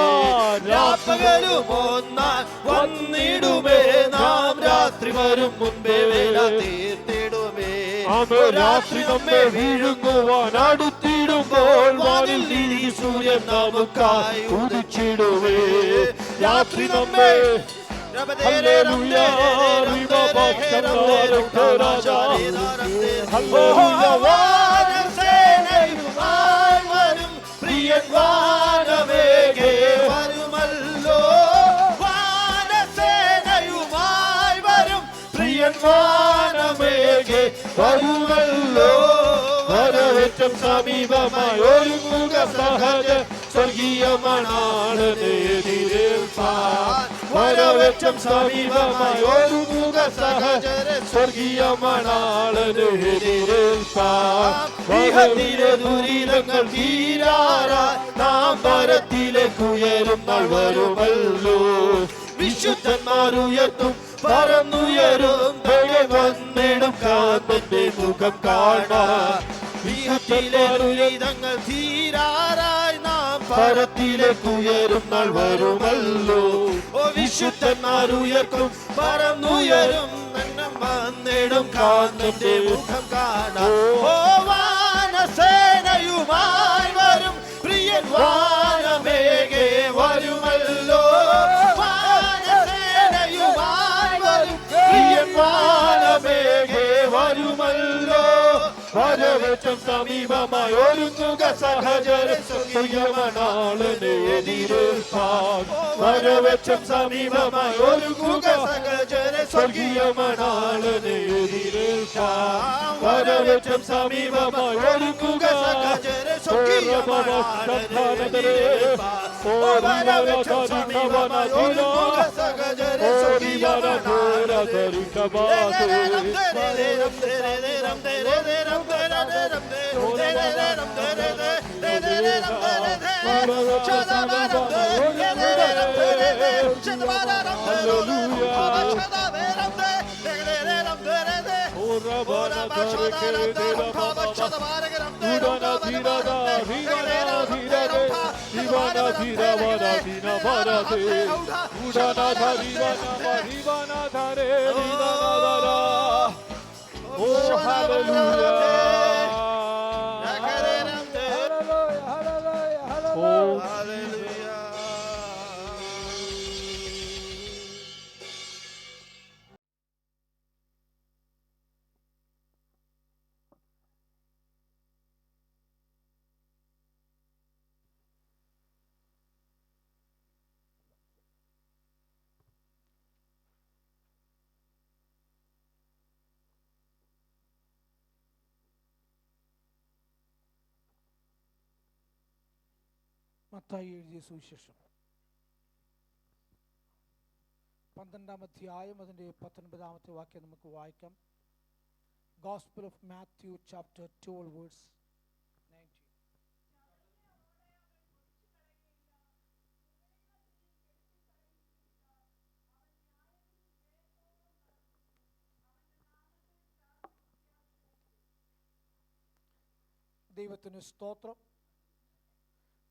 രാപ്പകലും ഒന്നായി വന്നിടുമേ നാം രാത്രി വരും മുൻപേ വേല തീർത്തിടുമേ. രാത്രി നമ്മെ വിഴുങ്ങുവാൻ അടുത്തിടുമ്പോൾ വാനിൽ നീതി സൂര്യൻ നമുക്കായി ഉദിച്ചിടുമേ. രാത്രി നമ്മെ പ്രിയൻ വാനമേഘേ വരുമല്ലോ. വാനസേനയുമായി വരും പ്രിയൻ വാനമേഘേ വരുമല്ലോ. വരവേറ്റം സമീപമായി ഒരുങ്ങുക സഹജ സ്വർഗീയ മണാളനെ എതിരേൽപ്പാൻ. വരവേറ്റം സമീപമായി ഒരുങ്ങുക സഹചര സ്വർഗീയ മണാളനെ എതിരേൽപ്പാൻ. വിഹത്തിലെ ദുരിതങ്ങൾ തീരാറായി നാം പരത്തിലേക്ക് ഉയരും നാൾ വരുമല്ലോ. വിശുദ്ധന്മാരുയർത്തും പറന്നുയരും വന്നിടും കാന്തന്റെ മുഖം കാണാൻ. വിഹത്തിലെ ദുരിതങ്ങൾ തീരാറായി നാം പരത്തിലേക്ക് ഉയരും നാൾ വരുമല്ലോ. ഓ വിശുദ്ധന്മാരുയർക്കും പറന്നുയരും വന്നിടും കാന്തന്റെ മുഖം കാണാൻ. ഓ വാനസേനയുമായി വരും പ്രിയൻ വാനമേഘേ വരുമല്ലോ. വാനസേനയുമായി വരും പ്രിയൻ വാനമേഘേ വരുമല്ലോ. വരവേറ്റം സമീപമായി ഒരുങ്ങുക സഹചര സ്വർഗീയ മണാളനെ എതിരേൽപ്പാൻ. വരവേറ്റം സമീപമായി ഒരുങ്ങുക സഹചര സ്വർഗീയ മണാളനെ എതിരേൽപ്പാൻ. വരവേറ്റം സമീപമായി ഒരുങ്ങുക സഹചര സ്വർഗീയ മണാളനെ എതിരേൽപ്പാൻ. വരവേറ്റം സമീപമായി ഒരുങ്ങുക സഹചര സ്വർഗീയ മണാളനെ Oh, hallelujah. Oh, hallelujah. Mathai എഴുതിയ സുവിശേഷം 12-ാം അധ്യായം അതിൻ്റെ 19-ാമത്തെ വാക്യം നമുക്ക് വായിക്കാം. Gospel of Matthew chapter 12 verse 19. ദൈവത്തിന് സ്തോത്രം.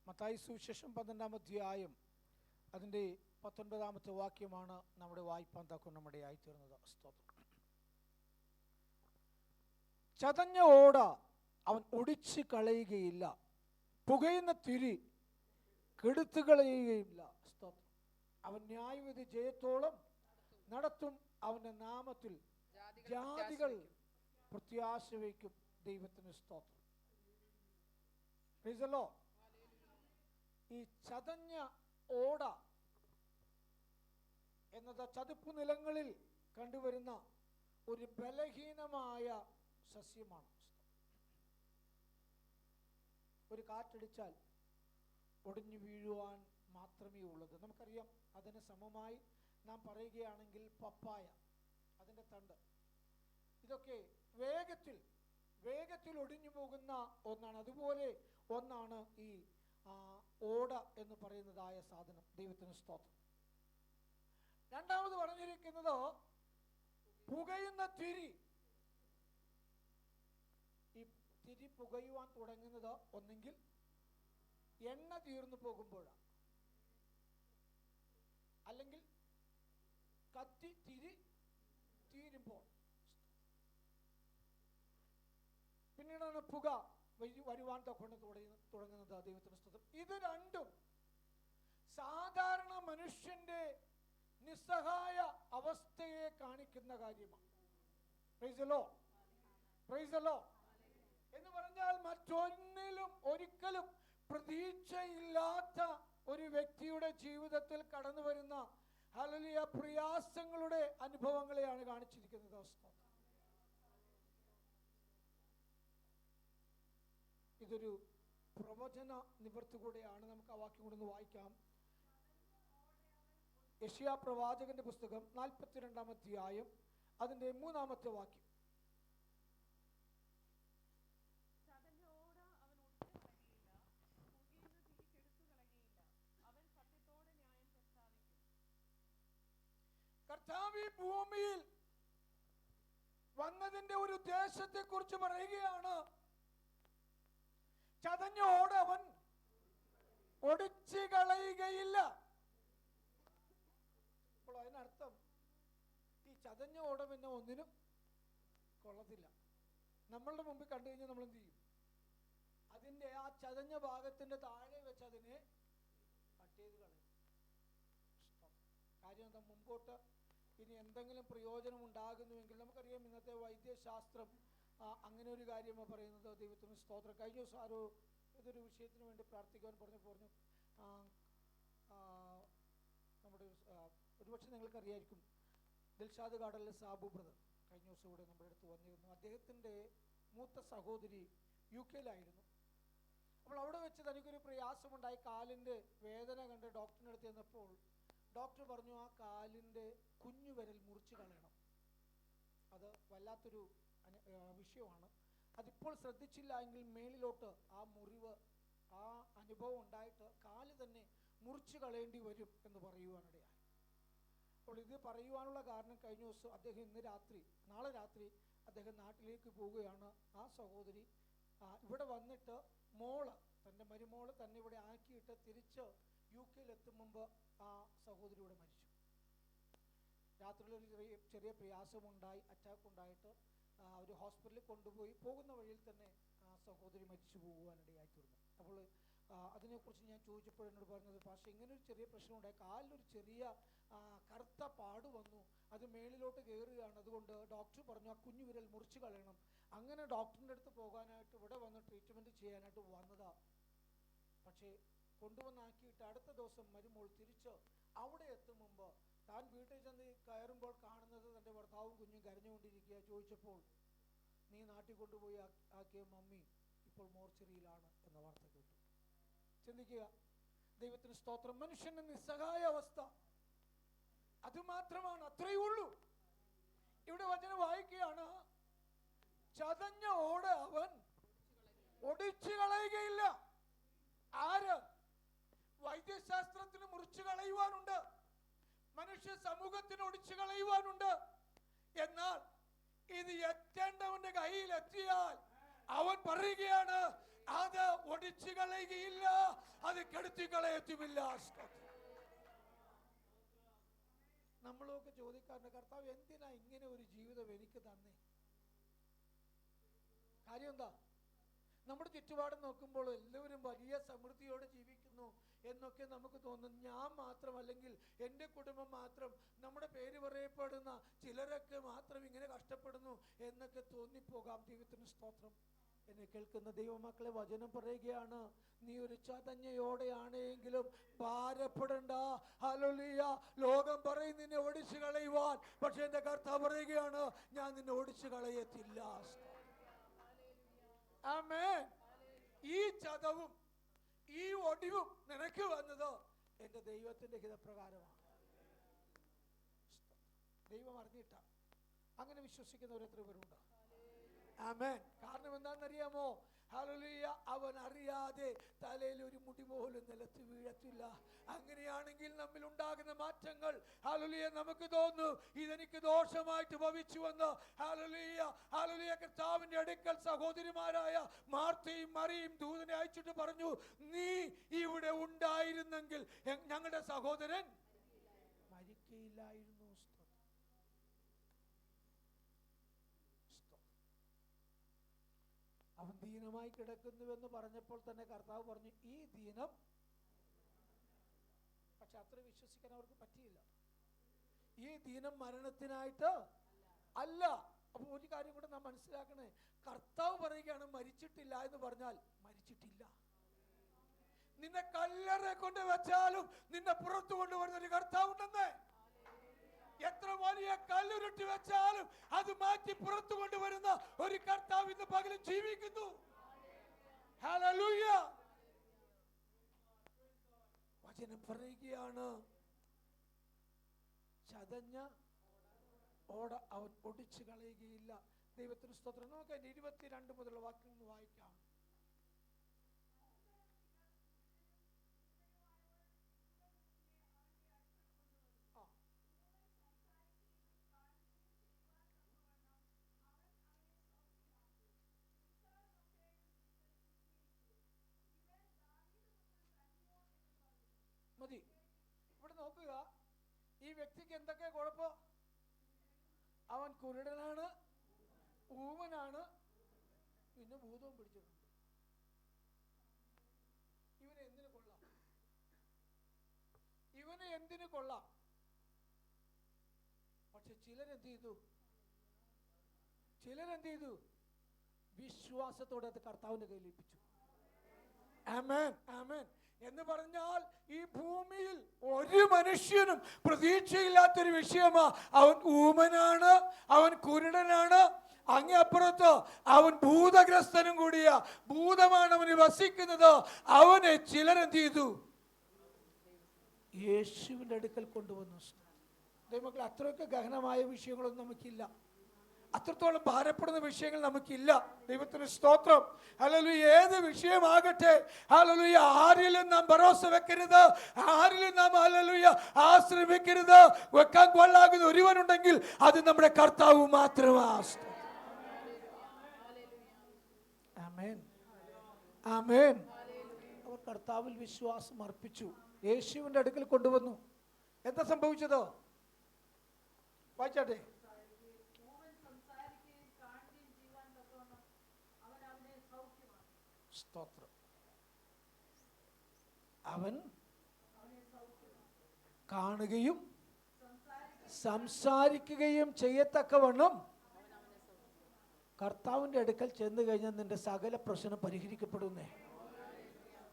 മത്തായി സുവിശേഷം 12-ാം അധ്യായം അതിൻ്റെ 19-ാമത്തെ വാക്യമാണ് നമ്മുടെ വായിപ്പാൻ തക്ക നമ്മുടെ ആയിത്തീർന്നത്. സ്തോത്രം. ചതഞ്ഞ ഓട അവൻ ഒടിച്ചു കളയുകയില്ല, പുകയുന്ന തിരി കെടുത്തു കളയുകയില്ല. സ്തോത്രം. അവൻ ന്യായവിധി ജയത്തോളം നടത്തും. നടത്തും. അവന്റെ നാമത്തിൽ ജാതികൾ പ്രത്യാശ വയ്ക്കും. ദൈവത്തിന് സ്തോത്രം. Praise the Lord. ഈ ചതഞ്ഞ ഓട എന്നത് ചതുപ്പു നിലങ്ങളിൽ കണ്ടുവരുന്ന ഒരു ബലഹീനമായ സസ്യമാണ്. ഒരു കാറ്റടിച്ചാൽ ഒടിഞ്ഞു വീഴുവാൻ മാത്രമേ ഉള്ളത്. നമുക്കറിയാം, അതിന് സമമായി നാം പറയുകയാണെങ്കിൽ പപ്പായ, അതിൻ്റെ തണ്ട്, ഇതൊക്കെ വേഗത്തിൽ ഒടിഞ്ഞു പോകുന്ന ഒന്നാണ്. അതുപോലെ ഒന്നാണ് ഈ ഓട എന്ന് പറയുന്നതായ സാധനം. ദൈവത്തിന് സ്തോത്രം. രണ്ടാമത് പറഞ്ഞിരിക്കുന്നത് പുകയുന്ന തിരി. ഈ തിരി പുകയുവാൻ തുടങ്ങുന്നത് ഒന്നെങ്കിൽ എണ്ണ തീർന്നു പോകുമ്പോഴാണ്, അല്ലെങ്കിൽ കത്തി തിരി തീരുമ്പോൾ, പിന്നീടാണ് പുക വരുവാൻ കൊണ്ട് തുടങ്ങുന്നത്. ദൈവത്തിന് സ്തോത്രം. ഇത് രണ്ടും സാധാരണ മനുഷ്യന്റെ നിസ്സഹായ അവസ്ഥയെ കാണിക്കുന്ന കാര്യമാണ്. Price the Lord. Praise the Lord. എന്ന് പറഞ്ഞാൽ മറ്റൊന്നിലും ഒരിക്കലും പ്രതീക്ഷയില്ലാത്ത ഒരു വ്യക്തിയുടെ ജീവിതത്തിൽ കടന്നു വരുന്ന ഹല്ലേലൂയ പ്രയാസങ്ങളുടെ അനുഭവങ്ങളെയാണ് കാണിച്ചിരിക്കുന്നത്. ഇതൊരു പ്രവചന നിവൃത്തി കൂടെയാണ്. നമുക്ക് ആ വാക്യം കൊണ്ടൊന്ന് വായിക്കാം. യെശയ്യാ പ്രവാചകന്റെ പുസ്തകം 42-ാം അധ്യായം അതിന്റെ 3-ാമത്തെ വാക്യം. കർത്താവ് ഭൂമിയിൽ വന്നതിന്റെ ഒരു ഉദ്ദേശത്തെ കുറിച്ച് പറയുകയാണ്. ചതഞ്ഞ ഓട അവൻ ഒടിച്ചു കളയുകയില്ല. അപ്പോൾ അതിനർത്ഥം ഈ ചതഞ്ഞ ഓട പിന്നെ ഒന്നിനും കൊള്ളത്തില്ല. നമ്മളുടെ മുമ്പിൽ കണ്ടു കഴിഞ്ഞാൽ നമ്മൾ എന്ത് ചെയ്യും? അതിന്റെ ആ ചതഞ്ഞ ഭാഗത്തിന്റെ താഴെ വെച്ച് അതിനെ കട്ട് ചെയ്ത് കളയും. കാര്യം എന്താ? മുമ്പോട്ട് ഇനി എന്തെങ്കിലും പ്രയോജനം ഉണ്ടാകുന്നുവെങ്കിൽ, നമുക്കറിയാം ഇന്നത്തെ വൈദ്യശാസ്ത്രം അങ്ങനെ ഒരു കാര്യമാണ് പറയുന്നത്. ദൈവത്തിന് സ്തോത്രം. കഴിഞ്ഞ ദിവസം ആരോ ഇതൊരു വിഷയത്തിന് വേണ്ടി പ്രാർത്ഥിക്കാൻ പറഞ്ഞു നമ്മുടെ ഒരുപക്ഷെ നിങ്ങൾക്കറിയായിരിക്കും, ദിൽഷാദ് ഗാർഡനിലെ സാബു ബ്രദർ കഴിഞ്ഞ ദിവസം കൂടെ നമ്മുടെ അടുത്ത് വന്നിരുന്നു. അദ്ദേഹത്തിൻ്റെ മൂത്ത സഹോദരി UK-യിലായിരുന്നു. അപ്പോൾ അവിടെ വെച്ച് തനിക്കൊരു പ്രയാസമുണ്ടായി. കാലിൻ്റെ വേദന കണ്ട് ഡോക്ടറിൻ്റെ അടുത്ത് ചെന്നപ്പോൾ ഡോക്ടർ പറഞ്ഞു, ആ കാലിൻ്റെ കുഞ്ഞു വിരൽ മുറിച്ച് കളയണം. അത് വല്ലാത്തൊരു വിഷയമാണ്. അതിപ്പോൾ ശ്രദ്ധിച്ചില്ല എങ്കിൽ മേലിലോട്ട് ആ മുറിവ്, ആ അനുഭവം ഉണ്ടായിട്ട് കാല് തന്നെ മുറിച്ച് കളയേണ്ടി വരും എന്ന് പറയുവാനിടയായി. അപ്പോൾ ഇത് പറയുവാനുള്ള കാരണം, കഴിഞ്ഞ ദിവസം അദ്ദേഹം നാളെ രാത്രി അദ്ദേഹം നാട്ടിലേക്ക് പോവുകയാണ്. ആ സഹോദരി ഇവിടെ വന്നിട്ട് തൻ്റെ മരുമോള് തന്നെ ഇവിടെ ആക്കിയിട്ട് തിരിച്ച് UK-യിലെത്തും മുമ്പ് ആ സഹോദരി ഇവിടെ മരിച്ചു. രാത്രിയിലൊരു ചെറിയ പ്രയാസമുണ്ടായി, അറ്റാക്ക് ഉണ്ടായിട്ട് അവർ ഹോസ്പിറ്റലിൽ കൊണ്ടുപോയി. പോകുന്ന വഴിയിൽ തന്നെ ആ സഹോദരി മരിച്ചു പോകുവാനിടയായി തീർന്നു. അപ്പോൾ അതിനെക്കുറിച്ച് ഞാൻ ചോദിച്ചപ്പോൾ എന്നോട് പറഞ്ഞത്, പക്ഷേ ഇങ്ങനൊരു ചെറിയ പ്രശ്നമുണ്ടായി, കാലിലൊരു ചെറിയ കറുത്ത പാട് വന്നു, അത് മേളിലോട്ട് കയറുകയാണ്. അതുകൊണ്ട് ഡോക്ടർ പറഞ്ഞു ആ കുഞ്ഞു വിരൽ മുറിച്ച് കളയണം. അങ്ങനെ ഡോക്ടറിൻ്റെ അടുത്ത് പോകാനായിട്ട് ഇവിടെ വന്ന് ട്രീറ്റ്മെൻറ്റ് ചെയ്യാനായിട്ട് വന്നതാ. പക്ഷേ കൊണ്ടുവന്നാക്കിയിട്ട് അടുത്ത ദിവസം മരുമോൾ തിരിച്ച് അവിടെ എത്തും മുമ്പ് താൻ വീട്ടിൽ ചെന്ന് കയറുമ്പോൾ കാണുന്നത് തൻ്റെ ഭർത്താവും കുഞ്ഞും കരഞ്ഞുകൊണ്ടിരിക്കുക. ചോദിച്ചപ്പോൾ, നീ നാട്ടിൽ കൊണ്ടുപോയി ആക്കിയ മമ്മി ഇപ്പോൾ മോർച്ചറിയിലാണ് എന്ന വാർത്ത കേട്ടു. ചിന്തിക്കുക. ദൈവത്തിന് സ്തോത്രം. മനുഷ്യന്റെ നിസ്സഹായ അവസ്ഥ അതുമാത്രമാണ്, അത്രയേ ഉള്ളൂ. ഇവിടെ വചനം വായിക്കുകയാണ്, ചതഞ്ഞ ഓട അവൻ ഒടിച്ചു കളയുകയില്ല. ആര്? വൈദ്യശാസ്ത്രത്തിന് മുറിച്ചു കളയുവാനുണ്ട്, മനുഷ്യ സമൂഹത്തിന് ഒടിച്ചു കളയുവാനുണ്ട്. എന്നാൽ ഇത് എത്തേണ്ടവന്റെ കയ്യിൽ എത്തിയാൽ അവൻ പറയുകയാണ്, അത് ഒടിച്ചു കളയുകയില്ല, അത് കെടുത്തി കളയത്തുമില്ല. നമ്മളൊക്കെ ചോദിക്കാറുണ്ട്, കർത്താവ് എന്തിനാ ഇങ്ങനെ ഒരു ജീവിതം എനിക്ക് തന്നേ? കാര്യം എന്താ? നമ്മുടെ ചുറ്റുപാട് നോക്കുമ്പോൾ എല്ലാവരും വലിയ സമൃദ്ധിയോടെ ജീവിക്കുന്നു. എന്നൊക്കെ നമുക്ക് തോന്നും. ഞാൻ മാത്രം, അല്ലെങ്കിൽ എൻ്റെ കുടുംബം മാത്രം, നമ്മുടെ പേര് പറയപ്പെടുന്ന ചിലരൊക്കെ മാത്രം ഇങ്ങനെ കഷ്ടപ്പെടുന്നു എന്നൊക്കെ തോന്നിപ്പോകാം. ദൈവത്തിന് സ്തോത്രം. എന്നെ കേൾക്കുന്ന ദൈവമക്കളെ, വചനം പറയുകയാണ്, നീ ഒരു ചതഞ്ഞയോടെയാണെങ്കിലും ഭാരപ്പെടണ്ട. ഹല്ലേലൂയ. ലോകം പറയും നിന്നെ ഓടിച്ചു കളയുവാൻ, പക്ഷെ എൻ്റെ കർത്താവ് പറയുകയാണ്, ഞാൻ നിന്നെ ഓടിച്ചു കളയത്തില്ല. ആമേൻ. ഈ ചതവും ഈ ഒടിവും നിനക്ക് വന്നത് എൻ്റെ ദൈവത്തിന്റെ ഹിതപ്രകാരമാണ്. ദൈവം അറിഞ്ഞിട്ട. അങ്ങനെ വിശ്വസിക്കുന്നവർ എത്ര പേരുണ്ട്? ആമേൻ. കാരണം എന്താണെന്നറിയാമോ? ഹല്ലേലൂയ. അവൻ അറിയാതെ തലയിൽ ഒരു മുടി പോലും നിലത്ത് വീഴത്തില്ല. അങ്ങനെയാണെങ്കിൽ നമ്മിൽ ഉണ്ടാകുന്ന മാറ്റങ്ങൾ, ഹല്ലേലൂയ, നമുക്ക് തോന്നുന്നു ഇതെനിക്ക് ദോഷമായിട്ട് ഭവിച്ചുവെന്ന്. ഹല്ലേലൂയ. ഹല്ലേലൂയ. കർത്താവിന്റെ അടുക്കൽ സഹോദരിമാരായ മാർത്തയും മറിയയും ദൂതനെ അയച്ചിട്ട് പറഞ്ഞു, നീ ഇവിടെ ഉണ്ടായിരുന്നെങ്കിൽ ഞങ്ങളുടെ സഹോദരൻ മരിക്കയില്ലായിരുന്നു. അവൻ ദീനമായി കിടക്കുന്നുവെന്ന് പറഞ്ഞപ്പോൾ തന്നെ കർത്താവ് പറഞ്ഞു, ഈ ദീനം. പക്ഷെ അത്ര വിശ്വസിക്കാൻ അവർക്ക് പറ്റിയില്ല. ഈ ദീനം മരണത്തിനായിട്ട് അല്ല. അപ്പൊ ഒരു കാര്യം കൂടെ നാം മനസ്സിലാക്കണേ, കർത്താവ് പറയുകയാണ് മരിച്ചിട്ടില്ല എന്ന് പറഞ്ഞാൽ മരിച്ചിട്ടില്ല. നിന്നെ കല്ലറെ കൊണ്ട് വെച്ചാലും നിന്നെ പുറത്തു കൊണ്ടുവരുന്ന ഒരു കർത്താവ് ഉണ്ടെന്നേ. എത്ര വലിയ കല്ലുരുട്ടി വെച്ചാലും അത് മാറ്റി പുറത്തു കൊണ്ടുവരുന്ന ഒരു കർത്താവ് ഇന്ന് പകലും ജീവിക്കുന്നു. ഹല്ലേലൂയ. വചനം പറയുകയാണ്, ചതഞ്ഞ ഓട അവൻ ഒടിച്ചു കളയുകയില്ല. ദൈവത്തിന് സ്തോത്രം. നമുക്ക് 22 മുതലുള്ള വാക്യങ്ങൾ വായിക്കാം. മതി. ഇവിടെ നോക്കുക, ഈ വ്യക്തിക്ക് എന്തൊക്കെ കുഴപ്പം? അവൻ കുരുടനാണ്, ഊമനാണ്, പിന്നെ ഭൂതവും പിടിച്ചിട്ടുണ്ട്. ഇവന് എന്തിനു കൊള്ളാം? ഇവന് എന്തിനു കൊള്ളാം? പക്ഷെ ചിലരെന്ത് ചെയ്തു? വിശ്വാസത്തോടെ അത് കർത്താവിന്റെ കയ്യിലേൽപ്പിച്ചു. ആമേൻ, ആമേൻ. എന്ന് പറഞ്ഞാൽ ഈ ഭൂമിയിൽ ഒരു മനുഷ്യനും പ്രതീക്ഷയില്ലാത്തൊരു വിഷയമാ. അവൻ ഊമനാണ്, അവൻ കുരുടനാണ്, അങ്ങേ അപ്പുറത്ത് അവൻ ഭൂതഗ്രസ്തനും കൂടിയ ഭൂതമാണ് അവന് വസിക്കുന്നത്. അവനെ ചിലരെന്ത് ചെയ്തു? യേശുവിന്റെ അടുക്കൽ കൊണ്ടുവന്നു. ദൈവമക്കളെ, അത്രയൊക്കെ ഗഹനമായ വിഷയങ്ങളൊന്നും നമുക്കില്ല. അത്രത്തോളം ഭാരപ്പെടുന്ന വിഷയങ്ങൾ നമുക്കില്ല. ദൈവത്തിന് സ്തോത്രം. ഹല്ലേലൂയ. ഏത് വിഷയമാകട്ടെ, ഹല്ലേലൂയ, ആരിലും നാം ഭരോസ വെക്കരുത്, ആരിലും നാം ഹല്ലേലൂയ ആശ്രയിക്കരുത്. വെക്കാൻ കൊള്ളാകുന്ന ഒരുവനുണ്ടെങ്കിൽ അത് നമ്മുടെ കർത്താവ് മാത്രമാണ്. ആമേൻ, ആമേൻ. അവർ കർത്താവിൽ വിശ്വാസം അർപ്പിച്ചു, യേശുവിന്റെ അടുക്കൽ കൊണ്ടുവന്നു. എന്താ സംഭവിച്ചത്? വായിച്ചാട്ടെ. സ്തോത്രം. അവൻ കാണുകയും സംസാരിക്കുകയും ചെയ്യത്തക്കവണ്ണം കർത്താവിന്റെ അടുക്കൽ ചെന്ന് കഴിഞ്ഞാൽ നിന്റെ സകല പ്രശ്നം പരിഹരിക്കപ്പെടുന്നേ.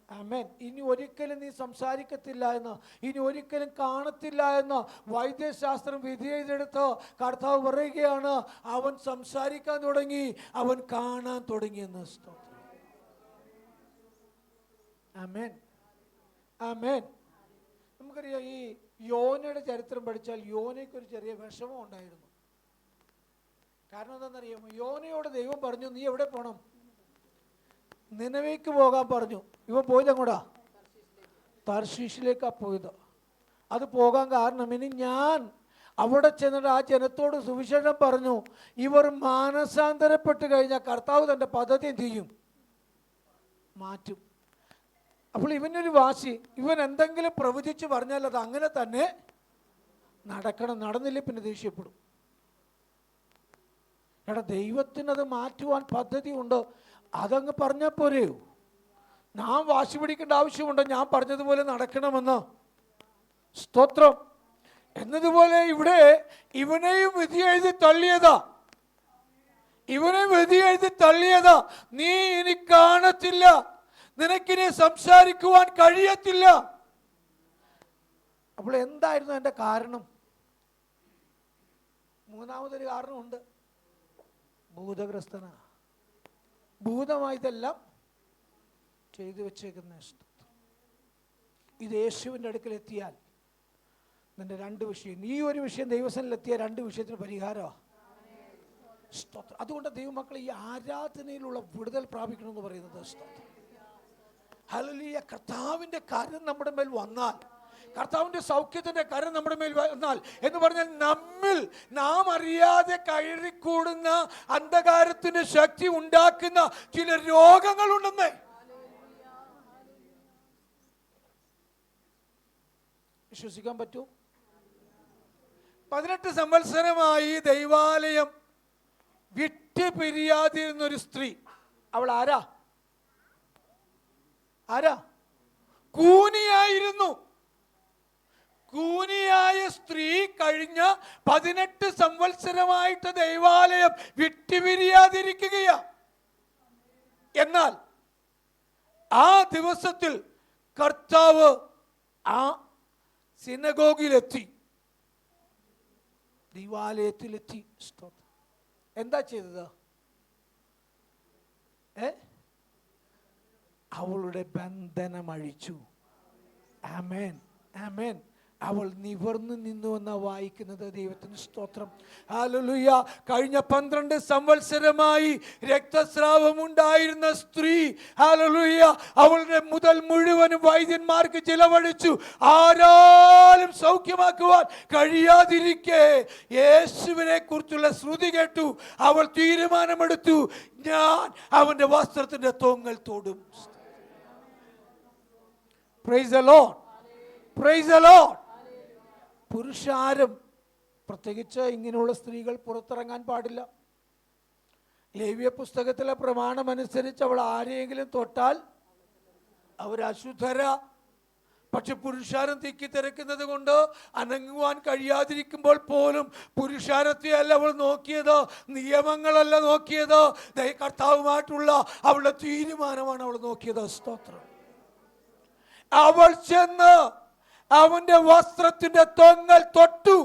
ആമേൻ. ഇനി ഒരിക്കലും നീ സംസാരിക്കത്തില്ല എന്ന്, ഇനി ഒരിക്കലും കാണത്തില്ല എന്ന് വൈദ്യശാസ്ത്രം വിധി ചെയ്തെടുത്ത് കർത്താവ് പറയുകയാണ്, അവൻ സംസാരിക്കാൻ തുടങ്ങി, അവൻ കാണാൻ തുടങ്ങിയെന്ന്. സ്തോത്രം. ആമേൻ, ആമേൻ. നമുക്കറിയാം, ഈ യോനയുടെ ചരിത്രം പഠിച്ചാൽ യോനയ്ക്ക് ഒരു ചെറിയ വിഷമം ഉണ്ടായിരുന്നു. കാരണം എന്താണെന്നറിയാമോ? യോനയോട് ദൈവം പറഞ്ഞു, നീ എവിടെ പോകണം? നിനവേക്ക് പോകാൻ പറഞ്ഞു. ഇവൻ പോയത് എങ്ങോട്ടാ? തർശീഷിലേക്കാ പോയത്. അത് പോകാൻ കാരണം, ഇനി ഞാൻ അവിടെ ചെന്നിട്ട് ആ ജനത്തോട് സുവിശേഷം പറഞ്ഞു, ഇവർ മാനസാന്തരപ്പെട്ട് കഴിഞ്ഞാൽ കർത്താവ് തൻ്റെ പദ്ധതി എന്ത് ചെയ്യും? മാറ്റും. അപ്പോൾ ഇവനൊരു വാശി, ഇവൻ എന്തെങ്കിലും പ്രവചിച്ച് പറഞ്ഞാൽ അത് അങ്ങനെ തന്നെ നടക്കണം. നടന്നില്ലേ പിന്നെ ദേഷ്യപ്പെടും. എടാ, ദൈവത്തിനത് മാറ്റുവാൻ പദ്ധതി ഉണ്ട്, അതങ്ങ് പറഞ്ഞാൽ പോരെയോ? നാം വാശി പിടിക്കേണ്ട ആവശ്യമുണ്ടോ ഞാൻ പറഞ്ഞതുപോലെ നടക്കണമെന്ന്? സ്തോത്രം. എന്നതുപോലെ ഇവിടെ ഇവനെയും വിധി എഴുതി തള്ളിയതാ, നീ ഇനി കാണത്തില്ല, നിനക്കിനി സംസാരിക്കുവാൻ കഴിയത്തില്ല. അപ്പോൾ എന്തായിരുന്നു എൻ്റെ കാരണം? മൂന്നാമതൊരു കാരണമുണ്ട്. ഭൂതഗ്രസ്തനാ, ഭൂതമായതെല്ലാം ചെയ്തു വെച്ചേക്കുന്ന. ഇത് യേശുവിൻ്റെ അടുക്കൽ എത്തിയാൽ നിന്റെ രണ്ട് വിഷയം, ഈ ഒരു വിഷയം ദൈവസനിലെത്തിയ രണ്ട് വിഷയത്തിന് പരിഹാരമാണ്. സ്തോത്രം. അതുകൊണ്ട് ദൈവമക്കളെ ഈ ആരാധനയിലുള്ള വിടുതൽ പ്രാപിക്കണമെന്ന് പറയുന്നത് സ്തോത്രം. ഹല്ലേലൂയ. കർത്താവിൻ്റെ കാര്യം നമ്മുടെ മേൽ വന്നാൽ, കർത്താവിൻ്റെ സൗഖ്യത്തിൻ്റെ കാര്യം നമ്മുടെ മേൽ വന്നാൽ എന്ന് പറഞ്ഞാൽ നാം അറിയാതെ കയറിക്കൂടുന്ന അന്ധകാരത്തിന് ശക്തി ഉണ്ടാക്കുന്ന ചില രോഗങ്ങളുണ്ടെന്നേ. വിശ്വസിക്കാൻ പറ്റൂ? 18 സംവത്സരമായി ദൈവാലയം വിട്ട് പിരിയാതിരുന്നൊരു സ്ത്രീ, അവൾ ആരാ? കൂനിയായിരുന്നു. കൂനിയായ സ്ത്രീ കഴിഞ്ഞ 18 സംവത്സരമായിട്ട് ദൈവാലയം വിട്ടുപിരിയാതിരിക്കുകയാ. എന്നാൽ ആ ദിവസത്തിൽ കർത്താവ് ആ സിനഗോഗിലെത്തി, ദൈവാലയത്തിലെത്തി. എന്താ ചെയ്തത്? അവളുടെ ബന്ധനം അഴിച്ചു. ആമേൻ, ആമേൻ. അവൾ നിവർന്നു നിന്നു എന്നാ വായിക്കുന്നത്. ദൈവത്തിന് സ്തോത്രം. ഹല്ലേലൂയ. കഴിഞ്ഞ 12 സംവത്സരമായി രക്തസ്രാവം ഉണ്ടായിരുന്ന സ്ത്രീ, ഹല്ലേലൂയ, അവളുടെ മുതൽ മുഴുവനും വൈദ്യന്മാർക്ക് ചിലവഴിച്ചു, ആരാലും സൗഖ്യമാക്കുവാൻ കഴിയാതിരിക്കെ യേശുവിനെ കുറിച്ചുള്ള ശ്രുതി കേട്ടു. അവൾ തീരുമാനമെടുത്തു, ഞാൻ അവന്റെ വസ്ത്രത്തിന്റെ തോങ്ങൽ തൊടും. Praise the Lord, praise the Lord. പുരുഷാരം, പ്രത്യേകിച്ച് ഇങ്ങനെയുള്ള സ്ത്രീകൾ പുറത്തിറങ്ങാൻ പാടില്ല. ലേവ്യ പുസ്തകത്തിലെ പ്രമാണമനുസരിച്ച് അവൾ ആരെയെങ്കിലും തൊട്ടാൽ അവർ അശുദ്ധര. പക്ഷെ പുരുഷാരം തിക്കി തിരക്കുന്നത് കൊണ്ട് അനങ്ങുവാൻ കഴിയാതിരിക്കുമ്പോൾ പോലും പുരുഷാരത്തെ അല്ല അവൾ നോക്കിയത്, നിയമങ്ങളല്ല നോക്കിയത്, കർത്താവുമായിട്ടുള്ള അവളുടെ തീരുമാനമാണ് അവൾ നോക്കിയത്. സ്തോത്രം. അവൾ ചെന്ന് അവന്റെ വസ്ത്രത്തിന്റെ തൊങ്ങൽ തൊട്ടു.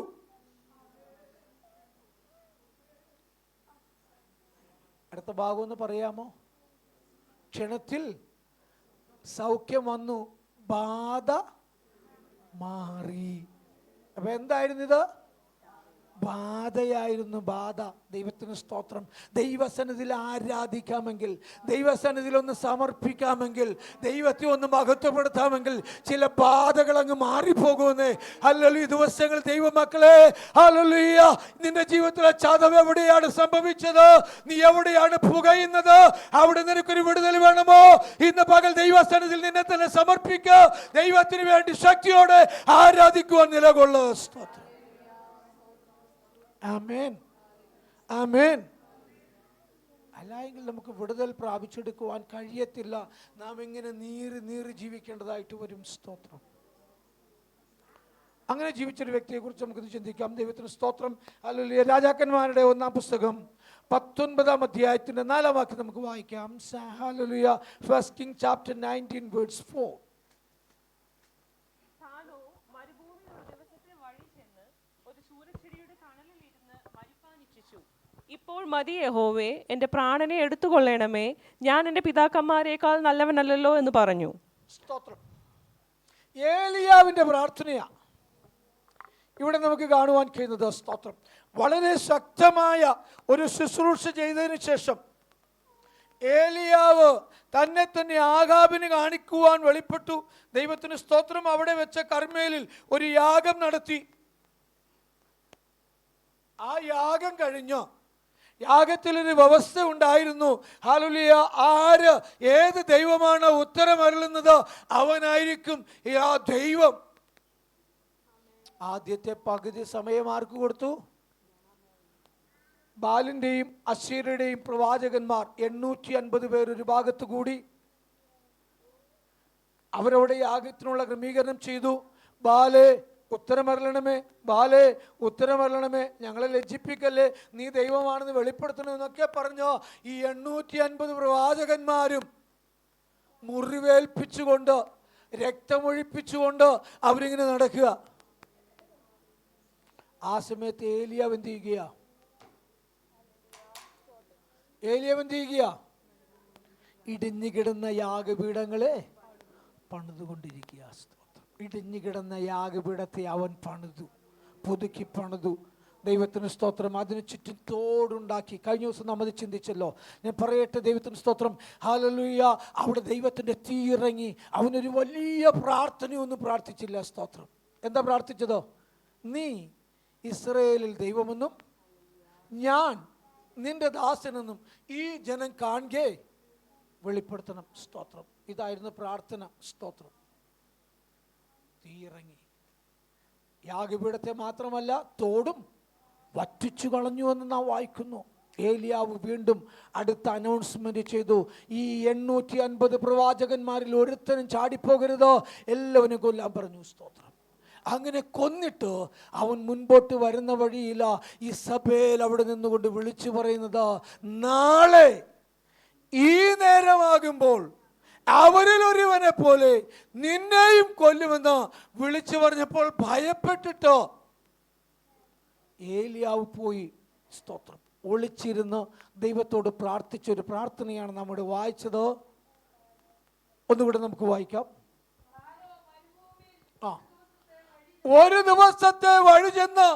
അടുത്ത ഭാഗം ഒന്ന് പറയാമോ? ക്ഷണത്തിൽ സൗഖ്യം വന്നു, ബാധ മാറി. അപ്പൊ എന്തായിരുന്നു ഇത്? ബാധയായിരുന്നു, ബാധ. ദൈവത്തിന് സ്തോത്രം. ദൈവസന്നിധിയിൽ ആരാധിക്കാമെങ്കിൽ, ദൈവസന്നിധിയിൽ ഒന്ന് സമർപ്പിക്കാമെങ്കിൽ, ദൈവത്തെ ഒന്ന് മഹത്വപ്പെടുത്താമെങ്കിൽ ചില ബാധകൾ അങ്ങ് മാറിപ്പോകുമെന്നേ. ഹല്ലേലൂയ. ദിവസങ്ങൾ ദൈവമക്കളെ, ഹല്ലേലൂയ, നിന്റെ ജീവിതത്തിലെ ചതവ് എവിടെയാണ് സംഭവിച്ചത്? നീ എവിടെയാണ് പുകയുന്നത്? അവിടെ നിനക്കൊരു വിടുതൽ വേണമോ? ഇന്ന് പകൽ ദൈവസന്നിധിയിൽ നിന്നെ തന്നെ സമർപ്പിക്കുക. ദൈവത്തിന് വേണ്ടി ശക്തിയോടെ ആരാധിക്കുവാൻ നിലകൊള്ളുക. സ്തോത്രം. ആമേൻ, ആമേൻ. അല്ലായെങ്കിൽ നമുക്ക് വിടുതൽ പ്രാപിച്ചെടുക്കുവാൻ കഴിയത്തില്ല. നാം ഇങ്ങനെ നീറി ജീവിക്കേണ്ടതായിട്ട് വരും. സ്തോത്രം. അങ്ങനെ ജീവിച്ചൊരു വ്യക്തിയെ കുറിച്ച് നമുക്ക് ചിന്തിക്കാം. ദൈവത്തിന് സ്തോത്രം. ഹല്ലേലൂയ. രാജാക്കന്മാരുടെ 1-ാം പുസ്തകം 19-ാം അധ്യായത്തിന്റെ 4-ാം വാക്യം നമുക്ക് വായിക്കാം. ഹല്ലേലൂയ. 1 Kings chapter 19 verse 4. ഇപ്പോൾ മതി യഹോവേ, എൻ്റെ പ്രാണനെ എടുത്തുകൊള്ളണമേ, ഞാൻ എൻ്റെ പിതാക്കന്മാരെക്കാൾ നല്ലവനല്ലല്ലോ എന്ന് പറഞ്ഞു. സ്തോത്രം. ഏലിയാവിന്റെ പ്രാർത്ഥനയാ ഇവിടെ നമുക്ക് കാണുവാൻ കഴിയുന്നത്. സ്തോത്രം. വളരെ ശക്തമായ ഒരു ശുശ്രൂഷ ചെയ്തതിനു ശേഷം ഏലിയാവ് തന്നെ ആഹാബിന് കാണിക്കുവാൻ വെളിപ്പെട്ടു. ദൈവത്തിന് സ്തോത്രം. അവിടെ വെച്ച കർമ്മേലിൽ ഒരു യാഗം നടത്തി. ആ യാഗം കഴിഞ്ഞു. യാഗത്തിലൊരു വ്യവസ്ഥ ഉണ്ടായിരുന്നു. ഹല്ലേലൂയ. ആര് ഏത് ദൈവമാണ് ഉത്തരമരുളുന്നത് അവനായിരിക്കും ആ ദൈവം. ആദ്യത്തെ പകുതി സമയം ആർക്ക് കൊടുത്തു? ബാലിന്റെയും അശേരയുടെയും പ്രവാചകന്മാർ 850 പേർ ഒരു ഭാഗത്ത് കൂടി. അവരവിടെ യാഗത്തിനുള്ള ക്രമീകരണം ചെയ്തു. ബാലേ ഉത്തരമരളണമേ, ബാലേ ഉത്തരമരളണമേ, ഞങ്ങളെ ലജ്ജിപ്പിക്കല്ലേ, നീ ദൈവമാണെന്ന് വെളിപ്പെടുത്തണമെന്നൊക്കെ പറഞ്ഞോ ഈ 850 പ്രവാചകന്മാരും മുറിവേൽപ്പിച്ചുകൊണ്ട് രക്തമൊഴിപ്പിച്ചുകൊണ്ട് അവരിങ്ങനെ നടക്കുക. ആ സമയത്ത് ഏലിയാവ് എന്ത് ചെയ്യുക? ഇടിഞ്ഞു കിടന്ന യാഗപീഠങ്ങളെ പണിതുകൊണ്ടിരിക്കുക. ഇടിഞ്ഞു കിടന്ന യാഗപീഠത്തെ അവൻ പണിതു, പുതുക്കി പണിതു. ദൈവത്തിന് സ്തോത്രം. അതിന് ചുറ്റും തോടുണ്ടാക്കി. കഴിഞ്ഞ ദിവസം നമ്മൾ ചിന്തിച്ചല്ലോ. ഞാൻ പറയട്ടെ, ദൈവത്തിന് സ്തോത്രം. ഹല്ലേലൂയ. അവിടെ ദൈവത്തിൻ്റെ തീ ഇറങ്ങി. അവനൊരു വലിയ പ്രാർത്ഥനയൊന്നും പ്രാർത്ഥിച്ചില്ല. സ്തോത്രം. എന്താ പ്രാർത്ഥിച്ചതോ? നീ ഇസ്രായേലിൽ ദൈവമെന്നും ഞാൻ നിന്റെ ദാസനെന്നും ഈ ജനം കാണുകെ വെളിപ്പെടുത്തണം. സ്തോത്രം. ഇതായിരുന്നു പ്രാർത്ഥന. സ്തോത്രം. തീ ഇറങ്ങി. യാഗപീഠത്തെ മാത്രമല്ല തോടും വറ്റിച്ചു കളഞ്ഞു എന്ന് നാം വായിക്കുന്നു. ഏലിയാവ് വീണ്ടും അടുത്ത അനൗൺസ്മെന്റ് ചെയ്തു, ഈ 850 പ്രവാചകന്മാരിൽ ഒരുത്തനും ചാടിപ്പോകരുതോ, എല്ലാവരും കൊല്ലാൻ പറഞ്ഞു. സ്തോത്രം. അങ്ങനെ കൊന്നിട്ട് അവൻ മുൻപോട്ട് വരുന്ന വഴിയില്ല ഇസബേൽ അവിടെ നിന്നുകൊണ്ട് വിളിച്ചു പറയുന്നത്, നാളെ ഈ നേരമാകുമ്പോൾ അവരിൽ ഒരുവനെ പോലെ നിന്നെയും കൊല്ലുമെന്ന് വിളിച്ചു പറഞ്ഞപ്പോൾ ഭയപ്പെട്ടിട്ടോ ഏലിയാവ് പോയി. സ്തോത്രം. ഒളിച്ചിരുന്ന് ദൈവത്തോട് പ്രാർത്ഥിച്ചൊരു പ്രാർത്ഥനയാണ് നമ്മുടെ വായിച്ചത്. ഒന്നുകൂടെ നമുക്ക് വായിക്കാം. ഒരു ദിവസത്തെ വഴി ചെന്ന്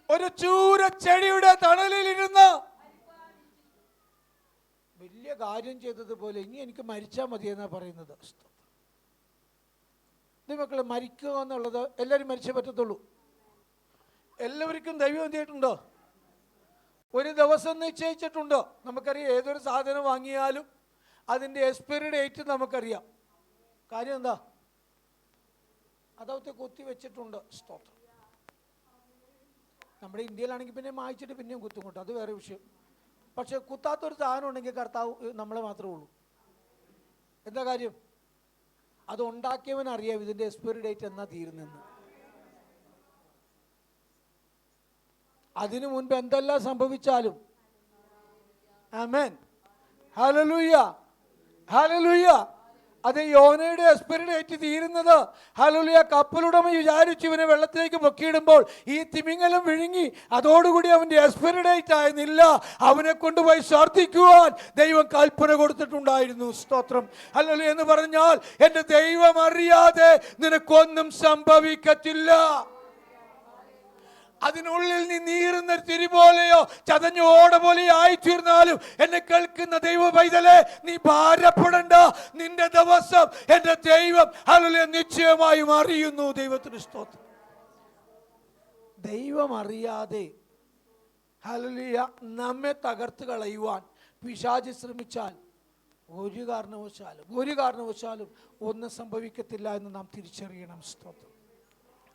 ഒരു ചൂരച്ചെടിയുടെ തണലിലിരുന്ന് വലിയ കാര്യം ചെയ്തതുപോലെ ഇനി എനിക്ക് മരിച്ചാൽ മതി എന്നാ പറയുന്നത്. മക്കളെ, മരിക്കുക എന്നുള്ളത് എല്ലാവരും മരിച്ചേ പറ്റത്തുള്ളൂ. എല്ലാവർക്കും ദൈവം എന്ത് ചെയ്തിട്ടുണ്ടോ? ഒരു ദിവസം നിശ്ചയിച്ചിട്ടുണ്ടോ? നമുക്കറിയാം, ഏതൊരു സാധനം വാങ്ങിയാലും അതിൻ്റെ എക്സ്പയറി ഡേറ്റ് നമുക്കറിയാം. കാര്യം എന്താ? അതവത്തെ കുത്തി വെച്ചിട്ടുണ്ട്. സ്തോത്രം. നമ്മുടെ ഇന്ത്യയിലാണെങ്കിൽ പിന്നെ മായ്ച്ചിട്ട് പിന്നെയും കുത്തും കൊണ്ടു, അത് വേറെ വിഷയം. പക്ഷെ കുത്താത്തൊരു സാധനം ഉണ്ടെങ്കിൽ കർത്താവ് നമ്മളെ മാത്രമേ ഉള്ളൂ. എന്താ കാര്യം? അത് ഉണ്ടാക്കിയവനറിയാം ഇതിൻ്റെ എക്സ്പയറി ഡേറ്റ് എന്നാ തീരുന്നെന്ന്. അതിനു മുൻപ് എന്തെല്ലാം സംഭവിച്ചാലും, ആമേൻ, ഹല്ലേലൂയ, ഹല്ലേലൂയ. അത് യോനയുടെ എക്സ്പയറി ഡേറ്റ് തീരുന്നത്, ഹല്ലേലൂയ, കപ്പലുടമ വിചാരിച്ചു ഇവനെ വെള്ളത്തിലേക്ക് പൊക്കിയിടുമ്പോൾ ഈ തിമിംഗലം വിഴുങ്ങി അതോടുകൂടി അവൻ്റെ എക്സ്പയറി ഡേറ്റ് ആയിരുന്നില്ല. അവനെ കൊണ്ടുപോയി ഛർദ്ദിക്കുവാൻ ദൈവം കൽപ്പന കൊടുത്തിട്ടുണ്ടായിരുന്നു. സ്തോത്രം. ഹല്ലേലൂയ എന്ന് പറഞ്ഞാൽ എൻ്റെ ദൈവം അറിയാതെ നിനക്കൊന്നും സംഭവിക്കത്തില്ല. അതിനുള്ളിൽ നീ നീറുന്ന തിരി പോലെയോ ചതഞ്ഞ ഓട പോലെയോ ആയിത്തീർന്നാലും എന്നെ കേൾക്കുന്ന ദൈവ പൈതലേ, നീ ഭാരപ്പെടണ്ട. നിന്റെ ദിവസം എന്റെ ദൈവം ഹല്ലേലൂയ നിശ്ചയമായും അറിയുന്നു. ദൈവത്തിന് സ്തോത്രം. ദൈവം അറിയാതെ ഹല്ലേലൂയ നമ്മെ തകർത്ത് കളയുവാൻ പിശാച് ശ്രമിച്ചാൽ ഒരു കാരണവശാലും ഒന്നും സംഭവിക്കത്തില്ല എന്ന് നാം തിരിച്ചറിയണം. സ്തോത്രം.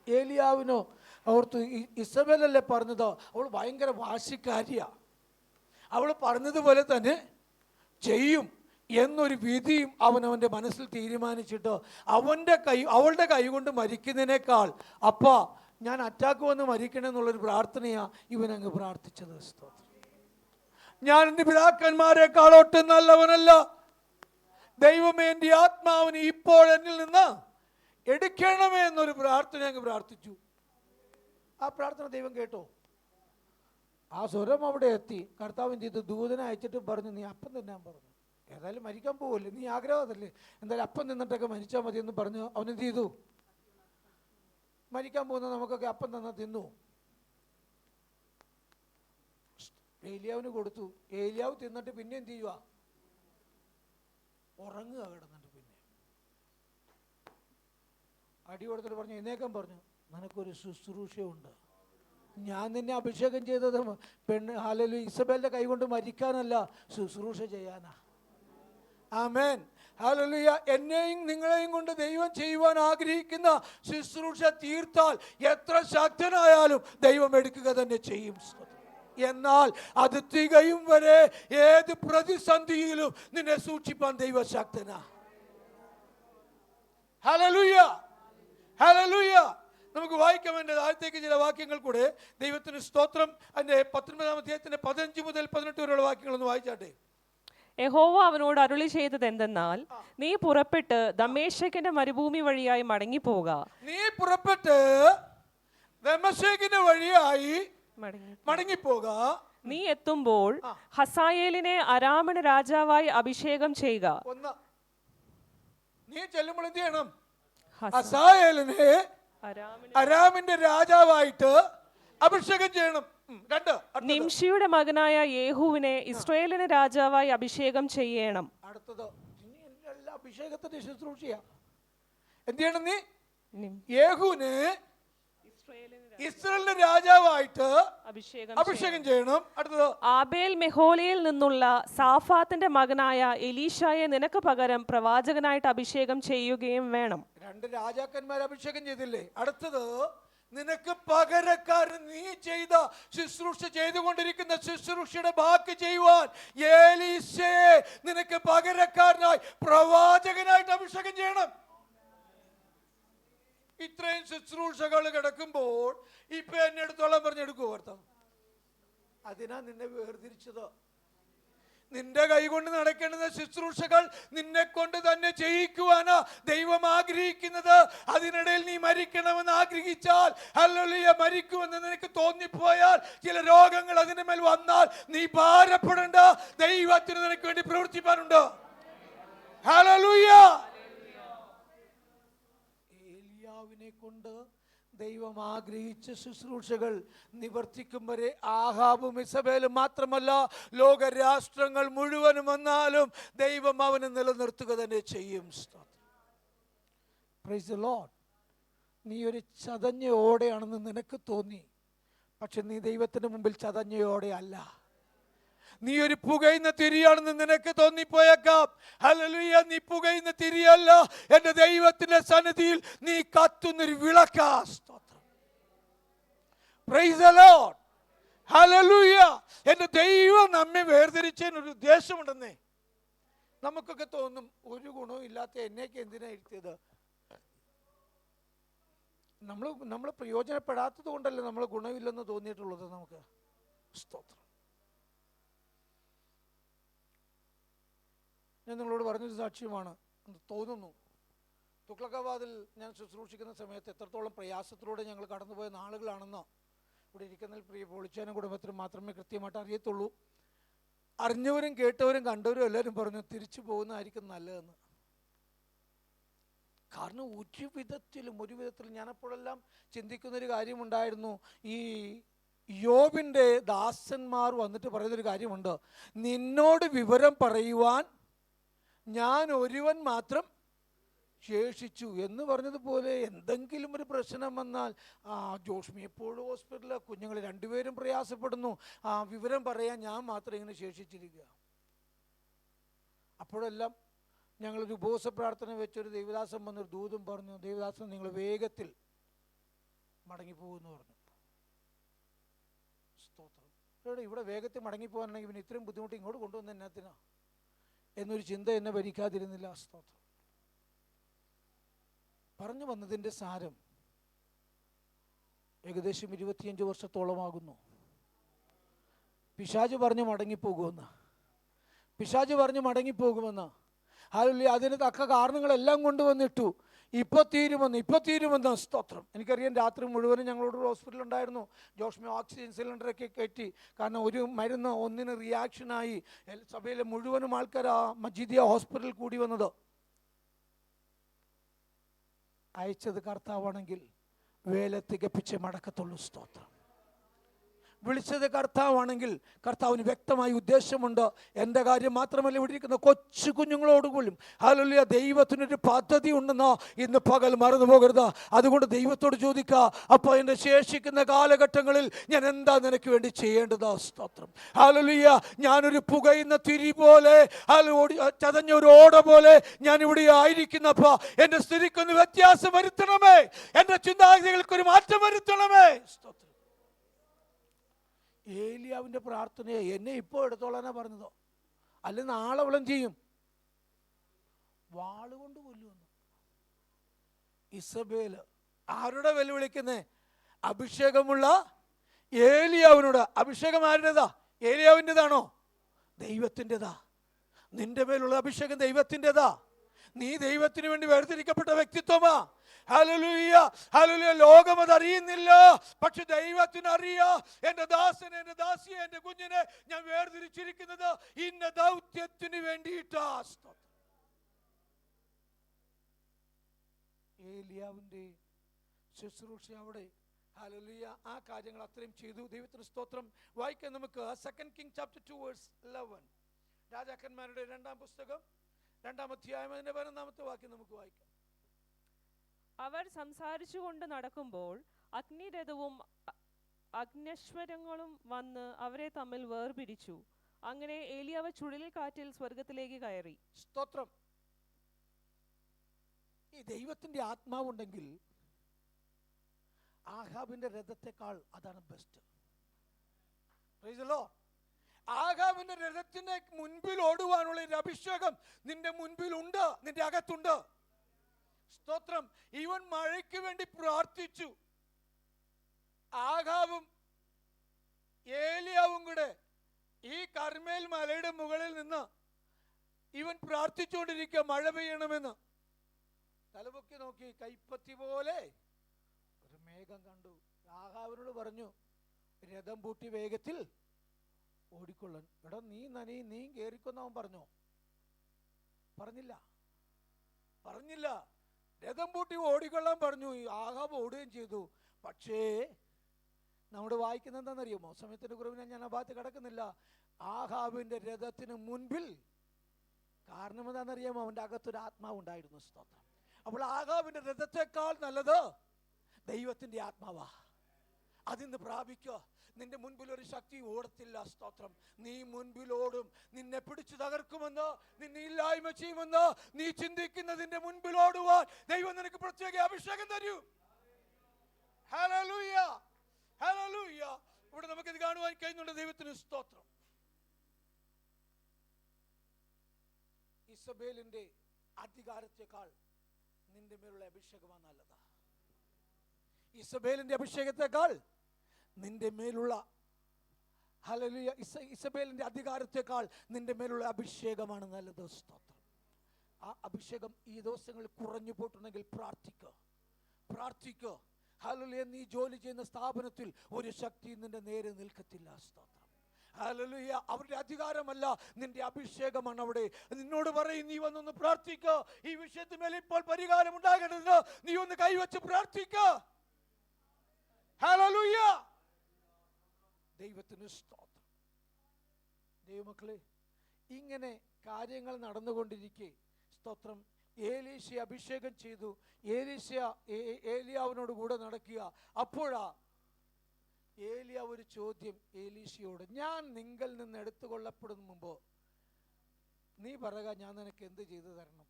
ഏലിയാവിനോ ഓർത്ത് ഇസബേലല്ലേ പറഞ്ഞത്, അവൾ ഭയങ്കര വാശിക്കാരിയാ. അവൾ പറഞ്ഞതുപോലെ തന്നെ ചെയ്യും എന്നൊരു വിധിയും അവനവൻ്റെ മനസ്സിൽ തീരുമാനിച്ചിട്ട് അവളുടെ കൈ കൊണ്ട് മരിക്കുന്നതിനേക്കാൾ അപ്പാ ഞാൻ അറ്റാക്ക് വന്ന് മരിക്കണമെന്നുള്ളൊരു പ്രാർത്ഥനയാ ഇവനങ്ങ് പ്രാർത്ഥിച്ചത്. സ്തോത്രം. ഞാൻ എൻ്റെ പിതാക്കന്മാരെക്കാൾ ഒട്ടും നല്ലവനല്ല. ദൈവമേ, എൻ്റെ ആത്മാവിനെ ഇപ്പോൾ എന്നിൽ നിന്ന് എടുക്കണമേ എന്നൊരു പ്രാർത്ഥന അങ്ങ് പ്രാർത്ഥിച്ചു. ആ പ്രാർത്ഥന ദൈവം കേട്ടോ? ആ സ്വരം അവിടെ എത്തി. കർത്താവ് എന്ത് ചെയ്തു? ദൂതനെ അയച്ചിട്ട് പറഞ്ഞു, നീ അപ്പം തിന്നാൻ പറഞ്ഞു. ഏതായാലും മരിക്കാൻ പോവല്ലേ, നീ ആഗ്രഹമല്ലേ, എന്തായാലും അപ്പം നിന്നിട്ടൊക്കെ മരിച്ചാൽ മതി എന്ന് പറഞ്ഞു. അവനെന്ത് ചെയ്തു? മരിക്കാൻ പോകുന്ന നമുക്കൊക്കെ അപ്പം തന്നാൽ തിന്നു. ഏലിയാവിന് കൊടുത്തു. ഏലിയാവ് തിന്നിട്ട് പിന്നെ എന്ത് ചെയ്യുക? ഉറങ്ങുക കിടന്നിട്ട്. പിന്നെ അടി കൊടുത്തിട്ട് പറഞ്ഞു, എന്നേക്കാൻ പറഞ്ഞു, നിനക്കൊരു ശുശ്രൂഷയുണ്ട്. ഞാൻ നിന്നെ അഭിഷേകം ചെയ്തത് ഹല്ലേലൂയ ഇസബേലിന്റെ കൈ കൊണ്ട് മരിക്കാനല്ല, ശുശ്രൂഷ ചെയ്യാനാ. ആമേൻ, ഹല്ലേലൂയ. എന്നെയും നിങ്ങളെയും കൊണ്ട് ദൈവം ചെയ്യുവാൻ ആഗ്രഹിക്കുന്ന ശുശ്രൂഷ തീർത്താൽ എത്ര ശക്തനായാലും ദൈവം എടുക്കുക തന്നെ ചെയ്യും. എന്നാൽ അത് തികയും വരെ ഏത് പ്രതിസന്ധിയിലും നിന്നെ സൂക്ഷിപ്പാൻ ദൈവശക്തനാ. Hallelujah, hallelujah. നമുക്ക് വായിക്കാം അതിൻ്റെ ആദ്യത്തേക്ക് ചില വാക്യങ്ങൾ കൂടെ. ദൈവത്തിന് സ്തോത്രം. അതിൻ്റെ 19 അധ്യായത്തിന്റെ 15 മുതൽ 18 വരെയുള്ള വാക്യങ്ങളൊന്ന് വായിച്ചാട്ടെ. യഹോവ അവനോട് അരുളി ചെയ്തത് എന്തെന്നാൽ, നീ പുറപ്പെട്ട് ദമേശക്കിന്റെ മരുഭൂമി വഴിയായി മടങ്ങിപ്പോക. നീ പുറപ്പെട്ട് ദമേശക്കിന്റെ വഴിയായി മടങ്ങിപ്പോക. നീ എത്തുമ്പോൾ ഹസായേലിനെ അരാമിന് രാജാവായി അഭിഷേകം ചെയ്യുക. നീ ചെല്ലുമ്പോൾ എന്ത് ചെയ്യണം? ഹസായേലിനെ അരാമിന്റെ രാജാവായിട്ട് അഭിഷേകം ചെയ്യണം. നിംഷിയുടെ മകനായ യേഹൂവിനെ ഇസ്രായേലിന് രാജാവായി അഭിഷേകം ചെയ്യണം. അടുത്തത് അഭിഷേകത്തിന്റെ ശുശ്രൂഷയാ. എന്ത് ചെയ്യണം? നീ യേഹൂവിനെ ഇസ്രായേലിന്റെ രാജാവായിട്ട് അഭിഷേകം ചെയ്യണം. അടുത്തത് ആബേൽ മെഹോലയിൽ നിന്നുള്ള സാഫാത്തിന്റെ മകനായ എലീശായെ നിനക്ക് പകരം പ്രവാചകനായിട്ട് അഭിഷേകം ചെയ്യുകയും വേണം. 2 രാജാക്കന്മാരെ അഭിഷേകം ചെയ്തില്ലേ? അടുത്തത് നിനക്ക് പകരക്കാരൻ നീ ചെയ്ത ശുശ്രൂഷ ചെയ്തുകൊണ്ടിരിക്കുന്ന ശുശ്രൂഷയുടെ ബാക്കി ചെയ്യുവാൻ എലീശയെ നിനക്ക് പകരക്കാരനായി പ്രവാചകനായിട്ട് അഭിഷേകം ചെയ്യണം. ഇത്രയും ശുശ്രൂഷകൾ കിടക്കുമ്പോൾ ഇപ്പൊ എന്നെ എടുത്തോളം പറഞ്ഞെടുക്കുവോ ഭർത്താവ്? അതിനാ നിന്നെ വേർതിരിച്ചത്. നിന്റെ കൈ കൊണ്ട് നടക്കേണ്ടുന്ന ശുശ്രൂഷകൾ നിന്നെ കൊണ്ട് തന്നെ ചെയ്യിക്കുവാനാ ദൈവം ആഗ്രഹിക്കുന്നത്. അതിനിടയിൽ നീ മരിക്കണമെന്ന് ആഗ്രഹിച്ചാൽ, ഹല്ലേലൂയ, മരിക്കുമെന്ന് നിനക്ക് തോന്നിപ്പോയാൽ, ചില രോഗങ്ങൾ അതിന്റെ മേൽ വന്നാൽ നീ ഭാരപ്പെടേണ്ട. ദൈവത്തിന് നിനക്ക് വേണ്ടി പ്രവർത്തിപ്പാനുണ്ട്. ഹല്ലേലൂയ. ഏലിയാവിനെ കൊണ്ട് ദൈവം ആഗ്രഹിച്ച ശുശ്രൂഷകൾ നിവർത്തിക്കും വരെ ആഹാബും ഇസബേലും മാത്രമല്ല, ലോകരാഷ്ട്രങ്ങൾ മുഴുവനും വന്നാലും ദൈവം അവനെ നിലനിർത്തുക തന്നെ ചെയ്യും. Price the Lord. നീ ഒരു ചതഞ്ഞ ഓടയാണെന്ന് നിനക്ക് തോന്നി, പക്ഷെ നീ ദൈവത്തിന് മുമ്പിൽ ചതഞ്ഞ ഓടയല്ല. നീ ഒരു പുകയുന്ന തിരിയാണെന്ന് നിനക്ക് തോന്നിപ്പോയേക്കാം. ഹല്ലേലൂയ, നീ പുകയുന്ന തിരിയല്ല. എന്റെ ദൈവത്തിന്റെ സന്നിധിയിൽ നീ കത്തുന്നൊരു വിളക്കാ. സ്തോത്രം. Price the Lord. ഹല്ലേലൂയ. എന്റെ ദൈവം നമ്മെ വേർതിരിച്ചതിനൊരു ഉദ്ദേശമുണ്ടെന്നേ. നമുക്കൊക്കെ തോന്നും, ഒരു ഗുണവും ഇല്ലാത്ത എന്നെയൊക്കെ എന്തിനാ ഇരുത്തിയത്? നമ്മൾ പ്രയോജനപ്പെടാത്തത് കൊണ്ടല്ലേ നമ്മൾ ഗുണമില്ലെന്ന് തോന്നിയിട്ടുള്ളത് നമുക്ക്. സ്തോത്രം. ഞാൻ നിങ്ങളോട് പറഞ്ഞൊരു സാക്ഷ്യമാണ്, തോന്നുന്നു. തുഗ്ലക്കാബാദിൽ ഞാൻ ശുശ്രൂഷിക്കുന്ന സമയത്ത് എത്രത്തോളം പ്രയാസത്തിലൂടെ ഞങ്ങൾ കടന്നുപോയ നാളുകളാണെന്ന് ഇവിടെ ഇരിക്കുന്ന പ്രിയ പൊളിച്ചാനും കുടുംബത്തിനും മാത്രമേ കൃത്യമായിട്ട് അറിയത്തുള്ളൂ. അറിഞ്ഞവരും കേട്ടവരും കണ്ടവരും എല്ലാവരും പറഞ്ഞു തിരിച്ചു പോകുന്നതായിരിക്കും നല്ലതെന്ന്. കാരണം ഒരു വിധത്തിലും ഞാനപ്പോഴെല്ലാം ചിന്തിക്കുന്നൊരു കാര്യമുണ്ടായിരുന്നു. ഈ യോബിൻ്റെ ദാസന്മാർ വന്നിട്ട് പറയുന്നൊരു കാര്യമുണ്ട്, നിന്നോട് വിവരം പറയുവാൻ ഞാൻ ഒരുവൻ മാത്രം ശേഷിച്ചു എന്ന് പറഞ്ഞതുപോലെ എന്തെങ്കിലും ഒരു പ്രശ്നം വന്നാൽ ജോഷ്മി എപ്പോഴും ഹോസ്പിറ്റലിൽ, കുഞ്ഞുങ്ങൾ 2 പേരും പ്രയാസപ്പെടുന്നു, വിവരം പറയാൻ ഞാൻ മാത്രം ഇങ്ങനെ ശേഷിച്ചിരിക്കുക. അപ്പോഴെല്ലാം ഞങ്ങളൊരു ഉപവാസ പ്രാർത്ഥന വെച്ചൊരു ദേവദാസൻ വന്നൊരു ദൂതും പറഞ്ഞു, ദേവദാസൻ നിങ്ങൾ വേഗത്തിൽ മടങ്ങിപ്പോകുമെന്ന് പറഞ്ഞു. സ്തോത്രം. ഇവിടെ വേഗത്തിൽ മടങ്ങിപ്പോകാനാണെങ്കിൽ പിന്നെ ഇത്രയും ബുദ്ധിമുട്ട് ഇങ്ങോട്ട് കൊണ്ടുവന്ന എന്നത്തിനാ എന്നൊരു ചിന്ത എന്നെ ഭരിക്കാതിരുന്നില്ല. സ്തോത്രം. പറഞ്ഞു വന്നതിൻ്റെ സാരം ഏകദേശം 25 വർഷത്തോളമാകുന്നു. പിശാച് പറഞ്ഞു മടങ്ങിപ്പോകുമെന്ന്. ഹല്ലേലൂയ. അതിന് തക്ക കാരണങ്ങളെല്ലാം കൊണ്ടുവന്നിട്ടു. ഇപ്പൊ തീരുമെന്ന്. സ്തോത്രം. എനിക്കറിയാം, രാത്രി മുഴുവനും ഞങ്ങളോട് ഹോസ്പിറ്റലിൽ ഉണ്ടായിരുന്നു. ജോഷ്മി ഓക്സിജൻ സിലിണ്ടറൊക്കെ കയറ്റി. കാരണം ഒരു മരുന്ന് ഒന്നിന് റിയാക്ഷനായി സഭയിലെ മുഴുവനും ആൾക്കാർ ആ മജീദിയ ഹോസ്പിറ്റലിൽ കൂടി വന്നത്. അയച്ചത് കർത്താവാണെങ്കിൽ വേല തികപ്പിച്ച് മടക്കത്തുള്ളൂ. സ്തോത്രം. വിളിച്ചത് കർത്താവാണെങ്കിൽ കർത്താവിന് വ്യക്തമായ ഉദ്ദേശമുണ്ട്. എൻ്റെ കാര്യം മാത്രമല്ല, ഇവിടെ ഇരിക്കുന്ന കൊച്ചു കുഞ്ഞുങ്ങളോട് പോലും ഹല്ലേലൂയ ദൈവത്തിനൊരു പദ്ധതി ഉണ്ടെന്ന് ഇന്ന് പകൽ മറന്നു പോകരുത്. അതുകൊണ്ട് ദൈവത്തോട് ചോദിക്കുക, അപ്പോൾ എൻ്റെ ശേഷിക്കുന്ന കാലഘട്ടങ്ങളിൽ ഞാൻ എന്താ നിനക്ക് വേണ്ടി ചെയ്യേണ്ടത്? സ്തോത്രം. ഹല്ലേലൂയ. ഞാനൊരു പുകയുന്ന തിരി പോലെ, ചതഞ്ഞൊരു ഓട പോലെ ഞാൻ ഇവിടെ ആയിരിക്കുന്നപ്പോൾ എൻ്റെ സ്ഥിതിക്കൊന്ന് വ്യത്യാസം വരുത്തണമേ, എൻ്റെ ചിന്താഗതികൾക്കൊരു മാറ്റം വരുത്തണമേ. സ്തോത്രം. ഏലിയാവിൻ്റെ പ്രാർത്ഥനയെ എന്നെ ഇപ്പോൾ എടുത്തോളാനാ പറഞ്ഞതോ, അല്ല നാളെ അവളം ചെയ്യും, വാളുകൊണ്ട് കൊല്ലുമെന്ന്. ഇസബേല് ആരുടെ വെല്ലുവിളിക്കുന്നേ? അഭിഷേകമുള്ള ഏലിയാവിനോട്. അഭിഷേകം ആരുടേതാ? ഏലിയാവിൻ്റെതാണോ? ദൈവത്തിൻ്റെതാ. നിന്റെ മേലുള്ള അഭിഷേകം ദൈവത്തിൻ്റെതാ. നീ ദൈവത്തിന് വേണ്ടി വേർതിരിക്കപ്പെട്ട വ്യക്തിത്വമാ. Hallelujah, hallelujah. ലോകം അത് അറിയുന്നില്ല, പക്ഷെ ദൈവത്തിന് അറിയാ. എന്റെ ദാസനെ, എന്റെ ദാസിയെ, എന്റെ കുഞ്ഞിനെ ഞാൻ വേർതിരിച്ചിരിക്കുന്നത് ഇന്ന ദൗത്യത്തിന് വേണ്ടിയിട്ടാ. ഏലിയാവിന്റെ ശുശ്രൂഷ അവിടെ, ഹല്ലേലൂയ, ആ കാര്യങ്ങൾ അത്രയും ചെയ്തു. ദൈവത്തിന് സ്തോത്രം. വായിക്കാൻ നമുക്ക് 2 Kings chapter 2 verse 11. രാജാക്കന്മാരുടെ 2-ാം പുസ്തകം 2-ാം അധ്യായം അതിന്റെ 11-ാമത്തെ വാക്യം നമുക്ക് വായിക്കാം. അവർ സംസാരിച്ചുകൊണ്ട് നടക്കുമ്പോൾ അഗ്നിരഥവും അഗ്നശ്വരങ്ങളും വന്ന് അവരെ തമ്മിൽ വേർപിരിച്ചു. അങ്ങനെ ഏലിയാവ് ചുഴലിക്കാറ്റിൽ സ്വർഗത്തിലേക്ക് കയറി. സ്തോത്രം. ഈ ദൈവത്തിന്റെ ആത്മാവുണ്ടെങ്കിൽ ആഹാബിന്റെ രഥത്തെക്കാൾ അതാണ് ബെസ്റ്റ്. Praise the Lord. ആഹാബിന്റെ രഥത്തിന് മുൻപിൽ ഓടുവാനുള്ള ഒരു അഭിഷേകം നിന്റെ മുൻപിലുണ്ട്, നിന്റെ അകത്തുണ്ട്. സ്തോത്രം. ഇവൻ മഴയ്ക്ക് വേണ്ടി പ്രാർത്ഥിച്ചു. ആഹാബും ഏലിയാവും കൂടെ ഈ കർമ്മേൽ മലയുടെ മുകളിൽ നിന്ന് ഇവൻ പ്രാർത്ഥിച്ചുകൊണ്ടിരിക്കുക മഴ പെയ്യണമെന്ന്. തലപൊക്കി നോക്കി, കൈപ്പത്തി പോലെ ഒരു മേഘം കണ്ടു. ആഹാബിനോട് പറഞ്ഞു, രഥം പൂട്ടി വേഗത്തിൽ ഓടിക്കൊള്ളൻ. എടാ നീ നനയും, നീ കേറിക്കൊന്നവൻ പറഞ്ഞോ? പറഞ്ഞില്ല. രഥം പൂട്ടി ഓടിക്കൊള്ളാൻ പറഞ്ഞു. ആഹാബ് ഓടുകയും ചെയ്തു. പക്ഷേ നമ്മുടെ വായിക്കുന്നത് എന്താണെന്നറിയുമോ? സമയത്തിന്റെ കുറവിനെ ഞാൻ ആ ഭാഗത്ത് കിടക്കുന്നില്ല. ആഹാബിന്റെ രഥത്തിന് മുൻപിൽ കാരണം എന്താണെന്നറിയാമോ? അവന്റെ അകത്തൊരു ആത്മാവ് ഉണ്ടായിരുന്നു. സ്തോത്രം. അപ്പോൾ ആഹാബിന്റെ രഥത്തെക്കാൾ നല്ലത് ദൈവത്തിന്റെ ആത്മാവാ. അതിന്ന് പ്രാപിക്കുക. നിന്റെ മുൻപിൽ ഒരു ശക്തി ഓടത്തില്ല. സ്തോത്രം. നീ മുൻപിലോടും. നിന്നെ പിടിച്ചു തകർക്കുമെന്ന്, നിന്നെ ഇല്ലായ്മ ചെയ്യുമെന്ന് നീ ചിന്തിക്കുന്നതിന്റെ മുൻപിലോടുവാൻ ദൈവം നിനക്ക് പ്രത്യേക അഭിഷേകം തരൂ. Hallelujah, hallelujah. ഇവിടെ നമുക്കിത് കാണുവാൻ കഴിയുന്നുണ്ട്. ദൈവത്തിന് സ്തോത്രം. ഇസബേലിന്റെ അധികാരത്തെക്കാൾ നിന്റെ മേലുള്ള അഭിഷേകമാണ് നല്ലത്. ഇസബേലിന്റെ അഭിഷേകത്തെക്കാൾ നിന്റെ മേലുള്ള, ഹല്ലേലൂയ, ഇസബേലിന്റെ അധികാരത്തെക്കാൾ നിന്റെ മേലുള്ള അഭിഷേകമാണ് നല്ലത്. സ്തോത്രം. ആ അഭിഷേകം ഈ ദിവസങ്ങളിൽ കുറഞ്ഞു പോയിട്ടുണ്ടെങ്കിൽ പ്രാർത്ഥിക്കുക. ഹല്ലേലൂയ. നീ ജോലി ചെയ്യുന്ന സ്ഥാപനത്തിൽ ഒരു ശക്തി നിന്റെ നേരെ നിൽക്കത്തില്ല. സ്തോത്രം. ഹല്ലേലൂയ. അവരുടെ അധികാരമല്ല, നിന്റെ അഭിഷേകമാണ് അവിടെ. നിന്നോട് പറയും, നീ വന്നൊന്ന് പ്രാർത്ഥിക്കുക. ഈ വിഷയത്തിന്മേൽ ഇപ്പോൾ പരിഹാരം ഉണ്ടാകേണ്ടത് നീ ഒന്ന് കൈവച്ച് പ്രാർത്ഥിക്കുക. ഹല്ലേലൂയ. ദൈവത്തിന് സ്തോത്രം. ദൈവമക്കളെ, ഇങ്ങനെ കാര്യങ്ങൾ നടന്നുകൊണ്ടിരിക്കെ, സ്തോത്രം, ഏലീശ അഭിഷേകം ചെയ്തു. ഏലിയാവിനോട് കൂടെ നടക്കുക. അപ്പോഴാ ഏലിയാവ് ഒരു ചോദ്യം ഏലീശയോട്, ഞാൻ നിങ്ങൾ നിന്ന് എടുത്തുകൊള്ളപ്പെടുന്ന മുമ്പ് നീ പറയുക, ഞാൻ നിനക്ക് എന്ത് ചെയ്തു തരണം?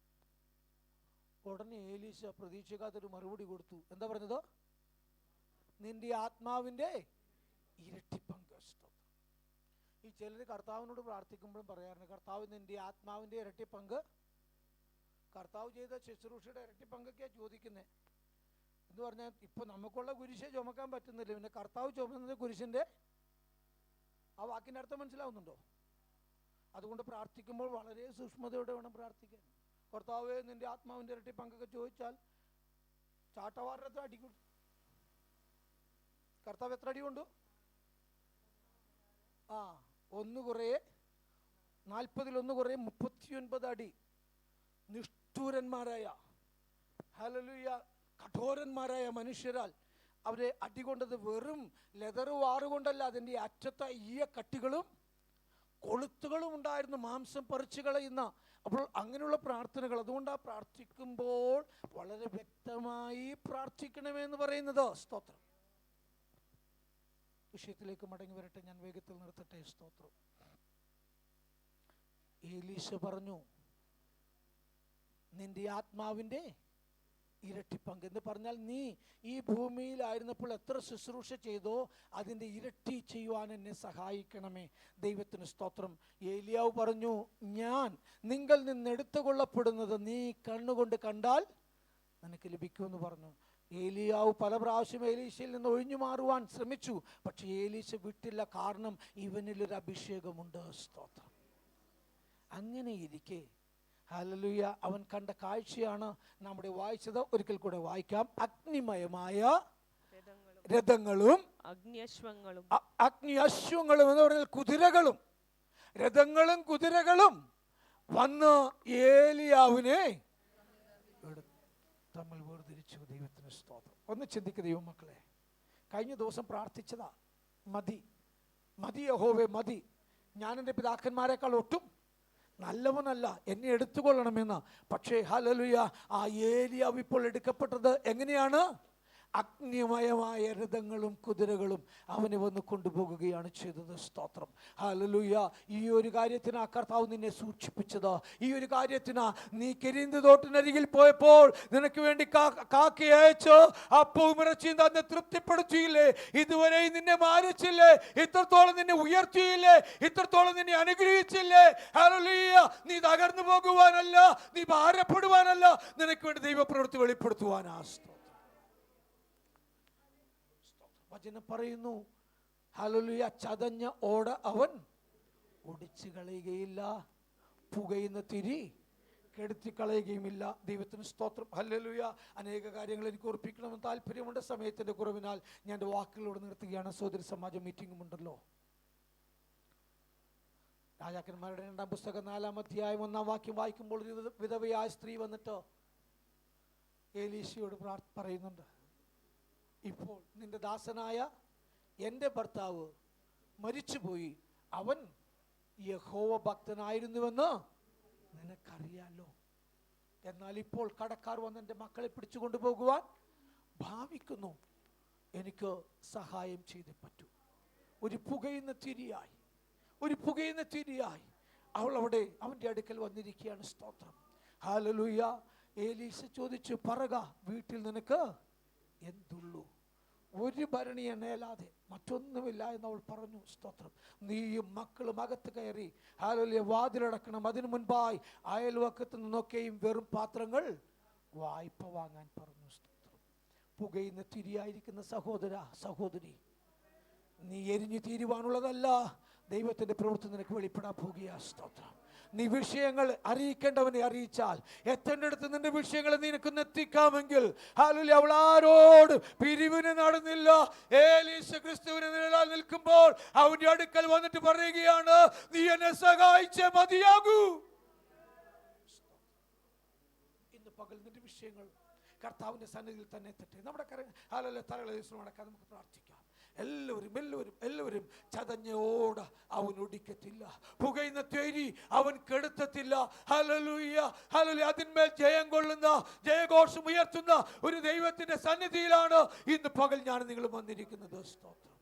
ഉടനെ ഏലീശ പ്രതീക്ഷിക്കാത്തൊരു മറുപടി കൊടുത്തു. എന്താ പറഞ്ഞത്? നിന്റെ ആത്മാവിന്റെ ഇരട്ടി പങ്ക്. ഈ ചിലർ കർത്താവിനോട് പ്രാർത്ഥിക്കുമ്പോഴും പറയാറുണ്ട്, കർത്താവ് നിന്റെ ആത്മാവിന്റെ ഇരട്ടി പങ്ക്. കർത്താവ് ചെയ്ത ശുശ്രൂഷയുടെ ഇരട്ടി പങ്കൊക്കെയാണ് ചോദിക്കുന്നത്. എന്ന് പറഞ്ഞാൽ ഇപ്പൊ നമുക്കുള്ള കുരിശെ ചുമക്കാൻ പറ്റുന്നില്ല, പിന്നെ കർത്താവ് ചുമന്നത് കുരിശിന്റെ ആ വാക്കിന്റെ അർത്ഥം മനസ്സിലാവുന്നുണ്ടോ? അതുകൊണ്ട് പ്രാർത്ഥിക്കുമ്പോൾ വളരെ സൂക്ഷ്മതയോടെ വേണം പ്രാർത്ഥിക്കാൻ. കർത്താവേ നിന്റെ ആത്മാവിന്റെ ഇരട്ടി പങ്കൊക്കെ ചോദിച്ചാൽ ചാട്ടവാറിനത്ര അടിക്കും. കർത്താവ് എത്ര അടി കൊണ്ടു? 1 കുറേ 40 കുറേ 39 അടി. നിഷ്ഠൂരന്മാരായ, ഹല്ലേലൂയ, കഠോരന്മാരായ മനുഷ്യരാൽ അവരെ അടികൊണ്ടത് വെറും ലെതർ വാറുകൊണ്ടല്ല, അതിൻ്റെ അറ്റത്ത ഈയ കട്ടികളും കൊളുത്തുകളും ഉണ്ടായിരുന്നു, മാംസം പറിച്ചു കളയുന്ന. അപ്പോൾ അങ്ങനെയുള്ള പ്രാർത്ഥനകൾ. അതുകൊണ്ട് ആ പ്രാർത്ഥിക്കുമ്പോൾ വളരെ വ്യക്തമായി പ്രാർത്ഥിക്കണമെന്ന് പറയുന്നത്. സ്തോത്രം. വിഷയത്തിലേക്ക് മടങ്ങി വരട്ടെ, ഞാൻ വേഗത്തിൽ നിർത്തട്ടെ. സ്തോത്രം. ഏലീശ പറഞ്ഞു, നിന്റെ ആത്മാവിന്റെ ഇരട്ടി പങ്ക് എന്ന് പറഞ്ഞാൽ നീ ഈ ഭൂമിയിലായിരുന്നപ്പോൾ എത്ര ശുശ്രൂഷ ചെയ്തോ അതിൻ്റെ ഇരട്ടി ചെയ്യുവാൻ എന്നെ സഹായിക്കണമേ. ദൈവത്തിന് സ്തോത്രം. ഏലിയാവ് പറഞ്ഞു, ഞാൻ നിങ്ങൾ നിന്ന് എടുത്തുകൊള്ളപ്പെടുന്നത് നീ കണ്ണുകൊണ്ട് കണ്ടാൽ നിനക്ക് ലഭിക്കുമെന്ന് പറഞ്ഞു. ഏലിയാവ് പല പ്രാവശ്യം ഏലീശയിൽ നിന്ന് ഒഴിഞ്ഞു മാറുവാൻ ശ്രമിച്ചു. പക്ഷെ ഏലീശ വിട്ടില്ല. കാരണം ഇവനിലൊരു അഭിഷേകമുണ്ട്. സ്തോത്രം. അങ്ങനെ ഇരിക്കെ ഹല്ലേലൂയ അവൻ കണ്ട കാഴ്ചയാണ് നമ്മുടെ വായിച്ചത്. ഒരിക്കൽ കൂടെ വായിക്കാം. അഗ്നിമയമായ രഥങ്ങളും അഗ്നിയശ്വങ്ങളും എന്ന് പറഞ്ഞാൽ കുതിരകളും, രഥങ്ങളും കുതിരകളും വന്ന് ഏലിയാവിനെ തമ്മിൽ വേർതിരിച്ചു. ദൈവത്തിന് സ്തോത്രം. ഒന്ന് ചിന്തിക്കുക ദൈവമക്കളെ. കഴിഞ്ഞ ദിവസം പ്രാർത്ഥിച്ചതാ, മതി മതി യഹോവേ മതി, ഞാൻ എൻ്റെ പിതാക്കന്മാരെക്കാൾ ഒട്ടും നല്ലവനല്ല, എന്നെ എടുത്തുകൊള്ളണമെന്ന്. പക്ഷേ ഹല്ലേലൂയ ആ ഏലിയാവ് ഇപ്പോൾ എടുക്കപ്പെട്ടത് എങ്ങനെയാണ്? അഗ്നിമയമായ രഥങ്ങളും കുതിരകളും അവനെ വന്ന് കൊണ്ടുപോകുകയാണ് ചെയ്തത്. സ്തോത്രം. ഹല്ലേലൂയ. ഈ ഒരു കാര്യത്തിനാ കർത്താവ് നിന്നെ സൂക്ഷിപ്പിച്ചത്. ഈ ഒരു കാര്യത്തിനാ നീ കെരീന്ത് തോട്ടിനരികിൽ പോയപ്പോൾ നിനക്ക് വേണ്ടി കാക്കയെ അയച്ച് അപ്പവും ഇറച്ചിയും തന്നെ തൃപ്തിപ്പെടുത്തിയില്ലേ? ഇതുവരെ നിന്നെ മാനിച്ചില്ലേ? ഇത്രത്തോളം നിന്നെ ഉയർത്തിയില്ലേ? ഇത്രത്തോളം നിന്നെ അനുഗ്രഹിച്ചില്ലേ? ഹല്ലേലൂയ. നീ തകർന്നു പോകുവാനല്ല, നീ ഭാരപ്പെടുവാനല്ല, നിനക്ക് വേണ്ടി ദൈവപ്രവൃത്തി വെളിപ്പെടുത്തുവാനാ. വചനം പറയുന്നു ഹല്ലേലൂയ, ചതഞ്ഞ ഓട അവൻ ഒടിച്ചു കളയുകയില്ല, പുകയുന്ന തിരി കെടുത്തിക്കളയുകയുമില്ല. ദൈവത്തിന് സ്തോത്രം. ഹല്ലേലൂയ. അനേക കാര്യങ്ങൾ എനിക്ക് ഓർപ്പിക്കണമെന്ന് താല്പര്യമുണ്ട്. സമയത്തിൻ്റെ കുറവിനാൽ ഞാൻ എൻ്റെ വാക്കുകളോട് നിർത്തുകയാണ്. സഹോദരി സമാജം മീറ്റിംഗും ഉണ്ടല്ലോ. രാജാക്കന്മാരുടെ 2-ാം പുസ്തകം 4-ാം അധ്യായം 1-ാം വാക്യം വായിക്കുമ്പോൾ ഒരു വിധവയായ സ്ത്രീ വന്നിട്ട് എലീശയോട് പറയുന്നുണ്ട്, ഇപ്പോൾ നിന്റെ ദാസനായ എൻ്റെ ഭർത്താവ് മരിച്ചുപോയി, അവൻ യഹോവ ഭക്തനായിരുന്നുവെന്ന് നിനക്കറിയാലോ. എന്നാൽ ഇപ്പോൾ കടക്കാർ വന്ന് എൻ്റെ മക്കളെ പിടിച്ചു കൊണ്ടുപോകുവാൻ ഭാവിക്കുന്നു. എനിക്ക് സഹായം ചെയ്തേ പറ്റൂ. ഒരു പുകയുന്ന തിരിയായി അവൾ അവിടെ അവൻ്റെ അടുക്കൽ വന്നിരിക്കുകയാണ്. സ്തോത്രം. ഹല്ലേലൂയ. എലീശ ചോദിച്ചു, പറക, വീട്ടിൽ നിനക്ക് എന്തുള്ളൂ? ഒരു ഭരണി എണ്ണയല്ലാതെ മറ്റൊന്നുമില്ല എന്ന് അവൾ പറഞ്ഞു. സ്തോത്രം. നീയും മക്കളും അകത്ത് കയറി ഹല്ലേലൂയ വാതിലടക്കണം. അതിനു മുൻപായി അയൽവക്കത്ത് നിന്നൊക്കെയും വെറും പാത്രങ്ങൾ വായ്പ വാങ്ങാൻ പറഞ്ഞു. സ്തോത്രം. പുകയുന്ന തിരിയായിരിക്കുന്ന സഹോദര സഹോദരി, നീ എരിഞ്ഞു തീരുവാനുള്ളതല്ല, ദൈവത്തിന്റെ പ്രവൃത്തി നിനക്ക് വെളിപ്പെടാൻ പോകുക. സ്തോത്രം. നീ വിഷയങ്ങൾ അറിയിക്കേണ്ടവനെ അറിയിച്ചാൽ, എത്തേണ്ടടുത്ത് നിന്റെ വിഷയങ്ങൾ നിനക്കൊന്ന് എത്തിക്കാമെങ്കിൽ ഹല്ലേലൂയ അവൾ ആരോട് പിരിവിന് നടന്നില്ല. എലീശ ക്രിസ്തുവിനെ നിഴലാൽ നിൽക്കുമ്പോൾ അവന്റെ അടുക്കൽ വന്നിട്ട് പറയുകയാണ്, നീ എന്നെ സഹായിച്ചേ മതിയാകൂ. ഇന്ന് പകൽ നിന്റെ വിഷയങ്ങൾ കർത്താവിന്റെ സന്നിധിയിൽ തന്നെ എത്തട്ടെ. നമ്മുടെ ഹല്ലേലൂയ തലകളെ നടക്കാൻ നമുക്ക് പ്രാർത്ഥിക്കാം. എല്ലാവരും ചതഞ്ഞോട് അവൻ ഒടിക്കത്തില്ല, പുകയുന്ന തേരി അവൻ കെടുത്തത്തില്ല. Hallelujah hallelujah. അതിന്മേൽ ജയം കൊള്ളുന്ന, ജയഘോഷം ഉയർത്തുന്ന ഒരു ദൈവത്തിന്റെ സന്നിധിയിലാണ് ഇന്ന് പകൽ ഞാൻ നിങ്ങൾ വന്നിരിക്കുന്നത്. സ്തോത്രം.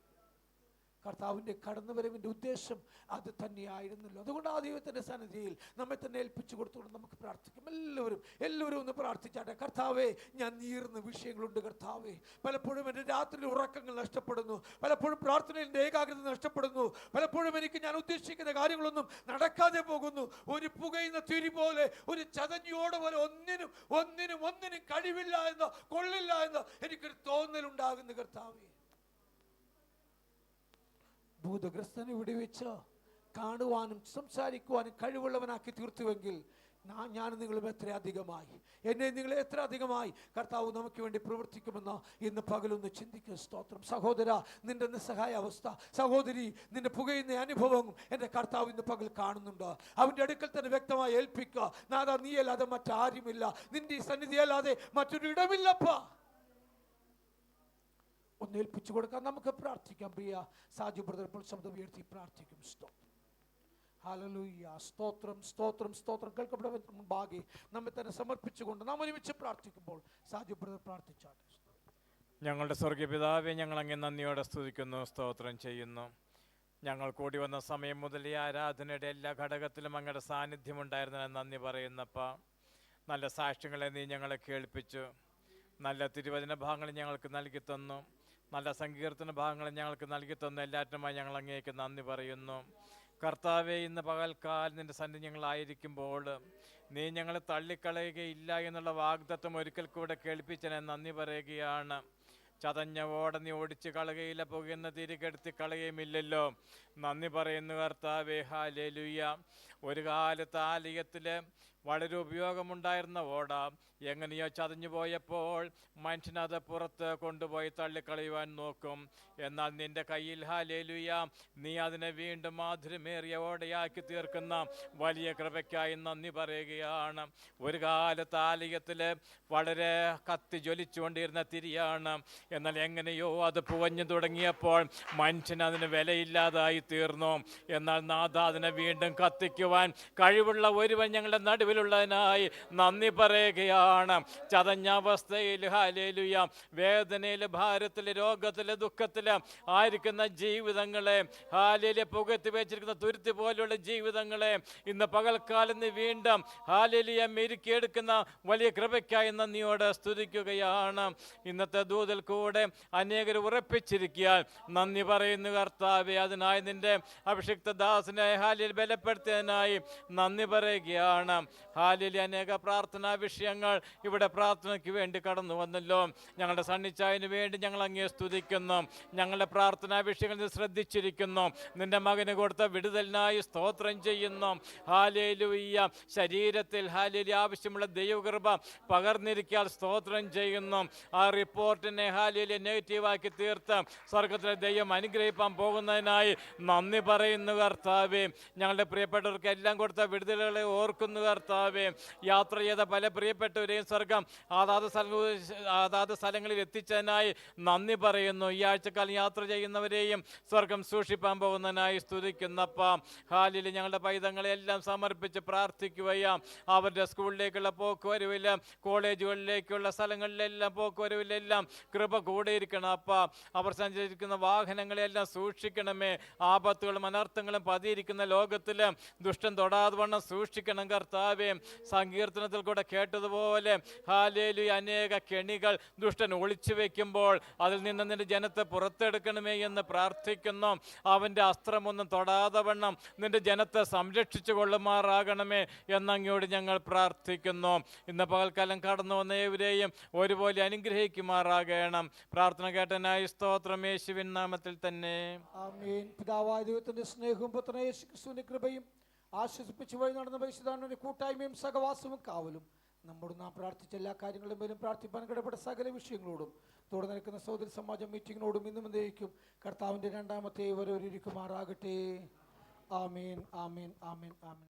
കർത്താവിൻ്റെ കടന്നുവരവിൻ്റെ ഉദ്ദേശം അത് തന്നെയായിരുന്നല്ലോ. അതുകൊണ്ട് ആ ദൈവത്തിൻ്റെ സന്നിധിയിൽ നമ്മെ തന്നെ ഏൽപ്പിച്ചു കൊടുത്തുകൊണ്ട് നമുക്ക് പ്രാർത്ഥിക്കാം. എല്ലാവരും ഒന്ന് പ്രാർത്ഥിച്ചാട്ടെ. കർത്താവേ, ഞാൻ നീറുന്ന വിഷയങ്ങളുണ്ട്. കർത്താവേ, പലപ്പോഴും എൻ്റെ രാത്രി ഉറക്കങ്ങൾ നഷ്ടപ്പെടുന്നു, പലപ്പോഴും പ്രാർത്ഥനയിൽ എൻ്റെ ഏകാഗ്രത നഷ്ടപ്പെടുന്നു, പലപ്പോഴും എനിക്ക് ഞാൻ ഉദ്ദേശിക്കുന്ന കാര്യങ്ങളൊന്നും നടക്കാതെ പോകുന്നു. ഒരു പുകയുന്ന തിരി പോലെ, ഒരു ചതഞ്ഞോട് പോലെ ഒന്നിനും കഴിവില്ല എന്ന്, കൊള്ളില്ല എന്ന് എനിക്കൊരു തോന്നലുണ്ടാകുന്നു. കർത്താവേ, ഭൂതഗ്രസ്തനെ വിടുവിച്ച് കാണുവാനും സംസാരിക്കുവാനും കഴിവുള്ളവനാക്കി തീർത്തുവെങ്കിൽ ഞാൻ നിങ്ങളും എത്ര അധികമായി, എന്നെ നിങ്ങളെ എത്ര അധികമായി കർത്താവ് നമുക്ക് വേണ്ടി പ്രവർത്തിക്കുമെന്ന് ഇന്ന് പകലൊന്ന് ചിന്തിക്കുക. സ്തോത്രം. സഹോദര, നിന്റെ നിസ്സഹായ അവസ്ഥ, സഹോദരി, നിന്റെ പുകയുന്ന അനുഭവം എൻ്റെ കർത്താവ് ഇന്ന് പകൽ കാണുന്നുണ്ട്. അവൻ്റെ അടുക്കൽ തന്നെ വ്യക്തമായി ഏൽപ്പിക്കുക. നാദാ, നീയല്ലാതെ മറ്റാരുമില്ല, നിന്റെ സന്നിധിയല്ലാതെ മറ്റൊരു ഇടമില്ലപ്പാ. ഒന്ന് ഏൽപ്പിച്ചു കൊടുക്കാം. നമുക്ക് പ്രാർത്ഥിക്കാം. പ്രിയ സാജു ബ്രദർ ഇപ്പോൾ ശബ്ദം ഉയർത്തി പ്രാർത്ഥിക്കും. സ്തോത്രം. ഹല്ലേലൂയ. സ്തോത്രം, സ്തോത്രം, സ്തോത്രം. കേൾക്കപ്പെടുന്നവർക്ക് മുൻപാകെ നമ്മെ തന്നെ സമർപ്പിച്ചുകൊണ്ട് നാം ഒരുമിച്ച് പ്രാർത്ഥിക്കുമ്പോൾ സാജു ബ്രദർ പ്രാർത്ഥിച്ചാട്ടെ. ഞങ്ങളുടെ സ്വർഗീയ പിതാവേ, ഞങ്ങൾ അങ്ങേ നന്ദിയോടെ സ്തുതിക്കുന്നു, സ്തോത്രം ചെയ്യുന്നു. ഞങ്ങൾ കൂടി വന്ന സമയം മുതൽ ഈ ആരാധനയുടെ എല്ലാ ഘടകത്തിലും അങ്ങയുടെ സാന്നിധ്യം ഉണ്ടായിരുന്നതിന് നന്ദി പറയുന്നപ്പ. നല്ല സാക്ഷ്യങ്ങളെ നീ ഞങ്ങളെ കേൾപ്പിച്ചു, നല്ല തിരുവചന ഭാഗങ്ങൾ ഞങ്ങൾക്ക് നൽകി തന്നു, നല്ല സങ്കീർത്തന ഭാഗങ്ങൾ ഞങ്ങൾക്ക് നൽകി തന്നു. എല്ലാറ്റിനുമായി ഞങ്ങൾ അങ്ങേക്ക് നന്ദി പറയുന്നു. കർത്താവെ, ഇന്ന് പകൽക്കാലം നിൻ്റെ സന്നിധി ഞങ്ങളായിരിക്കുമ്പോൾ നീ ഞങ്ങളെ തള്ളിക്കളയുകയില്ല എന്നുള്ള വാഗ്ദത്തം ഒരിക്കൽ കൂടെ കേൾപ്പിച്ചതിനെ നന്ദി പറയുകയാണ്. ചതഞ്ഞ ഓട നീ ഓടിച്ച് കളയുകയില്ല, പുകയെന്ന് തിരികെടുത്തി കളയുമില്ലല്ലോ. നന്ദി പറയുന്നു കർത്താവേ. ഹല്ലേലൂയ. ഒരു കാലത്ത് ആലയത്തിൽ വളരെ ഉപയോഗമുണ്ടായിരുന്ന ഓട എങ്ങനെയോ ചതഞ്ഞു പോയപ്പോൾ മനുഷ്യനത് പുറത്ത് കൊണ്ടുപോയി തള്ളിക്കളയുവാൻ നോക്കും. എന്നാൽ നിന്റെ കയ്യിൽ, ഹല്ലേലൂയ, നീ അതിനെ വീണ്ടും മാധുര്യമേറിയ ഓടയാക്കി തീർക്കുന്ന വലിയ കൃപയ്ക്കായി നന്ദി പറയുകയാണ്. ഒരു കാലത്ത് ആലയത്തിൽ വളരെ കത്തി ജ്വലിച്ചുകൊണ്ടിരുന്ന തിരിയാണ്. എന്നാൽ എങ്ങനെയോ അത് പുകഞ്ഞു തുടങ്ങിയപ്പോൾ മനുഷ്യന് അതിന് വിലയില്ലാതായി തീർന്നു. എന്നാൽ നാഥ, അതിനെ വീണ്ടും കത്തിക്കുവാൻ കഴിവുള്ള ഒരുവൻ ഞങ്ങളുടെ നടുവിലുള്ളതിനായി നന്ദി പറയുകയാണ്. ചതഞ്ഞ അവസ്ഥയിൽ, ഹല്ലേലൂയ, വേദനയിൽ, ഭാരത്തിൽ, രോഗത്തിൽ, ദുഃഖത്തിൽ ആയിരിക്കുന്ന ജീവിതങ്ങളെ, ഹല്ലേലൂയ, പുകത്തി വെച്ചിരിക്കുന്ന തുരുത്തി പോലുള്ള ജീവിതങ്ങളെ ഇന്ന് പകൽക്കാലം നീ വീണ്ടും, ഹല്ലേലൂയ, മെരുക്കിയെടുക്കുന്ന വലിയ കൃപയ്ക്കായി നന്ദിയോടെ സ്തുതിക്കുകയാണ്. ഇന്നത്തെ ദൂതിൽ കൂടെ അനേകർ ഉറപ്പിച്ചിരിക്കാൻ നന്ദി പറയുന്നു കർത്താവേ. അതിനായി നിന്റെ അഭിഷിക്ത ദാസനെ, ഹല്ലേലൂയ, ബലപ്പെടുത്തിയതിനായി നന്ദി പറയുകയാണ്. ഹല്ലേലൂയ, അനേക പ്രാർത്ഥനാ വിഷയങ്ങൾ ഇവിടെ പ്രാർത്ഥനയ്ക്ക് വേണ്ടി കടന്നു വന്നല്ലോ. ഞങ്ങളുടെ സണ്ണിച്ചായന് വേണ്ടി ഞങ്ങൾ അങ്ങേ സ്തുതിക്കുന്നു. ഞങ്ങളുടെ പ്രാർത്ഥനാ വിഷയങ്ങൾ നീ ശ്രദ്ധിച്ചിരിക്കുന്നു. നിന്റെ മകന് കൊടുത്ത വിടുതലിനായി സ്തോത്രം ചെയ്യുന്നു. ഹല്ലേലൂയ. ശരീരത്തിൽ, ഹല്ലേലൂയ, ആവശ്യമുള്ള ദൈവകൃപ പകർന്നിരിക്കാൻ സ്തോത്രം ചെയ്യുന്നു. ആ റിപ്പോർട്ടിനെ, ഹല്ലേലൂയ, നെഗറ്റീവാക്കി തീർത്ത് സ്വർഗത്തിലെ ദൈവം അനുഗ്രഹിപ്പാൻ പോകുന്നതിനായി നന്ദി പറയുന്നു കർത്താവേ. ഞങ്ങളുടെ പ്രിയപ്പെട്ടവർക്ക് എല്ലാം കൊടുത്ത വിടുതലുകളെ ഓർക്കുന്നു കർത്താവേ. യാത്ര ചെയ്ത പല പ്രിയപ്പെട്ടവരെയും സ്വർഗം അതാത് സ്ഥലങ്ങളിൽ എത്തിച്ചതിനായി നന്ദി പറയുന്നു. ഈ ആഴ്ചക്കാലം യാത്ര ചെയ്യുന്നവരെയും സ്വർഗം സൂക്ഷിപ്പാൻ പോകുന്നതിനായി സ്തുതിക്കുന്നപ്പ. ഹാലിൽ ഞങ്ങളുടെ പൈതങ്ങളെല്ലാം സമർപ്പിച്ച് പ്രാർത്ഥിക്കുകയാം. അവരുടെ സ്കൂളിലേക്കുള്ള പോക്കുവരവില്ല, കോളേജുകളിലേക്കുള്ള സ്ഥലങ്ങളിലെല്ലാം പോക്കുവരവിലെല്ലാം കൃപ കൂടെ ഇരിക്കണം അപ്പ. അവർ സഞ്ചരിക്കുന്ന വാഹനങ്ങളെല്ലാം സൂക്ഷിക്കണമേ. ആപത്തുകളും അനർത്ഥങ്ങളും പതിയിരിക്കുന്ന ലോകത്തിൽ ദുഷ്ടൻ തൊടാതെ വണ്ണം സൂക്ഷിക്കണം കർത്താവേ. സങ്കീർത്തനത്തിൽ കൂടെ കേട്ടതുപോലെ, ഹല്ലേലൂയ, അനേക കെണികൾ ദുഷ്ടൻ ഒളിച്ചു വെക്കുമ്പോൾ അതിൽ നിന്ന് നിന്റെ ജനത്തെ പുറത്തെടുക്കണമേ എന്ന് പ്രാർത്ഥിക്കുന്നു. അവൻ്റെ അസ്ത്രമൊന്നും തൊടാതെ വണ്ണം നിന്റെ ജനത്തെ സംരക്ഷിച്ചു കൊള്ളുമാറാകണമേ എന്നങ്ങോട് ഞങ്ങൾ പ്രാർത്ഥിക്കുന്നു. ഇന്ന് പകൽക്കാലം കടന്നു വന്ന ഏവരെയും ഒരുപോലെ അനുഗ്രഹിക്കുമാറാകണം. പ്രാർത്ഥന കേട്ടനായി സ്തോത്രം, യേശുവിൻ നാമത്തിൽ തന്നെ ആമേൻ. പിതാവായ ദൈവത്തിന്റെ സ്നേഹവും പുത്രനായ യേശു ക്രിസ്തുവിന്റെ കൃപയും ആശ്വസിപ്പിച്ചു വഴി നടന്ന പരിശുദ്ധാത്മാവിന്റെ കൂട്ടായ്മയും സഹവാസവും കാവലും നമ്മോട് നാം പ്രാർത്ഥിച്ച എല്ലാ കാര്യങ്ങളും പേരും പ്രാർത്ഥിപ്പാൻ കിടപ്പെട്ട സകല വിഷയങ്ങളോടും തുടർന്ന് നിൽക്കുന്ന സഹോദര സമാജം മീറ്റിങ്ങിനോടും ഇന്നും എന്തേക്കും കർത്താവിന്റെ രണ്ടാമത്തെ വരവിരിക്കുമാറാകട്ടെ. ആമേൻ, ആമേൻ, ആമേൻ, ആമേൻ.